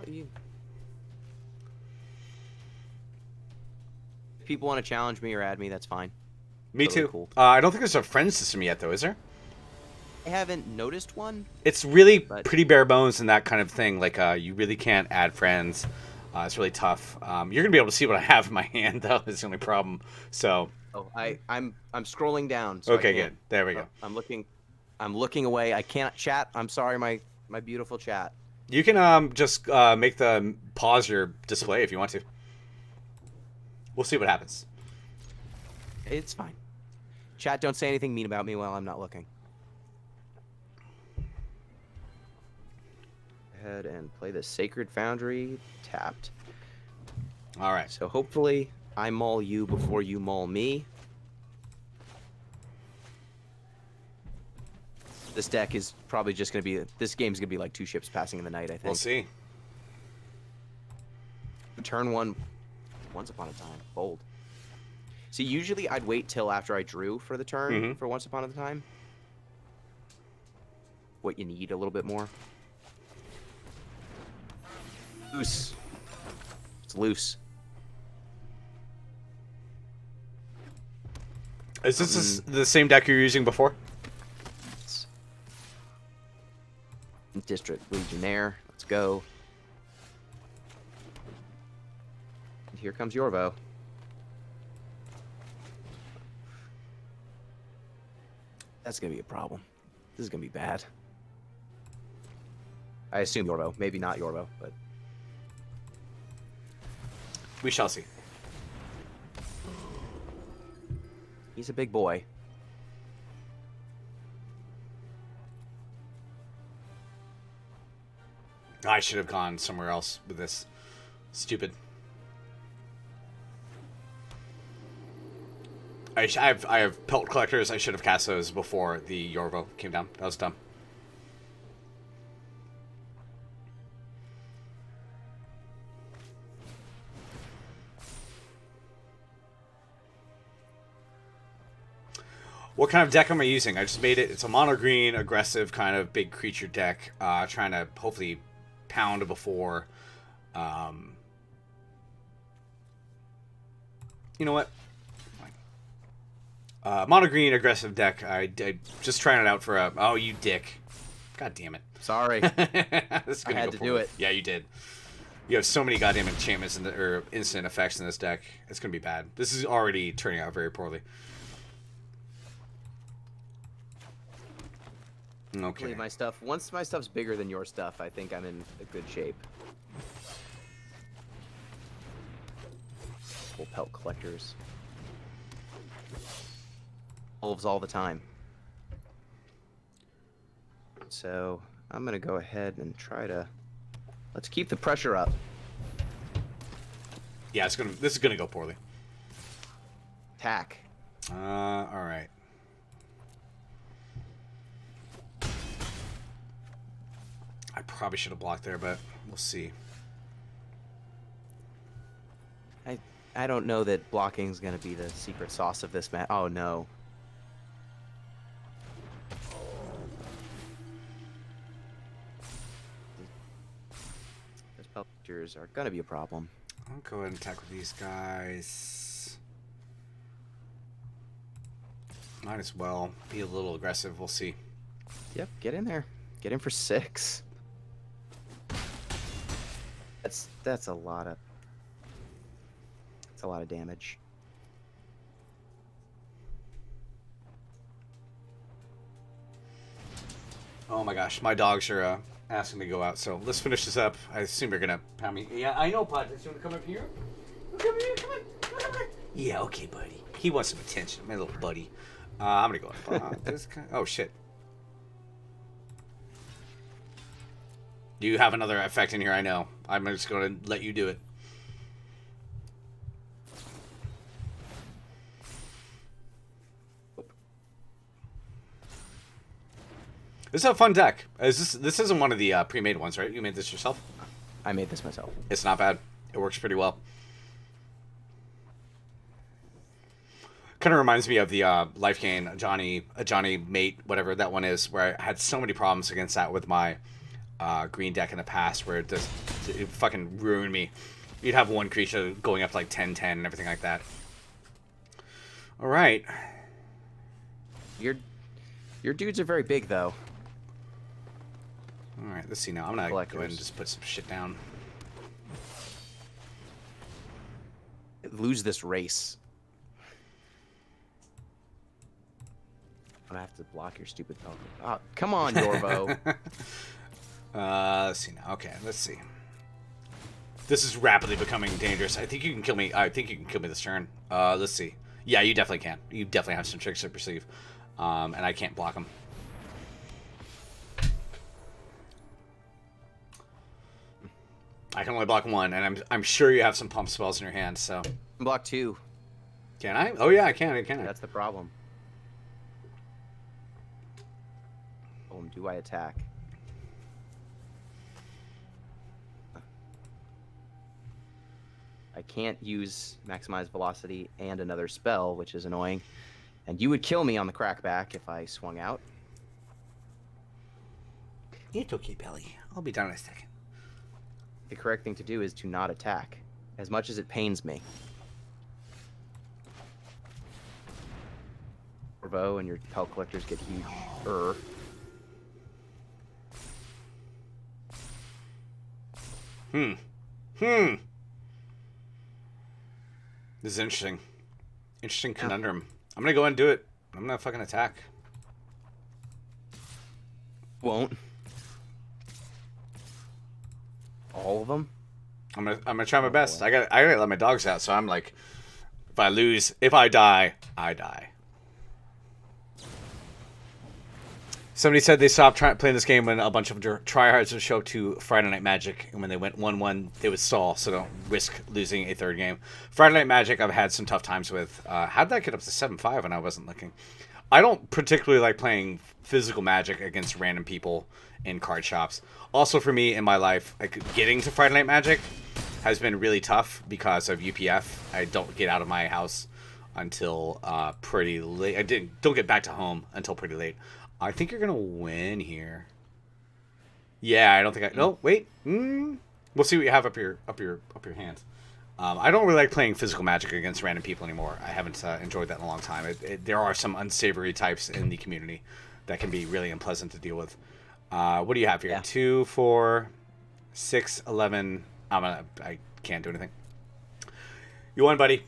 If people want to challenge me or add me, that's fine. Me too. Cool. I don't think there's a friend system yet, though, is there? I haven't noticed one. It's really pretty bare bones and that kind of thing. Like, you really can't add friends. It's really tough. You're gonna be able to see what I have in my hand, though. Is the only problem. So. Oh, I'm scrolling down. So okay, good. There we go. I'm looking away. I can't chat. I'm sorry, my beautiful chat. You can just make the pause your display if you want to. We'll see what happens. It's fine. Chat, don't say anything mean about me while I'm not looking. Go ahead and play the Sacred Foundry tapped. All right. So hopefully I maul you before you maul me. This deck is probably just going to be... This game's going to be like 2 ships passing in the night, I think. We'll see. Turn 1, Once Upon a Time. Bold. See, usually I'd wait till after I drew for the turn for Once Upon a Time. What you need a little bit more. Loose. It's loose. Is this the same deck you're using before? District Legionnaire. Let's go. And here comes Yorvo. That's going to be a problem. This is going to be bad. I assume Yorvo. Maybe not Yorvo, but... We shall see. He's a big boy. I should have gone somewhere else with this. Stupid. I have pelt collectors. I should have cast those before the Yorvo came down. That was dumb. What kind of deck am I using? I just made it. It's a mono green, aggressive kind of big creature deck. Trying to hopefully pound before. You know what? Mono green, aggressive deck. I just trying it out for a. Oh, you dick! God damn it! Sorry, This is I gonna had go to poorly. do it. Yeah, you did. You have so many goddamn enchantments or instant effects in this deck. It's gonna be bad. This is already turning out very poorly. Okay. Leave my stuff. Once my stuff's bigger than your stuff, I think I'm in a good shape. Full pelt collectors. Wolves all the time. So I'm gonna go ahead and try to. Let's keep the pressure up. Yeah, this is gonna go poorly. Attack. All right. I probably should have blocked there, but we'll see. I don't know that blocking is gonna be the secret sauce of this match. Oh no. Those pelters are gonna be a problem. I'll go ahead and attack with these guys. Might as well be a little aggressive. We'll see. Yep, get in there. Get in for 6. That's a lot of. That's a lot of damage. Oh my gosh, my dogs are asking me to go out, so let's finish this up. I assume you're gonna pound me. Yeah, I know, Pod. You want to come up here? Come here, come on. Come on. Yeah, okay, buddy. He wants some attention, my little buddy. I'm gonna go up. This guy. Oh shit. You have another effect in here, I know. I'm just gonna let you do it. This is a fun deck. This isn't one of the pre-made ones, right? You made this yourself? I made this myself. It's not bad. It works pretty well. Kind of reminds me of the life gain Johnny mate, whatever that one is, where I had so many problems against that with my green deck in the past, where it fucking ruined me. You'd have one creature going up to like 10-10 and everything like that. All right. Your dudes are very big though. All right, let's see now. I'm gonna go ahead and Collectors. just put some shit down. Lose this race. I'm gonna have to block your stupid pelt. Oh, come on, Yorvo. Let's see now. Okay, let's see. This is rapidly becoming dangerous. I think you can kill me. I think you can kill me this turn. Let's see. Yeah, you definitely can. You definitely have some tricks up your sleeve. And I can't block them. I can only block one, and I'm sure you have some pump spells in your hand. So Block 2. can I? Oh yeah, I can. I can. That's the problem. Do I attack? I can't use maximize velocity and another spell, which is annoying. And you would kill me on the crackback if I swung out. It's okay, Belly. I'll be done in a second. The correct thing to do is to not attack, as much as it pains me. Corvo and your pelt collectors get huge. This is interesting. Interesting conundrum. I'm gonna go ahead and do it. I'm gonna fucking attack. Won't. All of them? I'm gonna try my best. I gotta let my dogs out, so I'm like, if I die, I die. Somebody said they stopped playing this game when a bunch of tryhards would show up to Friday Night Magic, and when they went 1-1, they would stall, so don't risk losing a third game. Friday Night Magic, I've had some tough times with. How did that get up to 7-5 when I wasn't looking? I don't particularly like playing physical Magic against random people in card shops. Also, for me in my life, like getting to Friday Night Magic has been really tough because of UPF. I don't get out of my house until pretty late. Don't get back to home until pretty late. I think you're gonna win here. Yeah, I don't think I. No, wait. We'll see what you have up your hands. I don't really like playing physical Magic against random people anymore. I haven't enjoyed that in a long time. There are some unsavory types in the community that can be really unpleasant to deal with. What do you have here? Yeah. 2, 4, 6, 11. I can't do anything. You won, buddy.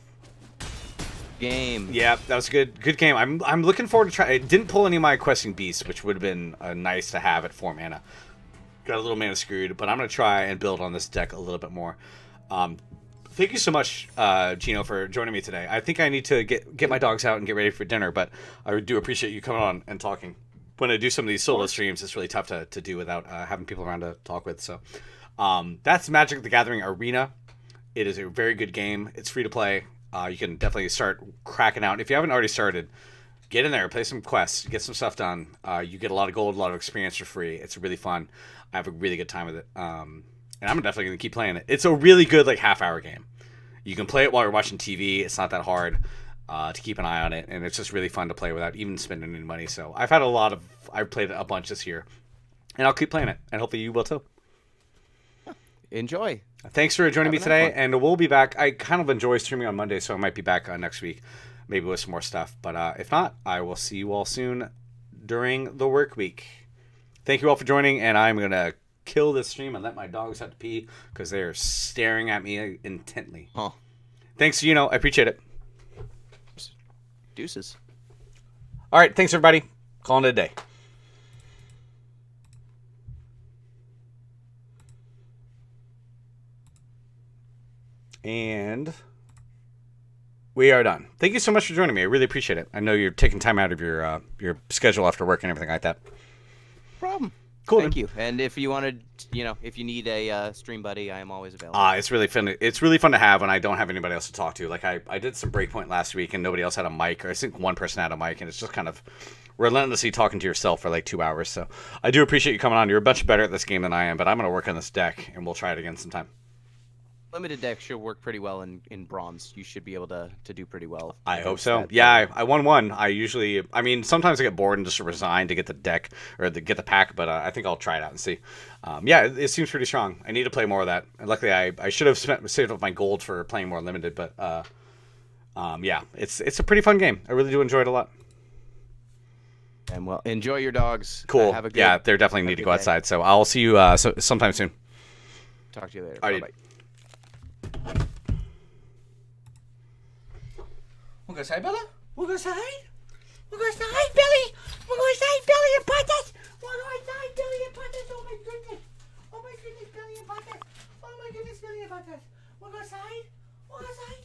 Game. Yeah, that was good. Good game. I'm looking forward to try. I didn't pull any of my questing beasts, which would have been nice to have at 4 mana. Got a little mana screwed, but I'm gonna try and build on this deck a little bit more. Thank you so much, Gino, for joining me today. I think I need to get my dogs out and get ready for dinner, but I do appreciate you coming on and talking. When I do some of these solo streams, it's really tough to do without having people around to talk with. So that's Magic the Gathering Arena. It is a very good game. It's free to play. You can definitely start cracking out. If you haven't already started, get in there, play some quests, get some stuff done. You get a lot of gold, a lot of experience for free. It's really fun. I have a really good time with it. And I'm definitely going to keep playing it. It's a really good half-hour game. You can play it while you're watching TV. It's not that hard to keep an eye on it. And it's just really fun to play without even spending any money. So I've played it a bunch this year. And I'll keep playing it. And hopefully you will too. Enjoy. Thanks for joining me today, and we'll be back. I kind of enjoy streaming on Monday, so I might be back next week, maybe with some more stuff. But if not, I will see you all soon during the work week. Thank you all for joining, and I'm going to kill this stream and let my dogs have to pee because they are staring at me intently. Huh. Thanks, Gino. I appreciate it. Deuces. All right, thanks, everybody. Calling it a day. And we are done. Thank you so much for joining me. I really appreciate it. I know you're taking time out of your schedule after work and everything like that. No problem. Cool. Thank you. And if you wanted, if you need a stream buddy, I am always available. It's really fun. It's really fun to have when I don't have anybody else to talk to. Like I did some Breakpoint last week and nobody else had a mic, or I think one person had a mic, and it's just kind of relentlessly talking to yourself for 2 hours. So I do appreciate you coming on. You're a bunch better at this game than I am, but I'm going to work on this deck and we'll try it again sometime. Limited deck should work pretty well in bronze. You should be able to do pretty well. I hope so. Yeah, I won one. Sometimes I get bored and just resign to get the deck or get the pack, but I think I'll try it out and see. Yeah, it seems pretty strong. I need to play more of that. And luckily, I should have saved up my gold for playing more limited, but yeah, it's a pretty fun game. I really do enjoy it a lot. And well, enjoy your dogs. Cool. Have a good, yeah, they definitely need to go outside. So I'll see you sometime soon. Talk to you later. All right. Bye-bye. We'll go outside, Bella. We'll go outside. We'll go outside, Billy. We'll go outside, Billy and Butters. We'll go outside, Billy and Butters. Oh my goodness. Oh my goodness, Billy and Butters. Oh my goodness, Billy and Butters. We'll go outside. We'll go outside.